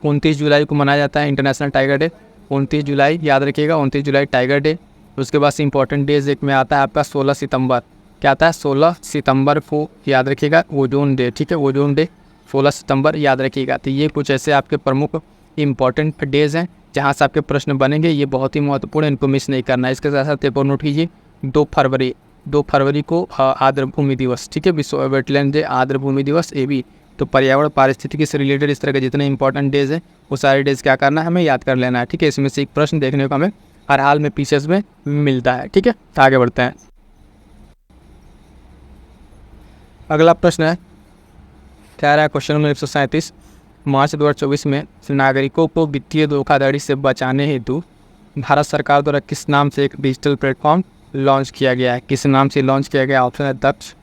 29 जुलाई को मनाया जाता है इंटरनेशनल टाइगर डे, 29 जुलाई याद रखिएगा, 29 जुलाई टाइगर डे। उसके बाद से इंपॉर्टेंट डेज एक में आता है आपका 16 सितंबर, क्या आता है, 16 सितंबर को याद रखिएगा ओजोन डे, ठीक है, ओजोन डे 16 सितंबर याद रखिएगा। तो ये कुछ ऐसे आपके प्रमुख इंपॉर्टेंट डेज हैं जहाँ से आपके प्रश्न बनेंगे, ये बहुत ही महत्वपूर्ण, इनको मिस नहीं करना है। इसके साथ साथ एक और नोट कीजिए 2 फरवरी को आर्द्र भूमि दिवस, ठीक है, विश्व वेटलैंड डे, आर्द्र भूमि दिवस, ये भी। तो पर्यावरण पारिस्थितिकी से रिलेटेड इस तरह के जितने इंपॉर्टेंट डेज हैं वो सारे डेज क्या करना है, हमें याद कर लेना है, ठीक है। इसमें से एक प्रश्न देखने को हमें हर हाल में पीसेस में मिलता है, ठीक है। आगे बढ़ते हैं, अगला प्रश्न है, कह रहा है क्वेश्चन नंबर 137, मार्च 2024 में नागरिकों को वित्तीय धोखाधड़ी से बचाने हेतु भारत सरकार द्वारा किस नाम से एक डिजिटल प्लेटफॉर्म लॉन्च किया गया है, किस नाम से लॉन्च किया गया? ऑप्शन है दक्ष,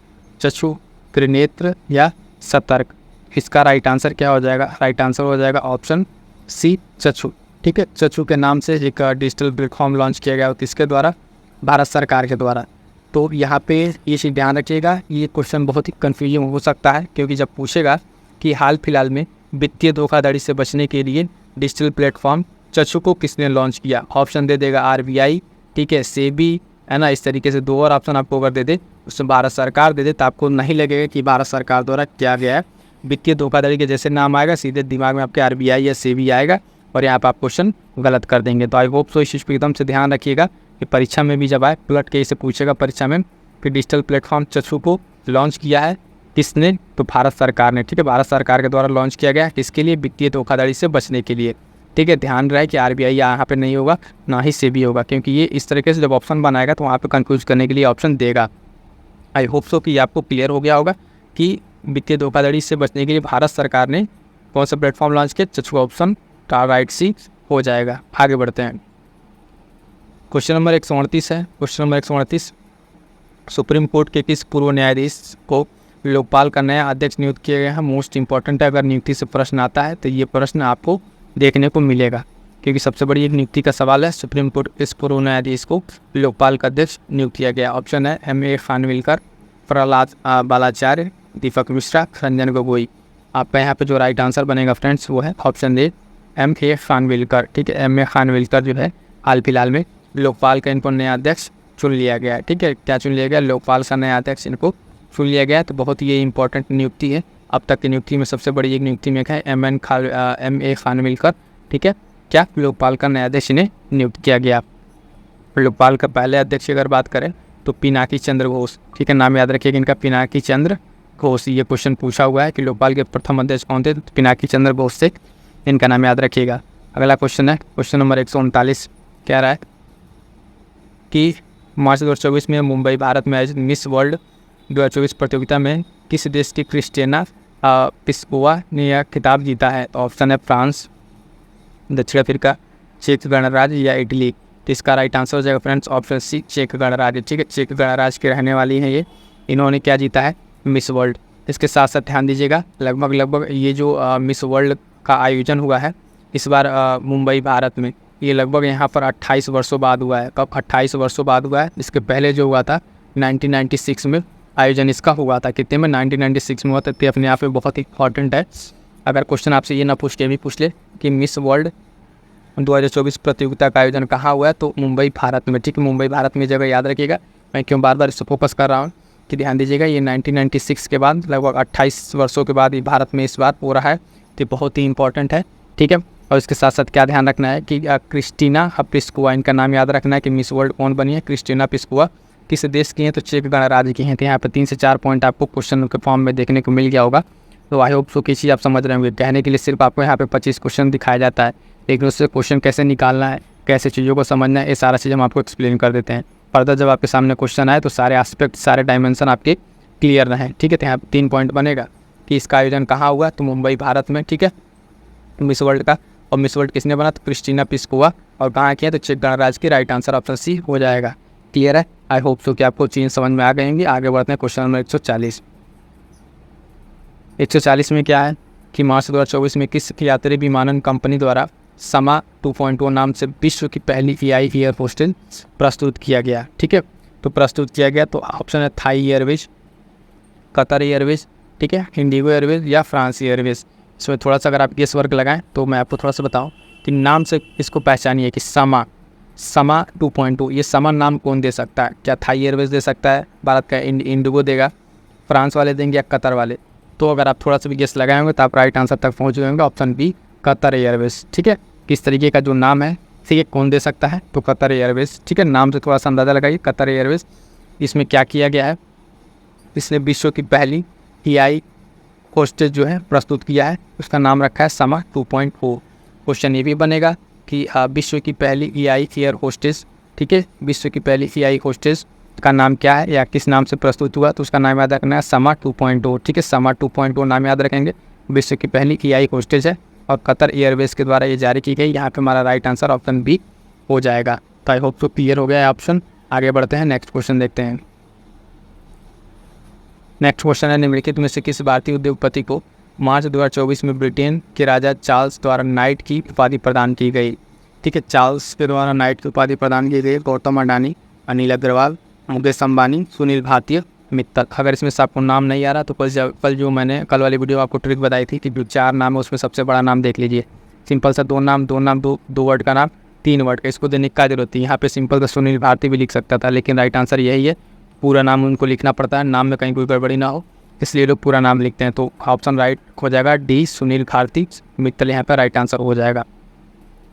चक्षु, त्रिनेत्र या सतर्क। इसका राइट आंसर क्या हो जाएगा? राइट आंसर हो जाएगा ऑप्शन सी, चक्षु, ठीक है। चक्षु के नाम से एक डिजिटल प्लेटफॉर्म लॉन्च किया गया, किसके द्वारा? भारत सरकार के द्वारा। तो यहाँ पे ये चीज़ ध्यान रखिएगा, ये क्वेश्चन बहुत ही कन्फ्यूजिंग हो सकता है, क्योंकि जब पूछेगा कि हाल फिलहाल में वित्तीय धोखाधड़ी से बचने के लिए डिजिटल प्लेटफॉर्म चक्षु को किसने लॉन्च किया, ऑप्शन दे देगा आरबीआई, ठीक है, सेबी, है ना, इस तरीके से 2 और ऑप्शन आपको अगर दे दे, उसमें भारत सरकार दे दे, तो आपको नहीं लगेगा कि भारत सरकार द्वारा किया गया है। वित्तीय धोखाधड़ी के जैसे नाम आएगा सीधे दिमाग में आपके आरबीआई या सेबी आएगा, और यहाँ पर आप क्वेश्चन गलत कर देंगे। तो आई होप सो इस चीज़ पर एकदम से ध्यान रखिएगा कि परीक्षा में भी जब आए पलट के इसे पूछेगा परीक्षा में कि डिजिटल प्लेटफॉर्म चक्षु को लॉन्च किया है किसने? तो भारत सरकार ने, ठीक है, भारत सरकार के द्वारा लॉन्च किया गया है। किसके लिए? वित्तीय धोखाधड़ी से बचने के लिए, ठीक है। ध्यान रहे कि आरबीआई यहाँ पे नहीं होगा, ना ही सेबी होगा, क्योंकि ये इस तरीके से जब ऑप्शन बनाएगा तो वहाँ पे कंफ्यूज करने के लिए ऑप्शन देगा। आई होप सो कि आपको क्लियर हो गया होगा कि वित्तीय धोखाधड़ी से बचने के लिए भारत सरकार ने कौन सा प्लेटफॉर्म लॉन्च किया। चक्षु ऑप्शन का राइट सी हो जाएगा। आगे बढ़ते हैं, क्वेश्चन नंबर 138 है। क्वेश्चन नंबर 138, सुप्रीम कोर्ट के किस पूर्व न्यायाधीश को लोकपाल का नया अध्यक्ष नियुक्त किया गया है? मोस्ट इंपॉर्टेंट है, अगर नियुक्ति से प्रश्न आता है तो ये प्रश्न आपको देखने को मिलेगा, क्योंकि सबसे बड़ी एक नियुक्ति का सवाल है। सुप्रीम कोर्ट किस पूर्व न्यायाधीश को लोकपाल का अध्यक्ष नियुक्त किया गया? ऑप्शन है M.A. खानविलकर, प्रहलाद बालाचार्य, दीपक मिश्रा, रंजन गोगोई। आपका यहाँ पे जो राइट आंसर बनेगा फ्रेंड्स वो है ऑप्शन ए, M.A. खानविलकर, ठीक है। M.A. खानविलकर जो है हाल फिलहाल में लोकपाल का इनको नया अध्यक्ष चुन लिया गया है, ठीक है। क्या चुन लिया गया? लोकपाल का नया अध्यक्ष इनको चुन लिया गया है। तो बहुत ही ये इंपॉर्टेंट नियुक्ति है, अब तक की नियुक्ति में सबसे बड़ी एक नियुक्ति में है M.A. खानविलकर, ठीक है। क्या लोकपाल का नया अध्यक्ष इन्हें नियुक्त किया गया? लोकपाल का पहले अध्यक्ष अगर बात करें तो पिनाकी चंद्र घोष, ठीक है, नाम याद रखिएगा इनका, पिनाकी चंद्र घोष। ये क्वेश्चन पूछा हुआ है कि लोकपाल के प्रथम अध्यक्ष कौन थे? पिनाकी चंद्र घोष से इनका नाम याद रखिएगा। अगला क्वेश्चन है क्वेश्चन नंबर 139, कह रहा है कि मार्च 2024 में मुंबई भारत में आयोजित मिस वर्ल्ड 2024 प्रतियोगिता में किस देश की क्रिस्टिना पिस्कोवा ने यह खिताब जीता है? तो ऑप्शन है फ्रांस, दक्षिण अफ्रीका, चेक गणराज्य या इटली। तो इसका राइट आंसर हो जाएगा फ्रेंड्स ऑप्शन सी, चेक गणराज्य, ठीक है। चेक गणराज्य के रहने वाली हैं ये, इन्होंने क्या जीता है? Miss world. इसके साथ साथ ध्यान दीजिएगा लगभग ये जो मिस वर्ल्ड का आयोजन हुआ है इस बार मुंबई भारत में, ये लगभग यहाँ पर 28 वर्षों बाद हुआ है। कब? 28 वर्षों बाद हुआ है। इसके पहले जो हुआ था 1996 में आयोजन इसका हुआ था। कितने में? 1996 में हुआ था। तो अपने आप में बहुत इंपॉर्टेंट है। अगर क्वेश्चन आपसे ये ना पूछ के भी पूछ ले कि मिस वर्ल्ड 2024 प्रतियोगिता का आयोजन कहाँ हुआ है, तो मुंबई भारत में, ठीक है। मुंबई भारत में जगह याद रखिएगा। मैं क्यों बार बार इस पर फोकस कर रहा हूँ कि ध्यान दीजिएगा, ये 1996 के बाद लगभग 28 वर्षों के बाद ये भारत में इस बार हो रहा है। तो बहुत ही इंपॉर्टेंट है, ठीक है। और इसके साथ साथ क्या ध्यान रखना है कि क्रिस्टीना पिस्कोवा, इनका नाम याद रखना है कि मिस वर्ल्ड कौन बनी है? क्रिस्टीना पिस्कोवा, किस देश की हैं, तो चेक गणराज्य की हैं। तो यहाँ पे 3 से 4 पॉइंट आपको क्वेश्चन के फॉर्म में देखने को मिल गया होगा। तो आई होप सो कि चीज़ आप समझ रहे होंगे। कहने के लिए सिर्फ आपको यहाँ पे 25 क्वेश्चन दिखाया जाता है, लेकिन उससे क्वेश्चन कैसे निकालना है, कैसे चीज़ों को समझना है, ये सारा चीज़ हम आपको एक्सप्लेन कर देते हैं। फर्दर जब आपके सामने क्वेश्चन आए तो सारे एस्पेक्ट, सारे डायमेंशन आपके क्लियर रहें, ठीक है। तो यहाँ 3 पॉइंट बनेगा कि इसका आयोजन कहाँ हुआ, तो मुंबई भारत में, ठीक है, मिस वर्ल्ड का। और मिस वर्ल्ड किसने बना, तो क्रिस्टीना पिस्कोवा। और कहाँ किया, तो चेक गणराज्य की। राइट आंसर ऑप्शन सी हो जाएगा। क्लियर है। आई होप सो कि आपको चीज़ समझ में आ गई होंगी। आगे बढ़ते हैं क्वेश्चन नंबर 140। 140 में क्या है कि मार्च 2024 में किस यात्री विमानन कंपनी द्वारा समा 2.0 नाम से विश्व की पहली एआई एयर होस्टेल प्रस्तुत किया गया, ठीक है। तो प्रस्तुत किया गया तो ऑप्शन है थाई एयरवेज, कतर एयरवेज, ठीक है, इंडिगो एयरवेज या फ्रांस एयरवेज। इसमें थोड़ा सा अगर आप गेस वर्क लगाएं तो मैं आपको थोड़ा सा बताऊं कि नाम से इसको पहचानिए कि समा 2.0, ये समा नाम कौन दे सकता है? क्या थाई एयरवेज दे सकता है भारत का, इंडिगो देगा, फ्रांस वाले देंगे या कतर वाले? तो अगर आप थोड़ा सा भी गेस लगाएंगे तो आप राइट आंसर तक पहुँच जाएंगे। ऑप्शन बी कतर एयरवेज, ठीक है। किस तरीके का जो नाम है, ठीक है, कौन दे सकता है, तो कतर एयरवेज, ठीक है। नाम से थोड़ा सा अंदाज़ा लगाइए, कतर एयरवेज। इसमें क्या किया गया है, इसने विश्व की पहली एआई होस्टेज जो है प्रस्तुत किया है, उसका नाम रखा है समा 2.0। क्वेश्चन ये भी बनेगा कि विश्व की पहली एआई एयर होस्टेज, ठीक है, विश्व की पहली एआई होस्टेज का नाम क्या है या किस नाम से प्रस्तुत हुआ, तो उसका नाम याद रखना है समा 2.0, ठीक है। समा 2.0 नाम याद रखेंगे। विश्व की पहली एआई होस्टेज है और कतर एयरवेज के द्वारा ये जारी की गई। यहाँ पे हमारा राइट आंसर ऑप्शन बी हो जाएगा। तो आई होप तो क्लियर हो गया है ऑप्शन। आगे बढ़ते हैं, नेक्स्ट क्वेश्चन देखते हैं। नेक्स्ट क्वेश्चन है, निम्नलिखित में से किस भारतीय उद्योगपति को मार्च 2024 में ब्रिटेन के राजा चार्ल्स द्वारा नाइट की उपाधि प्रदान की गई, ठीक है। चार्ल्स के द्वारा नाइट की उपाधि प्रदान की गई। गौतम अडानी, अनिल अग्रवाल, मुकेश अंबानी, सुनील भारती, मित्तल। अगर इसमें से आपको नाम नहीं आ रहा तो कल जो मैंने कल वाली वीडियो आपको ट्रिक बताई थी कि जो 4 नाम है उसमें सबसे बड़ा नाम देख लीजिए। सिंपल सा 2 नाम, 2 वर्ड का नाम, 3 वर्ड का, इसको देने की क्या जरूरत थी। यहाँ पे सिंपल सा सुनील भारती भी लिख सकता था, लेकिन राइट आंसर यही है, पूरा नाम उनको लिखना पड़ता है, नाम में कहीं कोई गड़बड़ी ना हो, इसलिए लोग पूरा नाम लिखते हैं। तो ऑप्शन राइट हो जाएगा डी, सुनील भारती मित्तल, यहाँ पर राइट आंसर हो जाएगा।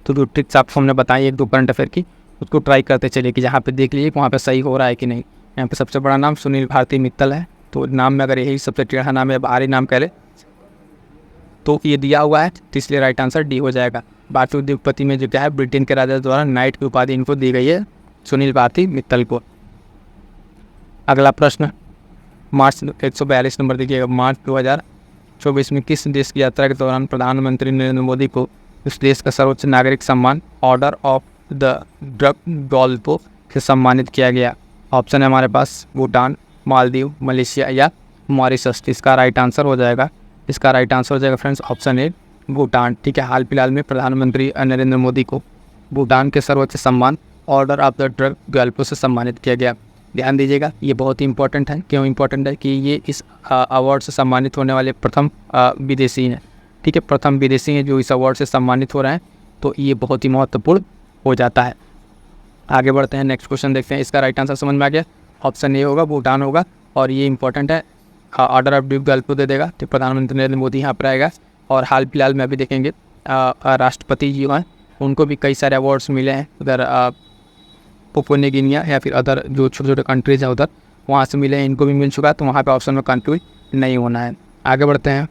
तो जो ट्रिक्स आपको हमने बताई 1-2 करंट अफेयर की, उसको ट्राई करते चलिए कि जहाँ पे देख लीजिए वहाँ पे सही हो रहा है कि नहीं। यहाँ पे सबसे बड़ा नाम सुनील भारती मित्तल है, तो नाम में अगर यही सबसे टेढ़ा नाम है, बाहरी नाम कह ले, तो ये दिया हुआ है, तो इसलिए राइट आंसर डी हो जाएगा। भारतीय उद्योगपति में जो क्या है, ब्रिटेन के राजा द्वारा नाइट की उपाधि इनको दी गई है, सुनील भारती मित्तल को। अगला प्रश्न, मार्च 142 नंबर देखिएगा। मार्च 2024 में किस देश की यात्रा के दौरान प्रधानमंत्री नरेंद्र मोदी को उस देश का सर्वोच्च नागरिक सम्मान ऑर्डर ऑफ द गॉल्फ से सम्मानित किया गया? ऑप्शन है हमारे पास भूटान, मालदीव, मलेशिया या मॉरिशस। इसका राइट आंसर हो जाएगा, इसका राइट आंसर हो जाएगा फ्रेंड्स ऑप्शन ए भूटान, ठीक है। हाल फिलहाल में प्रधानमंत्री नरेंद्र मोदी को भूटान के सर्वोच्च सम्मान ऑर्डर ऑफ द गॉल्फ से सम्मानित किया गया। ध्यान दीजिएगा, ये बहुत ही इंपॉर्टेंट है। क्यों इंपॉर्टेंट है कि ये इस अवार्ड से सम्मानित होने वाले प्रथम विदेशी हैं, ठीक है, प्रथम विदेशी हैं जो इस अवार्ड से सम्मानित हो रहे हैं, तो ये बहुत ही महत्वपूर्ण हो जाता है। आगे बढ़ते हैं, नेक्स्ट क्वेश्चन देखते हैं। इसका राइट आंसर समझ में आ गया, ऑप्शन ए होगा भूटान होगा, और ये इंपॉर्टेंट है, ऑर्डर ऑफ ड्यूक गॉल्फ दे देगा, तो प्रधानमंत्री नरेंद्र मोदी यहाँ पर आएगा। और हाल फिलहाल में अभी देखेंगे राष्ट्रपति जी हैं, उनको भी कई सारे अवार्ड्स मिले हैं उधर पापुआ न्यू गिनी या फिर अदर जो छोटे छोटे कंट्रीज़ हैं उधर, वहाँ से मिले हैं, इनको भी मिल चुका है, तो वहाँ पे ऑप्शन में कंफ्यूज नहीं होना है। आगे बढ़ते हैं,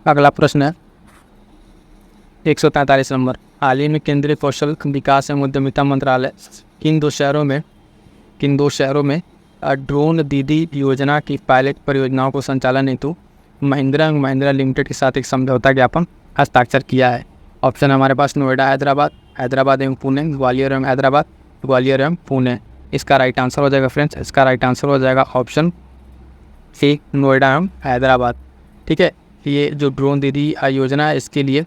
अगला प्रश्न है 143 नंबर। हाल ही में केंद्रीय कौशल विकास एवं उद्यमिता मंत्रालय किन दो शहरों में ड्रोन दीदी योजना की पायलट परियोजनाओं को संचालन हेतु महिंद्रा एवं महिंद्रा लिमिटेड के साथ एक समझौता ज्ञापन हस्ताक्षर किया है? ऑप्शन हमारे पास नोएडा हैदराबाद एवं पुणे, ग्वालियर एवं हैदराबाद, ग्वालियर एवं पुणे। इसका राइट आंसर हो जाएगा फ्रेंड्स, इसका राइट आंसर हो जाएगा ऑप्शन ए नोएडा एवं हैदराबाद, ठीक है। ये जो ड्रोन दीदी योजना है, इसके लिए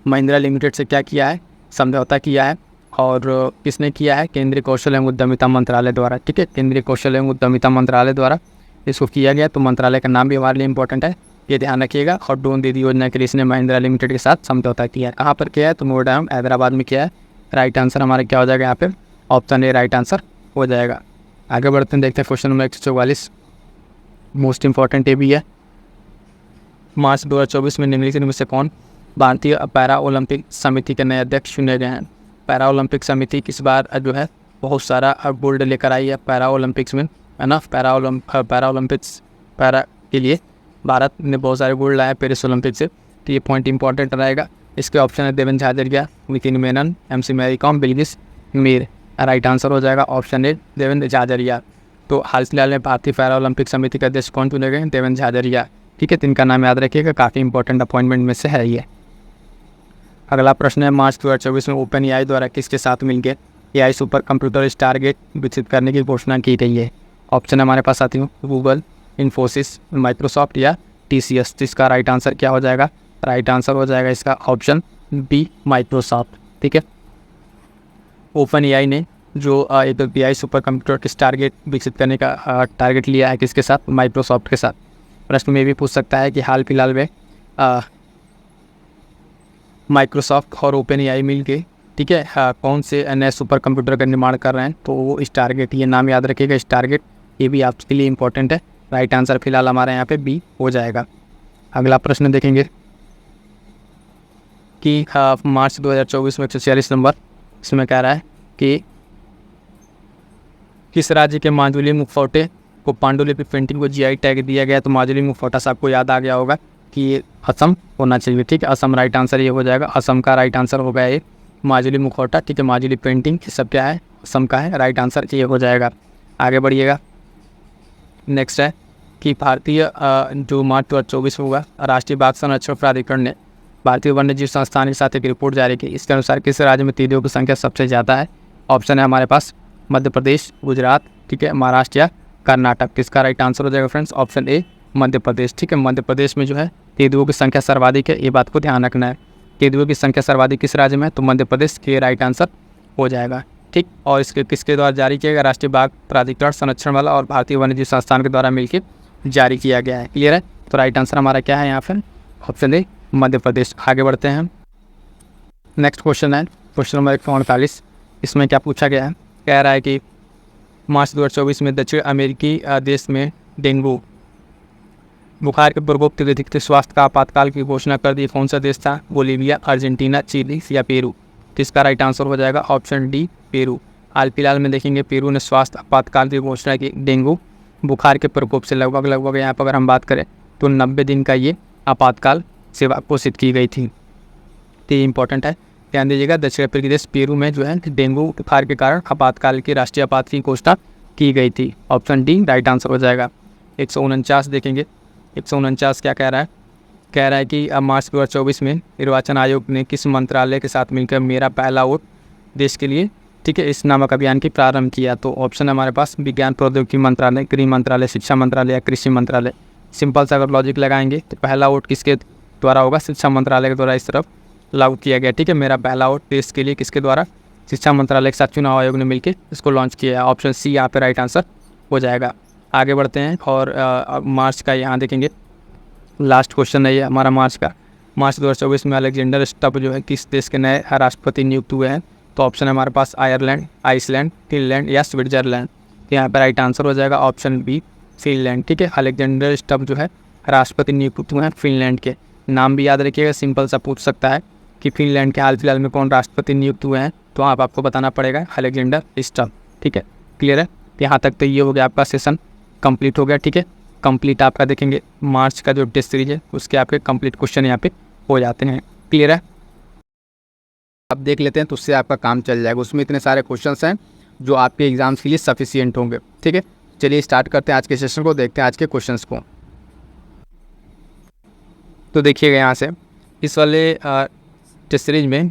महिंद्रा लिमिटेड से क्या किया है, समझौता किया है, और किसने किया है, केंद्रीय कौशल एवं उद्यमिता मंत्रालय द्वारा, ठीक है, केंद्रीय कौशल एवं उद्यमिता मंत्रालय द्वारा इसको किया गया। तो मंत्रालय का नाम भी हमारे लिए इंपॉर्टेंट है, ये ध्यान रखिएगा। और ड्रोन दीदी योजना के लिए इसने महिंद्रा लिमिटेड के साथ समझौता किया है। कहाँ पर किया है, तो नोएडा एवं हैदराबाद में किया है। राइट आंसर हमारा क्या हो जाएगा यहाँ पे, ऑप्शन ए राइट आंसर हो जाएगा। आगे बढ़ते हैं, देखते हैं क्वेश्चन नंबर 144, मोस्ट इंपॉर्टेंट ये भी है। मार्च 2024 में निम्नलिखित में से कौन भारतीय पैरा ओलंपिक समिति के नए अध्यक्ष चुने गए हैं? पैरा ओलंपिक समिति इस बार जो है बहुत सारा गोल्ड लेकर आई है पैरा ओलंपिक्स में, है ना। पैरा ओलंपिक्स के लिए भारत ने बहुत सारे गोल्ड लाए पेरिस ओलंपिक से, तो ये पॉइंट इंपॉर्टेंट रहेगा। इसके ऑप्शन है Devendra Jhajharia, Nitin Menon, MC Mary Kom, Bilkis Mir. Right answer हो जाएगा ऑप्शन ए देवेंद्र झाझरिया। तो हाल फिलहाल में भारतीय पैरा ओलंपिक समिति के अध्यक्ष कौन चुने गए? देवेंद्र झाझरिया। ठीक है, तो इनका नाम याद रखिएगा, काफ़ी इंपॉर्टेंट अपॉइंटमेंट में से है ये। अगला प्रश्न है मार्च 2024 में ओपन AI द्वारा किसके साथ मिलकर AI सुपर कंप्यूटर स्टारगेट विकसित करने की घोषणा की गई है? ऑप्शन हमारे पास आती हूँ गूगल, इन्फोसिस, माइक्रोसॉफ्ट या TCS। तो इसका राइट आंसर क्या हो जाएगा? राइट आंसर हो जाएगा इसका ऑप्शन बी माइक्रोसॉफ्ट। ठीक है, ओपन AI ने जो एक AI सुपर कंप्यूटर के टारगेट विकसित करने का टारगेट लिया है किसके साथ? माइक्रोसॉफ्ट के साथ। प्रश्न में भी पूछ सकता है कि हाल फिलहाल में माइक्रोसॉफ्ट और ओपन AI मिल के, ठीक है, कौन से नए सुपर कंप्यूटर का निर्माण कर रहे हैं? तो वो स्टारगेट, ये नाम याद रखिएगा स्टारगेट, ये भी आपके लिए इंपॉर्टेंट है। राइट आंसर फिलहाल हमारे यहाँ पे बी हो जाएगा। अगला प्रश्न देखेंगे कि मार्च 2024 में 146 नंबर, इसमें कह रहा है कि किस राज्य के माजुली मुखौटे को पांडुलिपि पेंटिंग को GI टैग दिया गया? तो माजुली मुखौटा से आपको याद आ गया होगा कि ये असम होना चाहिए। ठीक है, असम राइट आंसर ये हो जाएगा, असम का राइट आंसर हो गया ये माजुली मुखौटा। ठीक है, माजुली पेंटिंग ये सब क्या है? असम का है, राइट आंसर ये हो जाएगा। आगे बढ़िएगा, नेक्स्ट है कि भारतीय जो मार्च 2024 में हुआ, राष्ट्रीय बाघ संरक्षण प्राधिकरण ने भारतीय वन्यजीव संस्थान के साथ एक रिपोर्ट जारी की। इसके अनुसार किस राज्य में तितलियों की संख्या सबसे ज़्यादा है? ऑप्शन है हमारे पास मध्य प्रदेश, गुजरात, ठीक है, महाराष्ट्र या कर्नाटक। किसका राइट आंसर हो जाएगा friends? Option A Madhya Pradesh. ठीक है, मध्य प्रदेश में जो है तेंदुओं की संख्या सर्वाधिक है, ये बात को ध्यान रखना है। तेंदुओं की संख्या सर्वाधिक किस राज्य में है? तो मध्य प्रदेश के राइट आंसर हो जाएगा। ठीक, और इसके किसके द्वारा जारी किया गया? राष्ट्रीय बाघ प्राधिकरण संरक्षण वाला और भारतीय वन्यजीव संस्थान के द्वारा मिलकर जारी किया गया है। क्लियर है? तो राइट आंसर हमारा क्या है यहाँ पर? Option A Madhya Pradesh. आगे बढ़ते हैं, नेक्स्ट क्वेश्चन है क्वेश्चन नंबर 148। इसमें क्या पूछा गया है? कह रहा है कि मार्च 2024 में दक्षिण अमेरिकी देश में डेंगू बुखार के प्रकोप के दिखते स्वास्थ्य का आपातकाल की घोषणा कर दी। कौन सा देश था? बोलीविया, अर्जेंटीना, चिली या पेरू। किसका राइट आंसर हो जाएगा? Option D Peru. हाल फिलहाल में देखेंगे पेरू ने स्वास्थ्य आपातकाल की घोषणा की डेंगू बुखार के प्रकोप से लगभग यहाँ पर अगर हम बात करें तो 90 दिन का ये आपातकाल सेवा घोषित की गई थी। तो ये इंपॉर्टेंट है, ध्यान दीजिएगा। दक्षिण अफ्रीकी देश पेरू में जो है डेंगू बुखार के कारण आपातकाल की राष्ट्रीय आपात की घोषणा की गई थी। ऑप्शन डी राइट आंसर हो जाएगा। 149 देखेंगे, 149 क्या कह रहा है? कह रहा है कि मार्च 2024 में निर्वाचन आयोग ने किस मंत्रालय के साथ मिलकर मेरा पहला वोट देश के लिए, ठीक है, इस नामक अभियान की प्रारंभ किया? तो ऑप्शन हमारे पास विज्ञान प्रौद्योगिकी मंत्रालय, गृह मंत्रालय, शिक्षा मंत्रालय या कृषि मंत्रालय। सिंपल सा अगर लॉजिक लगाएंगे तो पहला वोट किसके द्वारा होगा? शिक्षा मंत्रालय के द्वारा इस तरफ लागू किया गया। ठीक है, मेरा पहला वोट देश के लिए किसके द्वारा? शिक्षा मंत्रालय के साथ चुनाव आयोग ने मिलकर इसको लॉन्च किया है। ऑप्शन सी यहाँ पे राइट आंसर हो जाएगा। आगे बढ़ते हैं और मार्च का यहाँ देखेंगे, लास्ट क्वेश्चन है ये हमारा मार्च का। मार्च 2024 में अलेक्जेंडर स्टब जो है किस देश के नए राष्ट्रपति नियुक्त हुए हैं? तो ऑप्शन है हमारे पास आयरलैंड, आइसलैंड, फिनलैंड या स्विट्जरलैंड। तो यहाँ पर राइट आंसर हो जाएगा ऑप्शन बी फिनलैंड। ठीक है, अलेक्जेंडर स्टब जो है राष्ट्रपति नियुक्त हुए हैं फिनलैंड के। नाम भी याद रखिएगा, सिंपल सा पूछ सकता है कि फिनलैंड के हाल फिलहाल में कौन राष्ट्रपति नियुक्त हुए हैं? तो आपको बताना पड़ेगा अलेक्जेंडर स्टब। ठीक है, क्लियर है? यहाँ तक तो ये हो गया, आपका सेशन कंप्लीट हो गया। ठीक है, कंप्लीट आपका देखेंगे मार्च का जो टेस्ट सीरीज है उसके आपके कंप्लीट क्वेश्चन यहाँ पे हो जाते हैं। क्लियर है? आप देख लेते हैं तो उससे आपका काम चल जाएगा। उसमें इतने सारे क्वेश्चंस हैं जो आपके एग्जाम्स के लिए सफिशिएंट होंगे। ठीक है, चलिए स्टार्ट करते हैं आज के सेशन को, देखते हैं आज के क्वेश्चंस को। तो देखिएगा यहाँ से इस वाले टेस्ट सीरीज में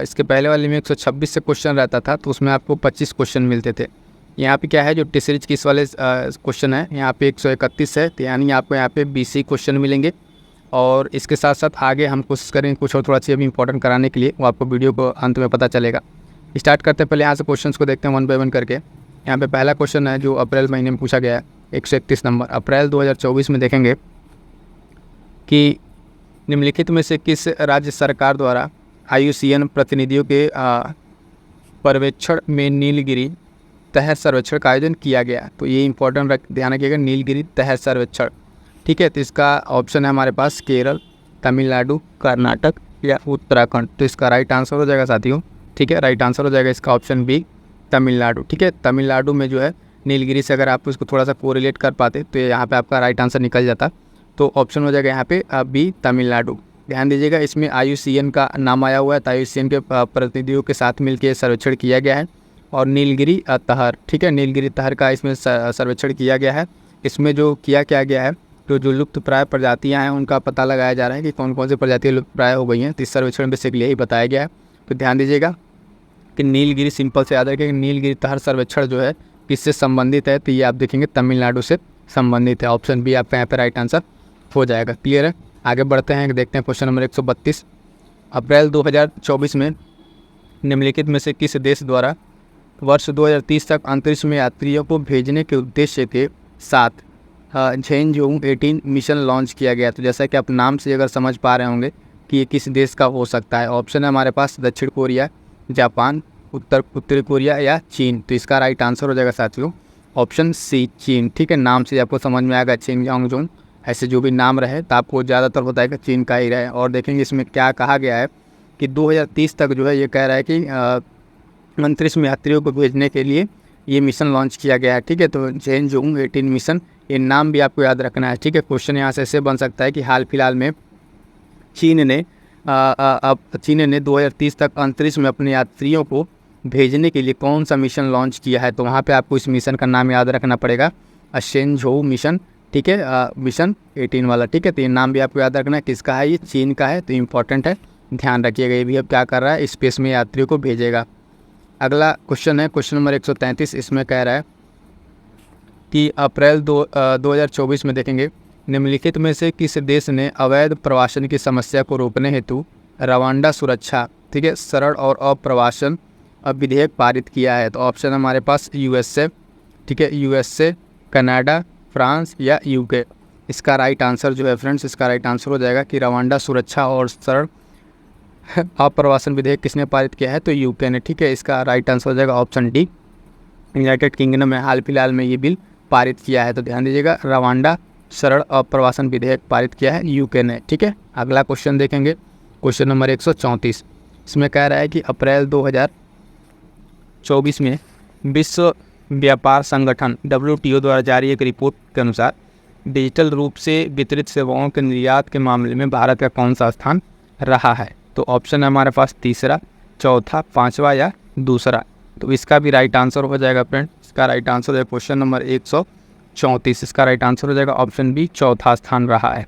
इसके पहले वाले में 126 से क्वेश्चन रहता था, तो उसमें आपको 25 क्वेश्चन मिलते थे। यहाँ पे क्या है, जो टेस्ट सीरीज की इस वाले क्वेश्चन है यहाँ पे 131 है, तो यानी आपको यहाँ पे 20 क्वेश्चन मिलेंगे। और इसके साथ साथ आगे हम कोशिश करेंगे कुछ और थोड़ा सी अभी इंपॉर्टेंट कराने के लिए, वो आपको वीडियो को अंत में पता चलेगा। स्टार्ट करते हैं, पहले यहाँ से क्वेश्चंस को देखते हैं 1 बाय 1 करके। यहाँ पे पहला क्वेश्चन है जो अप्रैल महीने में पूछा गया है, 131 नंबर। अप्रैल 2024 में देखेंगे कि निम्नलिखित में से किस राज्य सरकार द्वारा IUCN प्रतिनिधियों के पर्यवेक्षण में नीलगिरी तहर सर्वेक्षण का आयोजन किया गया? तो ये इंपॉर्टेंट ध्यान रखिएगा, नीलगिरी तहर सर्वेक्षण। ठीक है, तो इसका ऑप्शन है हमारे पास केरल, तमिलनाडु, कर्नाटक या उत्तराखंड। तो इसका राइट आंसर हो जाएगा साथियों, ठीक है, राइट आंसर हो जाएगा इसका ऑप्शन बी तमिलनाडु। ठीक है, तमिलनाडु में जो है नीलगिरी से अगर आप उसको थोड़ा सा कोरिलेट कर पाते तो यहाँ पे आपका राइट आंसर निकल जाता। तो ऑप्शन हो जाएगा यहाँ पे बी तमिलनाडु। ध्यान दीजिएगा, इसमें IUCN का नाम आया हुआ है, तो IUCN के प्रतिनिधियों के साथ मिलकर सर्वेक्षण किया गया है। और नीलगिरी तहर, ठीक है, नीलगिरी तहर का इसमें सर्वेक्षण किया गया है। इसमें जो किया गया है तो जो लुप्त प्राय प्रजातियाँ हैं उनका पता लगाया जा रहा है कि कौन कौन सी प्रजातियाँ लुप्त प्राय हो गई हैं। तो इस सर्वेक्षण में बेसिकली यही बताया गया है। तो ध्यान दीजिएगा कि नीलगिरी, सिंपल से याद रखिए कि नीलगिरी तहर सर्वेक्षण जो है किससे संबंधित है, तो ये आप देखेंगे तमिलनाडु से संबंधित है। ऑप्शन बी आपका यहाँ पे राइट आंसर हो जाएगा। क्लियर है, आगे बढ़ते हैं, देखते हैं क्वेश्चन नंबर 132। अप्रैल 2024 में निम्नलिखित में से किस देश द्वारा वर्ष 2030 तक अंतरिक्ष में यात्रियों को भेजने के उद्देश्य के साथ झेनझोंग-18 मिशन लॉन्च किया गया? तो जैसा कि आप नाम से अगर समझ पा रहे होंगे कि ये किस देश का हो सकता है। ऑप्शन है हमारे पास दक्षिण कोरिया, जापान, उत्तरी कोरिया या चीन। तो इसका राइट आंसर हो जाएगा साथियों ऑप्शन सी चीन। ठीक है, नाम से आपको समझ में आएगा झेनझोंग, ऐसे जो भी नाम रहे तो आपको ज़्यादातर होता है कि चीन का ही रहे। और देखेंगे इसमें क्या कहा गया है कि 2030 तक जो है ये कह रहा है कि अंतरिक्ष में यात्रियों को भेजने के लिए ये मिशन लॉन्च किया गया है। ठीक है, तो झेनझोंग-18 मिशन, ये नाम भी आपको याद रखना है। ठीक है, क्वेश्चन यहाँ से ऐसे बन सकता है कि हाल फिलहाल में चीन ने 2030 तक अंतरिक्ष में अपने यात्रियों को भेजने के लिए कौन सा मिशन लॉन्च किया है। तो वहाँ पे आपको इस मिशन का नाम याद रखना पड़ेगा, झेनझोंग मिशन। ठीक है, मिशन 18 वाला। ठीक है, तो ये नाम भी आपको याद रखना है, किसका है, ये चीन का है, तो इंपॉर्टेंट है, ध्यान रखिएगा। ये भी अब क्या कर रहा है, स्पेस में यात्रियों को भेजेगा। अगला क्वेश्चन है क्वेश्चन नंबर 133। इसमें कह रहा है कि अप्रैल 2024 में देखेंगे निम्नलिखित में से किस देश ने अवैध प्रवासन की समस्या को रोकने हेतु रवांडा सुरक्षा, ठीक है, सरल और अप्रवासन विधेयक पारित किया है। तो ऑप्शन हमारे पास USA, ठीक है, USA, कनाडा, फ्रांस या UK। इसका राइट आंसर जो है फ्रेंड्स, इसका राइट आंसर हो जाएगा कि रवांडा सुरक्षा और सरल अप्रवासन विधेयक किसने पारित किया है, तो UK ने। ठीक है, इसका राइट आंसर हो जाएगा ऑप्शन डी। यूनाइटेड किंगडम में हाल फिलहाल में ये बिल पारित किया है। तो ध्यान दीजिएगा, रवांडा सरल अप्रवासन विधेयक पारित किया है UK ने। ठीक है, अगला क्वेश्चन देखेंगे क्वेश्चन नंबर 134। इसमें कह रहा है कि अप्रैल 2024 में विश्व व्यापार संगठन WTO द्वारा जारी एक रिपोर्ट के अनुसार डिजिटल रूप से वितरित सेवाओं के निर्यात के मामले में भारत का कौन सा स्थान रहा है। तो ऑप्शन है हमारे पास तीसरा, चौथा, पांचवा या दूसरा। तो इसका भी राइट आंसर हो जाएगा फ्रेंड, इसका राइट आंसर है क्वेश्चन नंबर 134। इसका राइट आंसर हो जाएगा ऑप्शन बी, चौथा स्थान रहा है।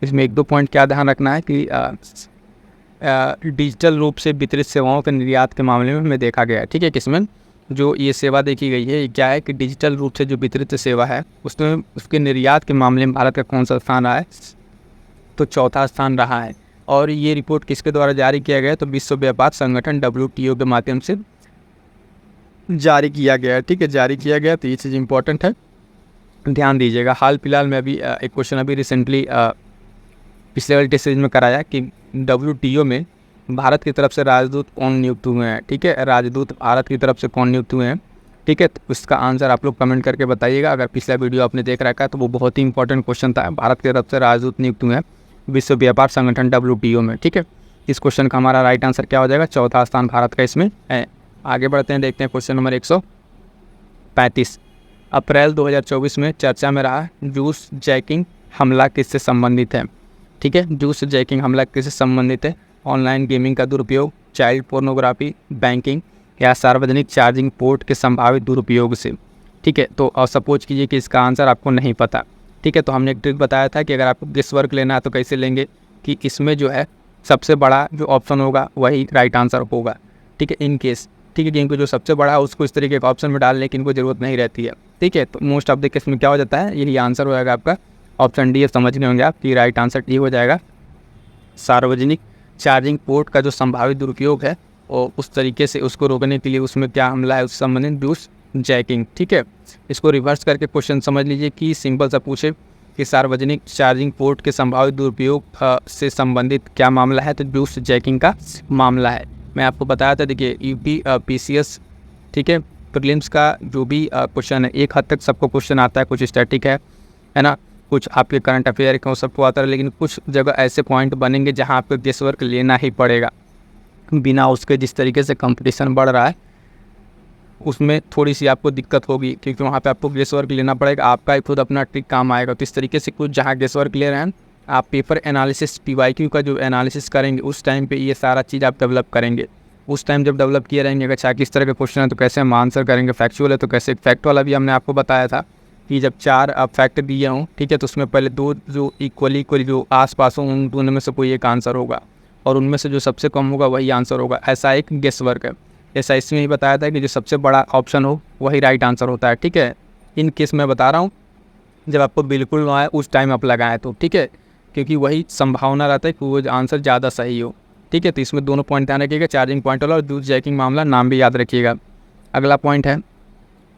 इसमें एक दो पॉइंट क्या ध्यान रखना है कि डिजिटल रूप से वितरित सेवाओं के निर्यात के मामले में हमें देखा गया है। ठीक है, किसमें जो ये सेवा देखी गई है, क्या है कि डिजिटल रूप से जो वितरित सेवा है उसमें उसके निर्यात के मामले में भारत का कौन सा स्थान रहा है, तो चौथा स्थान रहा है। और ये रिपोर्ट किसके द्वारा जारी किया गया है, तो विश्व व्यापार संगठन WTO के माध्यम से जारी किया गया है। ठीक है, जारी किया गया, तो ये चीज़ इंपॉर्टेंट है, ध्यान दीजिएगा। हाल फिलहाल में अभी एक क्वेश्चन अभी रिसेंटली पिछले वाले टेस्ट सीरीज में कराया कि WTO में भारत की तरफ से राजदूत कौन नियुक्त हुए हैं। ठीक है, राजदूत भारत की तरफ से कौन नियुक्त हुए हैं। ठीक है, तो उसका आंसर आप लोग कमेंट करके बताइएगा। अगर पिछला वीडियो आपने देख रखा है तो वो बहुत ही इंपॉर्टेंट क्वेश्चन था, भारत की तरफ से राजदूत नियुक्त हुए हैं विश्व व्यापार संगठन WTO में। ठीक है, इस क्वेश्चन का हमारा राइट आंसर क्या हो जाएगा, चौथा स्थान भारत का इसमें है। आगे बढ़ते हैं, देखते हैं क्वेश्चन नंबर 135। अप्रैल 2024 में चर्चा में रहा जूस जैकिंग हमला किससे संबंधित है। ठीक है, जूस जैकिंग हमला किससे संबंधित है, ऑनलाइन गेमिंग का दुरुपयोग, चाइल्ड पोर्नोग्राफी, बैंकिंग या सार्वजनिक चार्जिंग पोर्ट के संभावित दुरुपयोग से। ठीक है, तो सपोज कीजिए कि इसका आंसर आपको नहीं पता। ठीक है, तो हमने एक ट्रिक बताया था कि अगर आपको गेस वर्क लेना है तो कैसे लेंगे कि इसमें जो है सबसे बड़ा जो ऑप्शन होगा वही राइट आंसर होगा। ठीक है, इन केस, ठीक है, जिनको जो सबसे बड़ा है उसको इस तरीके के ऑप्शन में डालने की इनको जरूरत नहीं रहती है। ठीक है, तो मोस्ट ऑफ द केस में क्या हो जाता है, यही आंसर हो जाएगा आपका ऑप्शन डी। समझ रहे होंगे आप कि राइट आंसर डी हो जाएगा। सार्वजनिक चार्जिंग पोर्ट का जो संभावित दुरुपयोग है और उस तरीके से उसको रोकने के लिए उसमें क्या हमला है, उस संबंधित जूस जैकिंग। ठीक है, इसको रिवर्स करके क्वेश्चन समझ लीजिए कि सिंपल सा पूछे कि सार्वजनिक चार्जिंग पोर्ट के संभावित दुरुपयोग से संबंधित क्या मामला है, तो जूस जैकिंग का मामला है। मैं आपको बताया था, देखिए UP PCS, ठीक है, प्रीलिम्स का जो भी क्वेश्चन है एक हद तक सबको क्वेश्चन आता है, कुछ स्टैटिक है ना, कुछ आपके करंट अफेयर का सबको आता है, लेकिन कुछ जगह ऐसे पॉइंट बनेंगे जहां आपको गेस वर्क लेना ही पड़ेगा बिना उसके। जिस तरीके से कंपटीशन बढ़ रहा है उसमें थोड़ी सी आपको दिक्कत होगी, क्योंकि वहाँ पे आपको गेस वर्क लेना पड़ेगा, आपका ही खुद अपना ट्रिक काम आएगा। तो इस तरीके से कुछ जहाँ गेस वर्क ले रहे हैं आप पेपर एनालिसिस PYQ का जो एनालिसिस करेंगे उस टाइम पे ये सारा चीज़ आप डेवलप करेंगे। उस टाइम जब डेवलप किए रहेंगे, अच्छा किस तरह के क्वेश्चन है तो कैसे हम आंसर करेंगे, फैक्चुअल है तो कैसे। फैक्ट वाला भी हमने आपको बताया था कि जब 4 फैक्ट दिए हों, ठीक है, तो उसमें पहले 2 जो इक्वली जो आस-पास हों उन दोनों में से कोई एक आंसर होगा, और उनमें से जो सबसे कम होगा वही आंसर होगा। ऐसा एक गेस वर्क है। ऐसा इसमें ही बताया था कि जो सबसे बड़ा ऑप्शन हो वही राइट आंसर होता है, ठीक है। इन केस मैं बता रहा हूँ, जब आपको बिल्कुल ना आए उस टाइम आप लगाएं तो, ठीक है, क्योंकि वही संभावना रहता है कि वो आंसर ज़्यादा सही हो, ठीक है। तो इसमें दोनों पॉइंट ध्यान रखिएगा, चार्जिंग पॉइंट वाला और दूध जैकिंग मामला, नाम भी याद रखिएगा। अगला पॉइंट है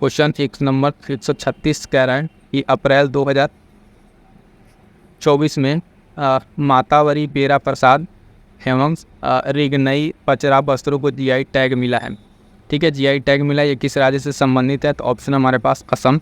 क्वेश्चन नंबर 136 कह रहा है कि अप्रैल 2024 में मातावरी बेरा प्रसाद एवं रिगनई पचरा वस्त्रों को GI टैग मिला है, ठीक है। GI टैग मिला, ये किस राज्य से संबंधित है? तो ऑप्शन हमारे पास असम,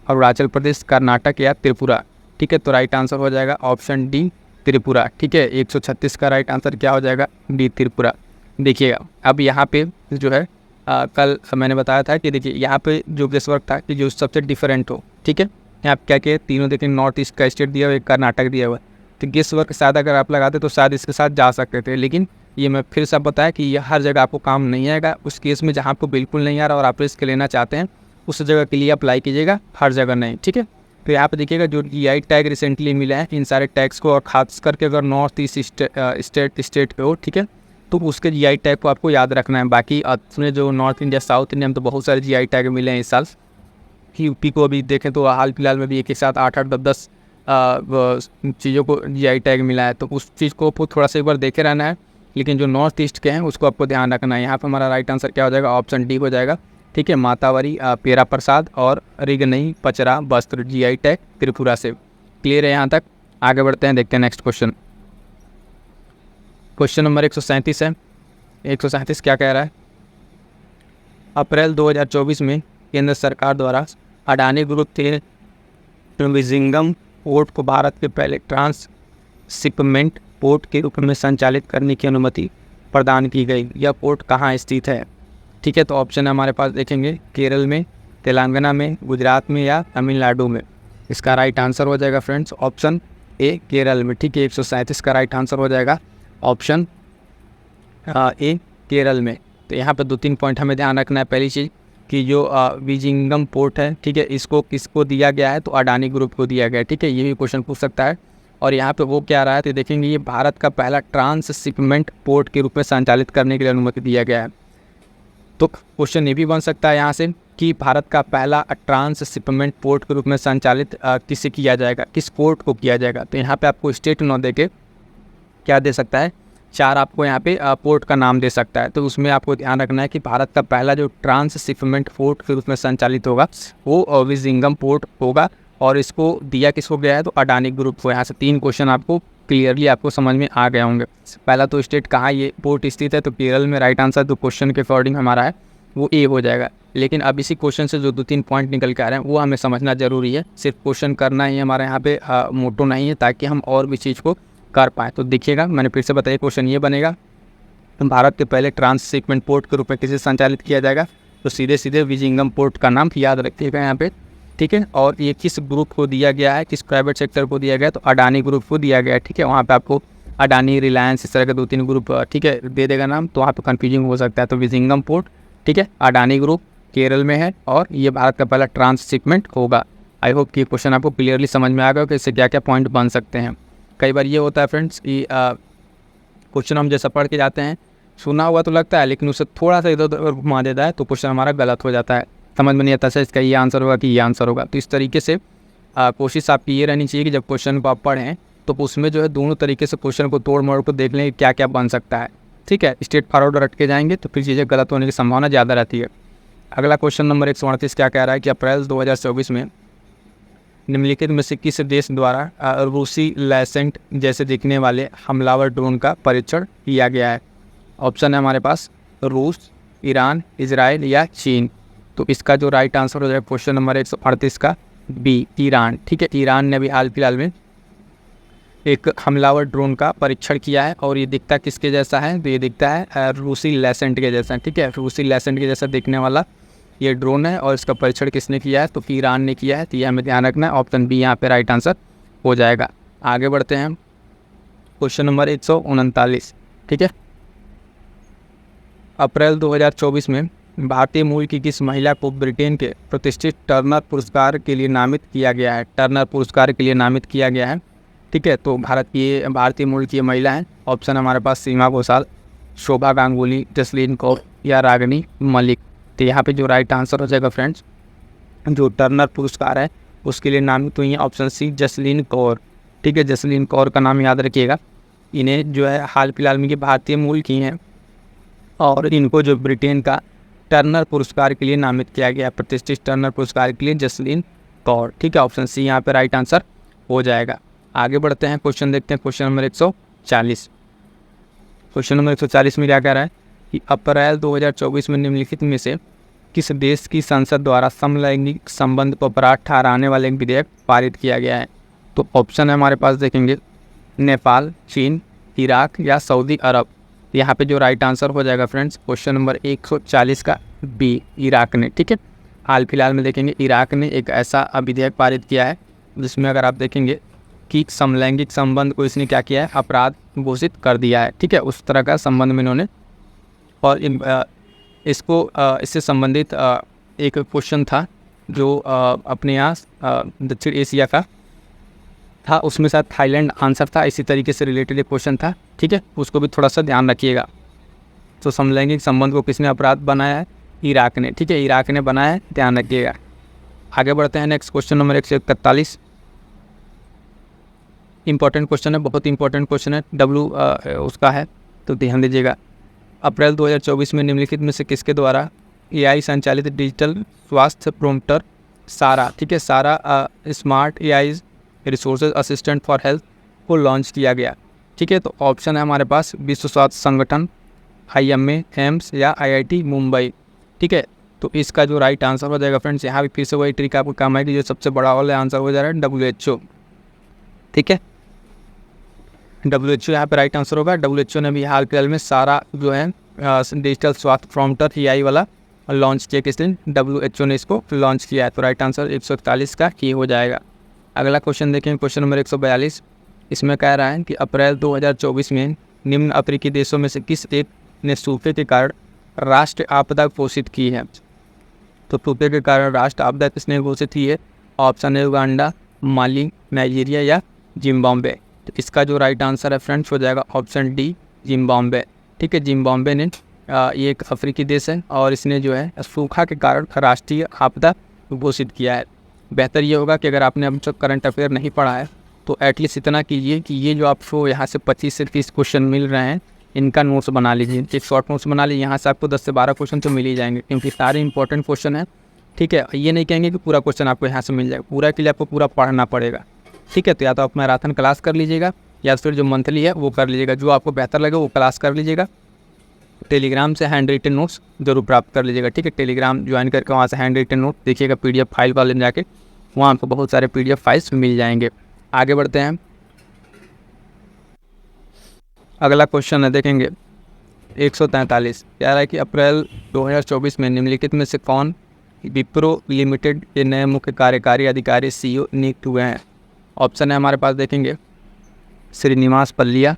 अरुणाचल प्रदेश, कर्नाटक या त्रिपुरा, ठीक है। तो राइट आंसर हो जाएगा ऑप्शन डी त्रिपुरा, ठीक है। 136 का राइट आंसर क्या हो जाएगा? डी त्रिपुरा। देखिएगा अब यहाँ पे जो है कल मैंने बताया था कि देखिए यहाँ पे जो गेस वर्क था कि जो सबसे डिफरेंट हो, ठीक है। यहाँ क्या क्या तीनों देखिए, नॉर्थ ईस्ट का स्टेट दिया हुआ, एक कर्नाटक दिया हुआ है। तो गेस वर्क शायद अगर आप लगाते तो शायद इसके साथ जा सकते थे, लेकिन ये मैं फिर से बताया कि ये हर जगह आपको काम नहीं आएगा। उस केस में जहाँ आपको बिल्कुल नहीं आ रहा और आप रिस्क लेना चाहते हैं उस जगह के लिए अप्लाई कीजिएगा, हर जगह नहीं, ठीक है। तो यहाँ पे देखिएगा जो GI टैग रिसेंटली मिला है इन सारे टैग्स को, और खास करके अगर नॉर्थ ईस्ट स्टेट पे हो, ठीक है, तो उसके GI टैग को आपको याद रखना है। बाकी उसमें जो नॉर्थ इंडिया साउथ इंडिया में तो बहुत सारे GI टैग मिले हैं इस साल। यूपी को अभी देखें तो हाल फिलहाल में भी एक साथ 8-8, 10-10 चीज़ों को GI टैग मिला है। तो उस चीज़ को आपको थोड़ा सा एक बार देखे रहना है, लेकिन जो नॉर्थ ईस्ट के हैं उसको आपको ध्यान रखना है। यहाँ पर हमारा राइट आंसर क्या हो जाएगा? ऑप्शन डी हो जाएगा, ठीक है। मातावरी पेरा प्रसाद और रिगनई पचरा वस्त्र GI टैग त्रिपुरा से। क्लियर है यहाँ तक? आगे बढ़ते हैं, देखते हैं नेक्स्ट क्वेश्चन। क्वेश्चन नंबर 137 है। 137 क्या कह रहा है? अप्रैल 2024 में केंद्र सरकार द्वारा अडानी ग्रुप के विजिंगम पोर्ट को भारत के पहले ट्रांसशिपमेंट पोर्ट के रूप में संचालित करने की अनुमति प्रदान की गई। यह पोर्ट कहाँ स्थित है? ठीक है, तो ऑप्शन हमारे पास देखेंगे केरल में, तेलंगाना में, गुजरात में या तमिलनाडु में। इसका राइट आंसर हो जाएगा फ्रेंड्स ऑप्शन ए केरल में, ठीक है। 137 का राइट आंसर हो जाएगा ऑप्शन ए केरल में। तो यहाँ पर 2-3 पॉइंट हमें ध्यान रखना है। पहली चीज़ कि जो विजिंगम पोर्ट है, ठीक है, इसको किसको दिया गया है? तो अडानी ग्रुप को दिया गया है, ठीक है। ये भी क्वेश्चन पूछ सकता है। और यहाँ पे वो क्या रहा है तो देखेंगे ये भारत का पहला ट्रांसशिपमेंट पोर्ट के रूप में संचालित करने के लिए अनुमति दिया गया है। तो क्वेश्चन ये भी बन सकता है यहाँ से कि भारत का पहला ट्रांसशिपमेंट पोर्ट के रूप में संचालित किसे किया जाएगा, किस पोर्ट को किया जाएगा। तो यहाँ पे आपको स्टेट न दे के क्या दे सकता है, 4 आपको यहाँ पे पोर्ट का नाम दे सकता है। तो उसमें आपको ध्यान रखना है कि भारत का पहला जो ट्रांसशिपमेंट पोर्ट के रूप में संचालित होगा वो विजिंगम पोर्ट होगा, और इसको दिया किसको गया है? तो अडानी ग्रुप को। यहाँ से 3 क्वेश्चन आपको क्लियरली आपको समझ में आ गए होंगे। पहला तो स्टेट कहाँ ये पोर्ट स्थित है, तो केरल में राइट आंसर तो क्वेश्चन के अकॉर्डिंग हमारा है वो ए हो जाएगा। लेकिन अब इसी क्वेश्चन से जो 2-3 पॉइंट निकल के आ रहे हैं वो हमें समझना जरूरी है। सिर्फ क्वेश्चन करना ही हमारे यहाँ पे मोटो नहीं है, ताकि हम और भी चीज़ को कर पाएँ। तो देखिएगा, मैंने फिर से बताया क्वेश्चन ये बनेगा, भारत के पहले ट्रांसशिपमेंट पोर्ट के रूप में किसे संचालित किया जाएगा? तो सीधे सीधे विजिंगम पोर्ट का नाम याद रखिएगा यहाँ पे, ठीक है। और ये किस ग्रुप को दिया गया है, किस प्राइवेट सेक्टर को दिया गया है? तो अडानी ग्रुप को दिया गया है, ठीक है। वहाँ पे आपको अडानी, रिलायंस, इस तरह के 2-3 ग्रुप, ठीक है, दे देगा नाम, तो वहाँ पे कन्फ्यूजिंग हो सकता है। तो विजिंगम पोर्ट, ठीक है, अडानी ग्रुप केरल में है, और ये भारत का पहला ट्रांसशिपमेंट होगा। आई होप कि क्वेश्चन आपको क्लियरली समझ में आ गया कि इससे क्या क्या पॉइंट बन सकते हैं। कई बार ये होता है फ्रेंड्स कि क्वेश्चन हम जैसा पढ़ के जाते हैं, सुना हुआ तो लगता है, लेकिन उसे थोड़ा सा इधर उधर घुमा देता है तो क्वेश्चन हमारा गलत हो जाता है, समझ में नहीं आता है इसका ये आंसर होगा कि ये आंसर होगा। तो इस तरीके से कोशिश आपकी ये रहनी चाहिए कि जब क्वेश्चन को आप पढ़ें तो उसमें जो है दोनों तरीके से क्वेश्चन को तोड़ मोड़ को देख लें क्या क्या बन सकता है, ठीक है। स्ट्रेट फॉरवर्ड रट के जाएंगे तो फिर चीज़ें गलत होने की संभावना ज़्यादा रहती है। अगला क्वेश्चन नंबर 138 क्या कह रहा है कि अप्रैल 2024 में निम्नलिखित में से किस देश द्वारा रूसी लैसेंट जैसे दिखने वाले हमलावर ड्रोन का परीक्षण किया गया है? ऑप्शन है हमारे पास रूस, ईरान, इजराइल या चीन। तो इसका जो राइट आंसर हो जाएगा क्वेश्चन नंबर 138 का बी, ईरान, ठीक है। ईरान ने अभी हाल फिलहाल में एक हमलावर ड्रोन का परीक्षण किया है, और ये दिखता किसके जैसा है? तो ये दिखता है रूसी लैसेंट के जैसा, ठीक है। रूसी लैसेंट के जैसा दिखने वाला ये ड्रोन है और इसका परीक्षण किसने किया है, तो ईरान ने किया है। तो ये हमें ध्यान रखना है, ऑप्शन बी यहाँ पे राइट आंसर हो जाएगा। आगे बढ़ते हैं क्वेश्चन नंबर 139, ठीक है। अप्रैल 2024 में भारतीय मूल की किस महिला को ब्रिटेन के प्रतिष्ठित टर्नर पुरस्कार के लिए नामित किया गया है, टर्नर पुरस्कार के लिए नामित किया गया है, ठीक है। तो भारतीय मूल की महिला है। ऑप्शन हमारे पास सीमा घोषाल, शोभा गांगुली, जसलीन कौर या रागिनी मलिक। तो यहाँ पे जो राइट आंसर हो जाएगा फ्रेंड्स, जो टर्नर पुरस्कार है उसके लिए नामित हुई है ऑप्शन सी जसलीन कौर, ठीक है। जसलीन कौर का नाम याद रखिएगा। इन्हें जो है हाल फिलहाल में ये भारतीय मूल की हैं और इनको जो ब्रिटेन का टर्नर पुरस्कार के लिए नामित किया गया, प्रतिष्ठित टर्नर पुरस्कार के लिए जसलीन कौर, ठीक है। ऑप्शन सी यहाँ पे राइट आंसर हो जाएगा। आगे बढ़ते हैं, क्वेश्चन देखते हैं क्वेश्चन नंबर 140। क्वेश्चन नंबर 140 में क्या कह रहा है कि अप्रैल 2024 में निम्नलिखित में से किस देश की संसद द्वारा समलैंगिक संबंध को अपराध ठहराने वाले एक विधेयक पारित किया गया है। तो ऑप्शन है हमारे पास देखेंगे नेपाल, चीन, इराक या सऊदी अरब। यहाँ पे जो राइट आंसर हो जाएगा फ्रेंड्स क्वेश्चन नंबर 140 का बी, इराक ने, ठीक है। हाल फिलहाल में देखेंगे इराक ने एक ऐसा विधेयक पारित किया है जिसमें अगर आप देखेंगे कि समलैंगिक संबंध को इसने क्या किया है, अपराध घोषित कर दिया है, ठीक है। उस तरह का संबंध में इन्होंने, और इससे संबंधित एक क्वेश्चन था जो अपने यहाँ दक्षिण एशिया का था, उसमें शायद थाईलैंड आंसर था, इसी तरीके से रिलेटेड एक क्वेश्चन था, ठीक है। उसको भी थोड़ा सा ध्यान रखिएगा। तो समलैंगिक संबंध को किसने अपराध बनाया है, इराक ने, ठीक है, इराक ने बनाया है, ध्यान रखिएगा। आगे बढ़ते हैं next question number 141। Important question है, बहुत इंपॉर्टेंट क्वेश्चन है, उसका है, तो ध्यान दीजिएगा। अप्रैल 2024 में निम्नलिखित में से किसके द्वारा AI संचालित डिजिटल स्वास्थ्य प्रोम्प्टर सारा, ठीक है, सारा smart AI resources assistant for health को लॉन्च किया गया, ठीक है। तो ऑप्शन है हमारे पास विश्व स्वास्थ्य संगठन, IMA, एम्स या IIT मुंबई, ठीक है। तो इसका जो राइट आंसर हो जाएगा फ्रेंड्स, यहाँ भी फिर से वही ट्रिक आपको काम आएगी, जो सबसे बड़ा वाला आंसर हो जा रहा है WHO, ठीक है। WHO यहाँ पे राइट आंसर होगा। WHO ने भी हाल फिलहाल में सारा जो है डिजिटल स्वास्थ्य प्रोम्प्टर AI वाला लॉन्च किया, किस दिन, WHO ने इसको लॉन्च किया है। तो राइट आंसर 141 का की हो जाएगा। अगला क्वेश्चन देखें, क्वेश्चन नंबर 142। इसमें कह रहा है कि अप्रैल 2024 में निम्न अफ्रीकी देशों में से किस एक ने सूखे के कारण राष्ट्रीय आपदा घोषित की है। तो सूखे के कारण राष्ट्रीय आपदा किसने घोषित की है, ऑप्शन है उगांडा, माली, नाइजीरिया या जिम्बाब्वे। तो इसका जो राइट आंसर है फ्रेंड्स हो जाएगा ऑप्शन डी, जिम्बाब्वे, ठीक है। जिम्बाब्वे ने ये एक अफ्रीकी देश है और इसने जो है सूखा के कारण राष्ट्रीय आपदा घोषित किया है। बेहतर ये होगा कि अगर आपने अब तक करंट अफेयर नहीं पढ़ा है तो एटलीस्ट इतना कीजिए कि ये जो आपको यहाँ से 25 से 30 क्वेश्चन मिल रहे हैं, इनका नोट्स बना लीजिए, एक शॉर्ट नोट्स बना लीजिए। यहाँ से आपको 10 से 12 क्वेश्चन तो मिल ही जाएंगे, क्योंकि सारे इंपॉर्टेंट क्वेश्चन हैं, ठीक है। ये नहीं कहेंगे कि पूरा क्वेश्चन आपको यहाँ से मिल जाएगा, पूरा के लिए आपको पूरा पढ़ना पड़ेगा, ठीक है। तो या तो आप मैराथन क्लास कर लीजिएगा या फिर जो मंथली है वो कर लीजिएगा, जो आपको बेहतर लगे वो क्लास कर लीजिएगा। टेलीग्राम से हैंड रिटन नोट्स जरूर प्राप्त कर लीजिएगा, ठीक है। टेलीग्राम ज्वाइन करके वहाँ से हैंड रिटन नोट देखिएगा, PDF फाइल वाले में जाके वहाँ आपको बहुत सारे PDF फाइल्स मिल जाएंगे। आगे बढ़ते हैं, अगला क्वेश्चन है देखेंगे 143। कह रहा है कि अप्रैल 2024 में निम्नलिखित में से कौन विप्रो लिमिटेड के नए मुख्य कार्यकारी अधिकारी CEO नियुक्त हुए हैं। ऑप्शन है हमारे पास देखेंगे श्रीनिवास पल्लिया,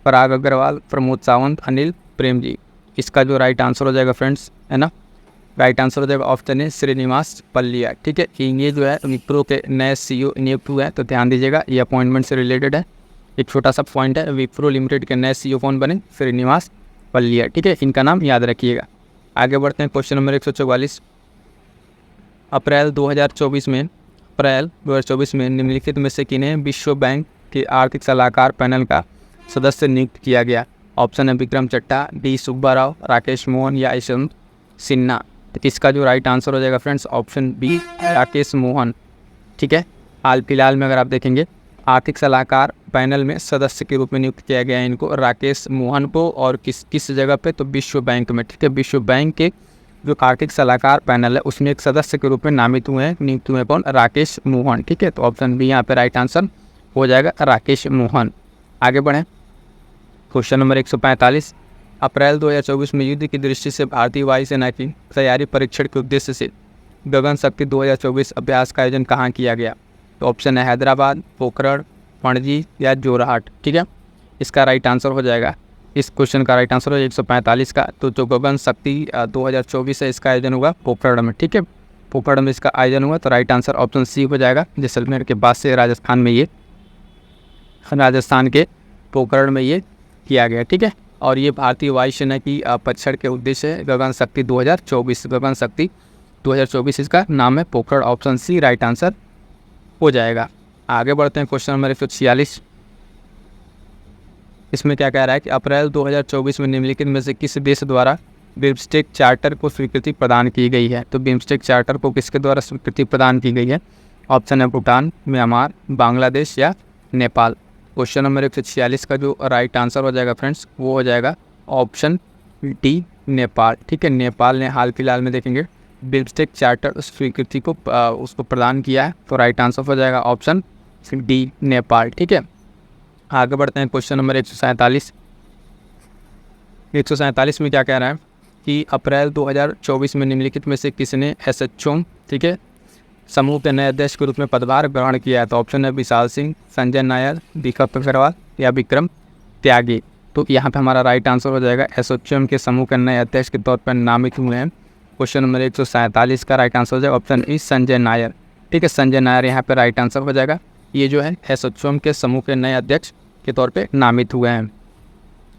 पराग अग्रवाल, प्रमोद सावंत, अनिल प्रेम जी। इसका जो राइट आंसर हो जाएगा फ्रेंड्स, है ना, राइट आंसर हो जाएगा ऑप्शन है श्रीनिवास पल्लिया, ठीक है। ये जो है विप्रो के नए CEO नियुक्त हुए हैं, तो ध्यान दीजिएगा, ये अपॉइंटमेंट से रिलेटेड है, एक छोटा सा पॉइंट है। विप्रो लिमिटेड के नए CEO कौन बने, श्रीनिवास पल्लिया, ठीक है, इनका नाम याद रखिएगा। आगे बढ़ते हैं, क्वेश्चन नंबर 144। अप्रैल 2024 में निम्नलिखित में से किन्हें विश्व बैंक के आर्थिक सलाहकार पैनल का सदस्य नियुक्त किया गया। ऑप्शन है विक्रम चट्टा, डी सुब्बा राव, राकेश मोहन या यशवंत सिन्हा। तो इसका जो राइट आंसर हो जाएगा friends option B, Rakesh Mohan, ठीक है। हाल फिलहाल में अगर आप देखेंगे आर्थिक सलाहकार पैनल में सदस्य के रूप में नियुक्त किया गया है इनको, राकेश मोहन को, और किस जगह पे, तो विश्व बैंक में, ठीक है। विश्व बैंक के जो आर्थिक सलाहकार पैनल है उसमें एक सदस्य के रूप में नियुक्त हुए कौन, राकेश मोहन, ठीक है। तो ऑप्शन बी यहाँ पे राइट आंसर हो जाएगा, राकेश मोहन। आगे बढ़ें, क्वेश्चन नंबर 145। अप्रैल 2024 में युद्ध की दृष्टि से भारतीय वायुसेना की तैयारी परीक्षण के उद्देश्य से गगन शक्ति 2024 अभ्यास का आयोजन कहाँ किया गया? तो ऑप्शन है हैदराबाद, पोखरण, पणजी या जोरहाट। ठीक है, इसका राइट आंसर हो जाएगा, इस क्वेश्चन का राइट आंसर हो 145 का। तो जो गगन शक्ति 2024 है इसका आयोजन हुआ पोखरण में। ठीक है, पोखरण में इसका आयोजन हुआ, तो राइट आंसर ऑप्शन सी हो जाएगा। जैसलमेर के पास से राजस्थान के पोखरण में ये किया गया। ठीक है, और ये भारतीय वायुसेना की परीक्षण के उद्देश्य है गगन शक्ति 2024। गगन शक्ति 2024 इसका नाम है, Pokhran. Option C right answer हो जाएगा। आगे बढ़ते हैं, क्वेश्चन नंबर 146। इसमें क्या कह रहा है कि अप्रैल 2024 में निम्नलिखित में से किस देश द्वारा बिम्स्टेक चार्टर को स्वीकृति प्रदान की गई है? तो बिम्स्टेक चार्टर को किसके द्वारा स्वीकृति प्रदान की गई है? ऑप्शन है भूटान, म्यांमार, बांग्लादेश या नेपाल। क्वेश्चन नंबर 146 का जो राइट आंसर हो जाएगा फ्रेंड्स, वो हो जाएगा ऑप्शन डी, नेपाल। ठीक है, नेपाल ने हाल फिलहाल में देखेंगे बिम्स्टेक चार्टर स्वीकृति को उसको प्रदान किया है, तो राइट आंसर हो जाएगा ऑप्शन डी, नेपाल। ठीक है, आगे बढ़ते हैं, क्वेश्चन नंबर 147। 147 में क्या कह रहा है कि अप्रैल 2024 में निम्नलिखित में से किसने एसएचओ, ठीक है, समूह के नए अध्यक्ष के रूप में पदभार ग्रहण किया है? तो ऑप्शन है विशाल सिंह, संजय नायर, दीपक अग्रवाल या विक्रम त्यागी। तो यहाँ पे हमारा राइट आंसर हो जाएगा एसोचैम के समूह के नए अध्यक्ष के तौर पर नामित हुए हैं। क्वेश्चन नंबर 147 का राइट आंसर हो जाएगा ऑप्शन ई, संजय नायर। ठीक है, संजय नायर यहाँ पे राइट आंसर हो जाएगा। ये जो है एसोचैम के समूह के नए अध्यक्ष के तौर पे नामित हुए हैं।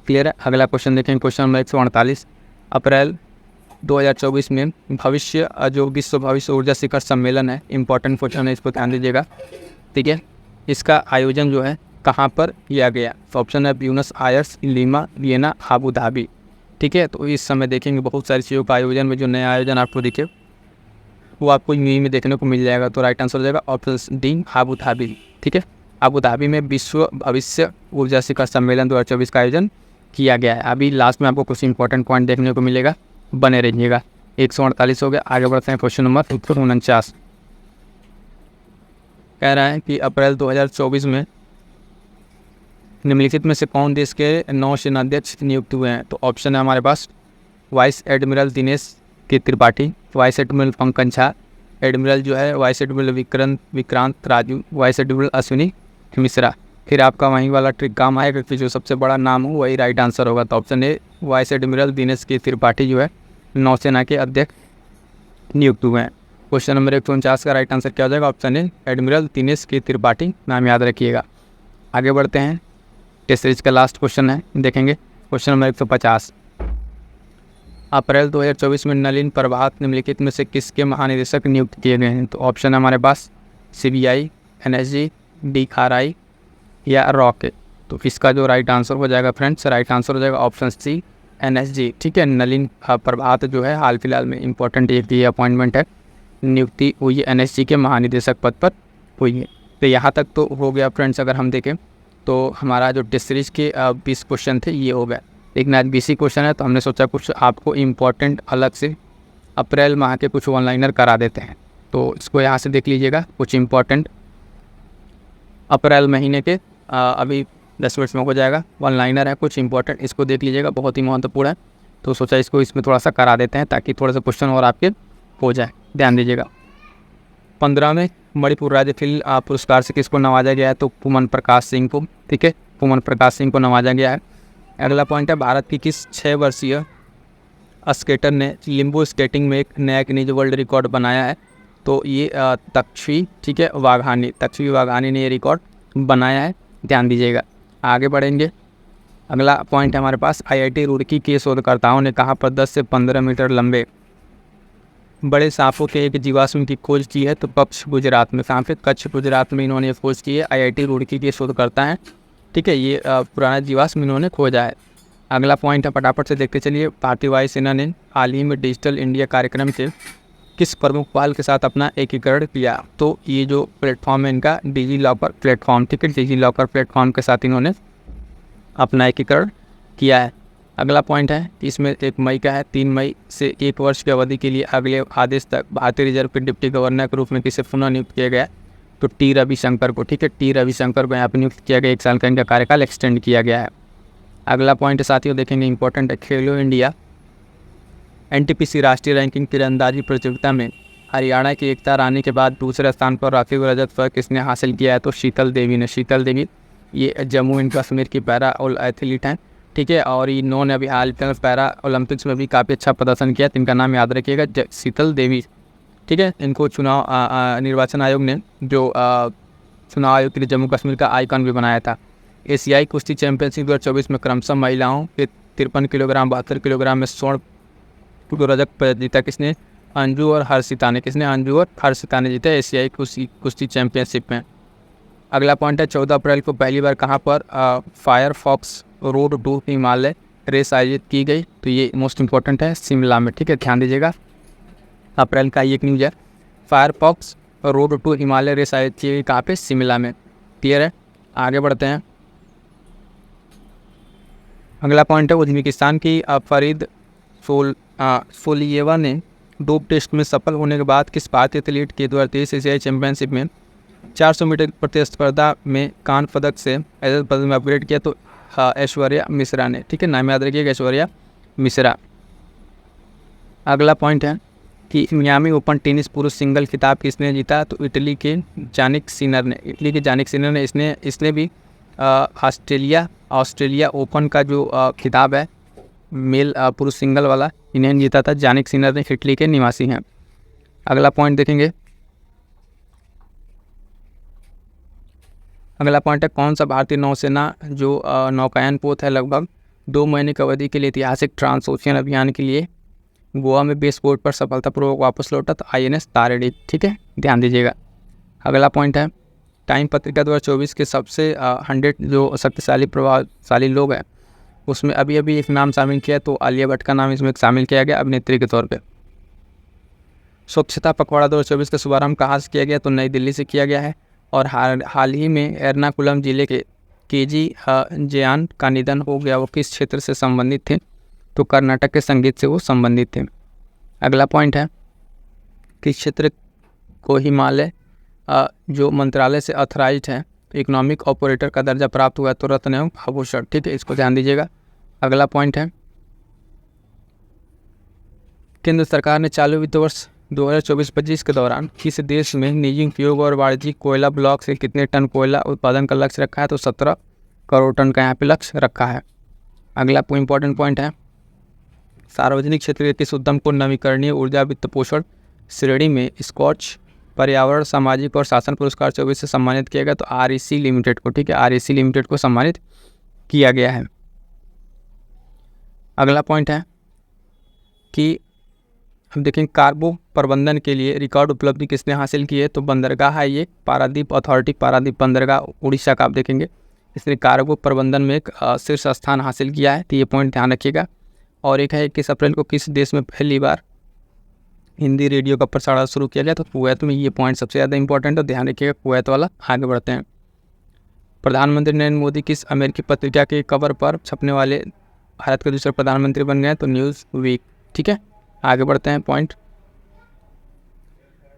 क्लियर है। अगला क्वेश्चन देखें, क्वेश्चन नंबर 148। अप्रैल 2024 में भविष्य जो विश्व भविष्य ऊर्जा शिखर सम्मेलन है, इंपॉर्टेंट क्वेश्चन है, इसको ध्यान दीजिएगा। ठीक है, इसका आयोजन जो है कहाँ पर किया गया? तो ऑप्शन है Buenos Aires, Lima, Vienna, Abu Dhabi. ठीक है, तो इस समय देखेंगे बहुत सारी चीज़ों का आयोजन में जो नया आयोजन आपको दिखे वो आपको यूएई में देखने को मिल जाएगा, तो राइट आंसर हो जाएगा ऑप्शन डी, आबू धाबी। ठीक है, आबू धाबी में विश्व भविष्य ऊर्जा शिखर सम्मेलन 2024 का आयोजन किया गया है। अभी लास्ट में आपको कुछ इंपॉर्टेंट पॉइंट देखने को मिलेगा, बने रहिएगा। 148 हो गया। आगे बढ़ते हैं, क्वेश्चन नंबर 149। कह रहा है कि अप्रैल 2024 में निम्नलिखित में से कौन देश के नौसेनाध्यक्ष नियुक्त हुए हैं? तो ऑप्शन है हमारे पास वाइस एडमिरल दिनेश के Tripathi, vice admiral Pankaj Jha, admiral जो है vice admiral Vikrant Raju, vice admiral Ashwini Mishra. फिर आपका वहीं वाला ट्रिक काम आएगा कि जो सबसे बड़ा नाम हो वही राइट आंसर होगा। तो option A, vice admiral Dinesh के त्रिपाठी जो है नौसेना के अध्यक्ष नियुक्त हुए हैं। क्वेश्चन नंबर 149 का राइट आंसर क्या हो जाएगा? ऑप्शन ए, एडमिरल दिनेश के त्रिपाठी, नाम याद रखिएगा। आगे बढ़ते हैं, टेस्ट सीरीज का लास्ट क्वेश्चन है, देखेंगे क्वेश्चन नंबर 150। अप्रैल 2024 में नलिन प्रभात निम्नलिखित में से किसके महानिदेशक नियुक्त किए गए हैं? तो ऑप्शन है हमारे पास सीबीआई, एनएसजी, डीआरआई या रॉक। तो इसका जो राइट आंसर हो जाएगा फ्रेंड्स, राइट आंसर हो जाएगा ऑप्शन सी, एनएसजी। ठीक है, नलिन प्रभात जो है हाल फिलहाल में इंपॉर्टेंट एक ये अपॉइंटमेंट है, नियुक्ति हुई है एनएसजी के महानिदेशक पद पर हुई है। तो यहाँ तक तो हो गया फ्रेंड्स। अगर हम देखें तो हमारा जो टेस्ट सीरीज के 20 क्वेश्चन थे ये हो गए, लेकिन आज 20 क्वेश्चन है तो हमने सोचा कुछ आपको इम्पोर्टेंट अलग से अप्रैल माह के कुछ ऑनलाइनर करा देते हैं। तो इसको यहाँ से देख लीजिएगा, कुछ इम्पोर्टेंट अप्रैल महीने के अभी 10 मिनट में हो जाएगा, ऑनलाइनर है कुछ इंपॉर्टेंट, इसको देख लीजिएगा, बहुत ही महत्वपूर्ण है। तो सोचा इसको इसमें थोड़ा सा करा देते हैं ताकि थोड़ा सा क्वेश्चन और आपके हो जाए, ध्यान दीजिएगा। 15वें मणिपुर राज्य फिल्म पुरस्कार से किसको नवाजा गया है? तो पुमन प्रकाश सिंह को। ठीक है, पुमन प्रकाश सिंह को नवाजा गया है। अगला पॉइंट है, भारत की किस 6 वर्षीय स्केटर ने लिम्बो स्केटिंग में एक नया गिनीज वर्ल्ड रिकॉर्ड बनाया है? तो ये तक्षवी, ठीक है, वाघानी, तक्षवी वाघानी ने ये रिकॉर्ड बनाया है, ध्यान दीजिएगा। आगे बढ़ेंगे, अगला पॉइंट है हमारे पास, आईआईटी रुड़की के शोधकर्ताओं ने कहाँ पर 10 से 15 मीटर लंबे बड़े सांपों के एक जीवाश्म की खोज की है? तो कच्छ गुजरात में। कहाँ पे? कच्छ गुजरात में इन्होंने खोज की है, आईआईटी रुड़की के शोधकर्ता हैं। ठीक है, ये पुराना जीवाश्म इन्होंने खोजा है। अगला पॉइंट है, फटाफट से देखते चलिए, भारतीय वायुसेना ने हाल ही में डिजिटल इंडिया कार्यक्रम से किस प्रमुख पहल के साथ अपना एकीकरण किया? तो ये जो प्लेटफॉर्म है इनका डिजी लॉकर प्लेटफॉर्म, ठीक है, डिजी लॉकर प्लेटफॉर्म के साथ इन्होंने अपना एकीकरण किया है। अगला पॉइंट है, इसमें 1 मई का है, 3 मई से 1 वर्ष की अवधि के लिए अगले आदेश तक भारतीय रिजर्व के डिप्टी गवर्नर के रूप में किसे पुनः नियुक्त किया गया? तो टी रविशंकर को। ठीक है, टी रविशंकर को यहाँ पर नियुक्त किया गया, 1 साल का इनका कार्यकाल एक्सटेंड किया गया है। अगला पॉइंट साथियों देखेंगे इंपॉर्टेंट है, खेलो इंडिया एनटीपीसी राष्ट्रीय रैंकिंग तीरंदाजी प्रतियोगिता में हरियाणा की एकता रानी के बाद दूसरे स्थान पर राफी रजत पदक किसने हासिल किया है? तो शीतल देवी ने। शीतल देवी ये जम्मू एंड कश्मीर की पैरा एथलीट हैं, ठीक है, और इन्होंने अभी हाल में पैरा ओलंपिक्स में भी काफ़ी अच्छा प्रदर्शन किया, तो इनका नाम याद रखिएगा, शीतल देवी, ठीक है। इनको चुनाव निर्वाचन आयोग ने जो चुनाव आयोग के लिए जम्मू कश्मीर का आइकॉन भी बनाया था। एशियाई कुश्ती चैंपियनशिप 2024 में क्रमशः महिलाओं के 53 किलोग्राम 72 किलोग्राम में स्वर्ण रजत जीता किसने? अंजू और हर्षिता ने। किसने? अंजू और हर्षिता ने जीता एशियाई कुश्ती चैंपियनशिप में। अगला पॉइंट है 14 अप्रैल को पहली बार कहाँ पर Firefox road to Himalaya race आयोजित की गई? तो ये मोस्ट इंपॉर्टेंट है, शिमला में, ठीक है, ध्यान दीजिएगा। अप्रैल का ये एक न्यूज़ है, Firefox road to Himalaya race आयोजित की गई कहाँ पे? शिमला में। क्लियर है, आगे बढ़ते हैं। अगला पॉइंट है उज्बेकिस्तान की फरीद सोलियेवा ने डोप टेस्ट में सफल होने के बाद किस भारतीय एथलीट के 2023 एशियाई चैंपियनशिप में 400 मीटर प्रतिस्पर्धा में कांस्य पदक से एजेड पदक में अपग्रेड किया? तो ऐश्वर्या मिश्रा ने, ठीक है, नाम याद रखिएगा, ऐश्वर्या मिश्रा। अगला पॉइंट है कि मियामी ओपन टेनिस पुरुष सिंगल खिताब किसने जीता? तो इटली के जानिक सिनर ने। इटली के जानिक सिनर ने इसने भी ऑस्ट्रेलिया ओपन का जो खिताब है मेल पुरुष सिंगल वाला, इन्हें जीता था। जानिक सिनर ने इटली के निवासी हैं। अगला पॉइंट देखेंगे, अगला पॉइंट है कौन सा भारतीय नौसेना जो नौकायन पोत है लगभग 2 महीने की अवधि के लिए ऐतिहासिक ट्रांस ओशियन अभियान के लिए गोवा में बेस पोर्ट पर सफलतापूर्वक वापस लौटा? तो INS ताराड़ी, ठीक है, ध्यान दीजिएगा। अगला पॉइंट है टाइम पत्रिका 2024 के सबसे 100 जो शक्तिशाली प्रभावशाली लोग हैं उसमें अभी एक नाम शामिल किया, तो आलिया भट्ट का नाम इसमें शामिल किया गया अभिनेत्री के तौर पे। स्वच्छता पखवाड़ा 2024 का शुभारंभ कहाँ से किया गया? तो नई दिल्ली से किया गया है। और हाल ही में एर्नाकुलम जिले के KG जयान का निधन हो गया, वो किस क्षेत्र से संबंधित थे? तो कर्नाटक के संगीत से वो संबंधित थे। अगला पॉइंट है किस क्षेत्र को हिमालय जो मंत्रालय से ऑथराइज्ड है इकोनॉमिक ऑपरेटर का दर्जा प्राप्त हुआ? तो रत्न एवं आभूषण, ठीक है, इसको ध्यान दीजिएगा। अगला पॉइंट है केंद्र सरकार ने चालू वित्त वर्ष 2024-25 के दौरान किस देश में निजी उपयोग और वाणिज्यिक कोयला ब्लॉक से कितने टन कोयला उत्पादन का लक्ष्य रखा है? तो 17 करोड़ टन का यहाँ पे लक्ष्य रखा है। अगला इंपॉर्टेंट पॉइंट है सार्वजनिक क्षेत्र के किस उद्यम को नवीकरणीय ऊर्जा वित्त पोषण श्रेणी में स्कॉच पर्यावरण सामाजिक और शासन पुरस्कार 24 से सम्मानित किया गया? तो REC लिमिटेड को, ठीक है, REC लिमिटेड को सम्मानित किया गया है। अगला पॉइंट है कि हम देखें कार्गो प्रबंधन के लिए रिकॉर्ड उपलब्धि किसने हासिल की है? तो बंदरगाह है ये पारादीप अथॉरिटी, पारादीप बंदरगाह उड़ीसा का, आप देखेंगे इसने कार्गो प्रबंधन में एक शीर्ष स्थान हासिल किया है, तो ये पॉइंट ध्यान रखिएगा। और एक है 21 अप्रैल को किस देश में पहली बार हिंदी रेडियो का प्रसारण शुरू किया गया? तो कुवैत में। ये पॉइंट सबसे ज़्यादा इंपॉर्टेंट है, ध्यान रखिएगा कुवैत वाला। आगे बढ़ते हैं। प्रधानमंत्री नरेंद्र मोदी किस अमेरिकी पत्रिका के कवर पर छपने वाले भारत के दूसरे प्रधानमंत्री बन गए? तो न्यूज़ वीक, ठीक है, आगे बढ़ते हैं। पॉइंट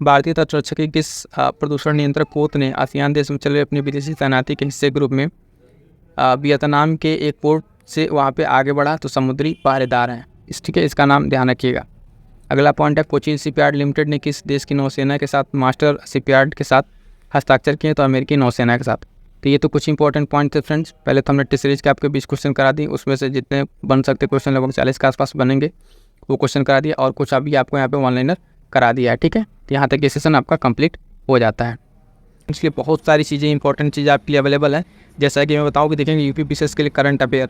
भारतीय तटरक्षक की किस प्रदूषण नियंत्रक पोत ने आसियान देश में चल रहे अपनी विदेशी तैनाती के हिस्से ग्रुप में वियतनाम के एक पोर्ट से वहाँ पे आगे बढ़ा? तो समुद्री पहरेदार हैं, ठीक है, इसका नाम ध्यान रखिएगा। अगला पॉइंट है कोचीन शिपयार्ड लिमिटेड ने किस देश की नौसेना के साथ मास्टर शिपयार्ड के साथ हस्ताक्षर किए? तो अमेरिकी नौसेना के साथ। तो ये तो कुछ इंपॉर्टेंट पॉइंट थे फ्रेंड्स। पहले तो हमने टेस्ट सीरीज के आपके 20 क्वेश्चन करा दी, उसमें से जितने बन सकते क्वेश्चन लगभग 40 के आसपास बनेंगे वो क्वेश्चन करा दिया, और कुछ अभी आपको यहाँ पे वन लाइनर करा दिया है, ठीक है। तो यहाँ तक ये सेशन आपका कंप्लीट हो जाता है। इसलिए बहुत सारी चीज़ें इंपॉर्टेंट चीज़ें आपके लिए अवेलेबल है। जैसा कि मैं बताऊँ कि देखेंगे यूपी PCS के लिए करंट अफेयर,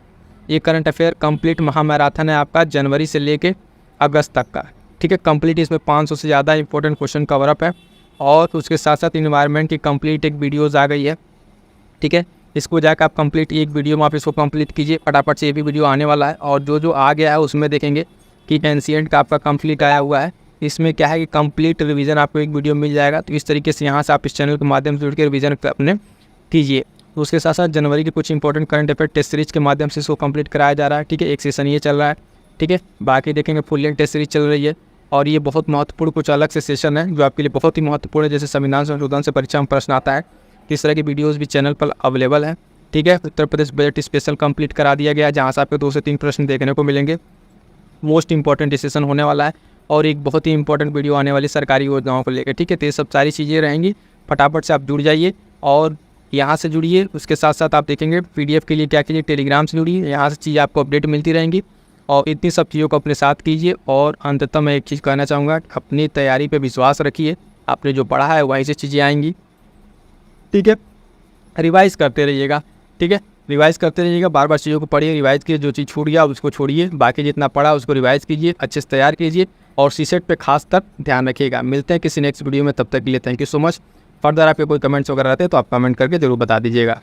ये करंट अफेयर कंप्लीट महामैराथन है आपका जनवरी से लेके अगस्त तक का, ठीक है। कंप्लीट इसमें 500 से ज़्यादा इंपॉर्टेंट क्वेश्चन कवरअप है, और उसके साथ साथ इन्वायरमेंट की कंप्लीट एक वीडियोज़ आ गई है, ठीक है। इसको जाकर आप कंप्लीट एक वीडियो में आप इसको कंप्लीट कीजिए फटाफट से, ये भी वीडियो आने वाला है। और जो आ गया है उसमें देखेंगे कि एनसीएंट का आपका कंप्लीट आया हुआ है, इसमें क्या है कि कंप्लीट रिवीजन आपको एक वीडियो मिल जाएगा। तो इस तरीके से यहाँ से आप इस चैनल के माध्यम से जुड़ के रिवीजन अपने कीजिए। तो उसके साथ साथ जनवरी के कुछ important current affair test series के माध्यम से इसको कंप्लीट कराया जा रहा है, ठीक है। एक सेशन ये चल रहा है, ठीक है। बाकी देखेंगे फुल लेंथ टेस्ट सीरीज चल रही है, और ये बहुत महत्वपूर्ण कुछ अलग से सेशन है जो आपके लिए बहुत ही महत्वपूर्ण है। जैसे संविधान संशोधन से परीक्षा में प्रश्न आता है, इस तरह की वीडियोज़ भी चैनल पर अवेलेबल है। ठीक है। Uttar Pradesh budget special complete करा दिया गया, जहाँ से आपको 2 से 3 प्रश्न देखने को मिलेंगे। मोस्ट इंपॉर्टेंट डिसीजन होने वाला है और एक बहुत ही इंपॉर्टेंट वीडियो आने वाली सरकारी योजनाओं को लेकर, ठीक है। तो ये सब सारी चीज़ें रहेंगी, फटाफट से आप जुड़ जाइए और यहाँ से जुड़िए। उसके साथ साथ आप देखेंगे PDF के लिए क्या कीजिए, टेलीग्राम से जुड़िए, यहाँ से चीज़ें आपको अपडेट मिलती रहेंगी और इतनी सब चीज़ों को अपने साथ कीजिए। और अंततः मैं एक चीज़ कहना चाहूँगा, अपनी तैयारी पे विश्वास रखिए, आपने जो पढ़ा है वहीं से चीज़ें आएंगी, ठीक है। रिवाइज़ करते रहिएगा, ठीक है, रिवाइज़ करते रहिएगा, बार बार चीज़ों को पढ़िए, रिवाइज़ कीजिए, जो चीज़ छूट गया उसको छोड़िए, बाकी जितना पढ़ा उसको रिवाइज़ कीजिए, अच्छे से तैयार कीजिए और सीसेट पे खास कर ध्यान रखिएगा। मिलते हैं किसी नेक्स्ट वीडियो में, तब तक के लिए thank you so much. Further आपके कोई कमेंट्स वगैरह रहते हैं तो आप कमेंट करके ज़रूर बता दीजिएगा।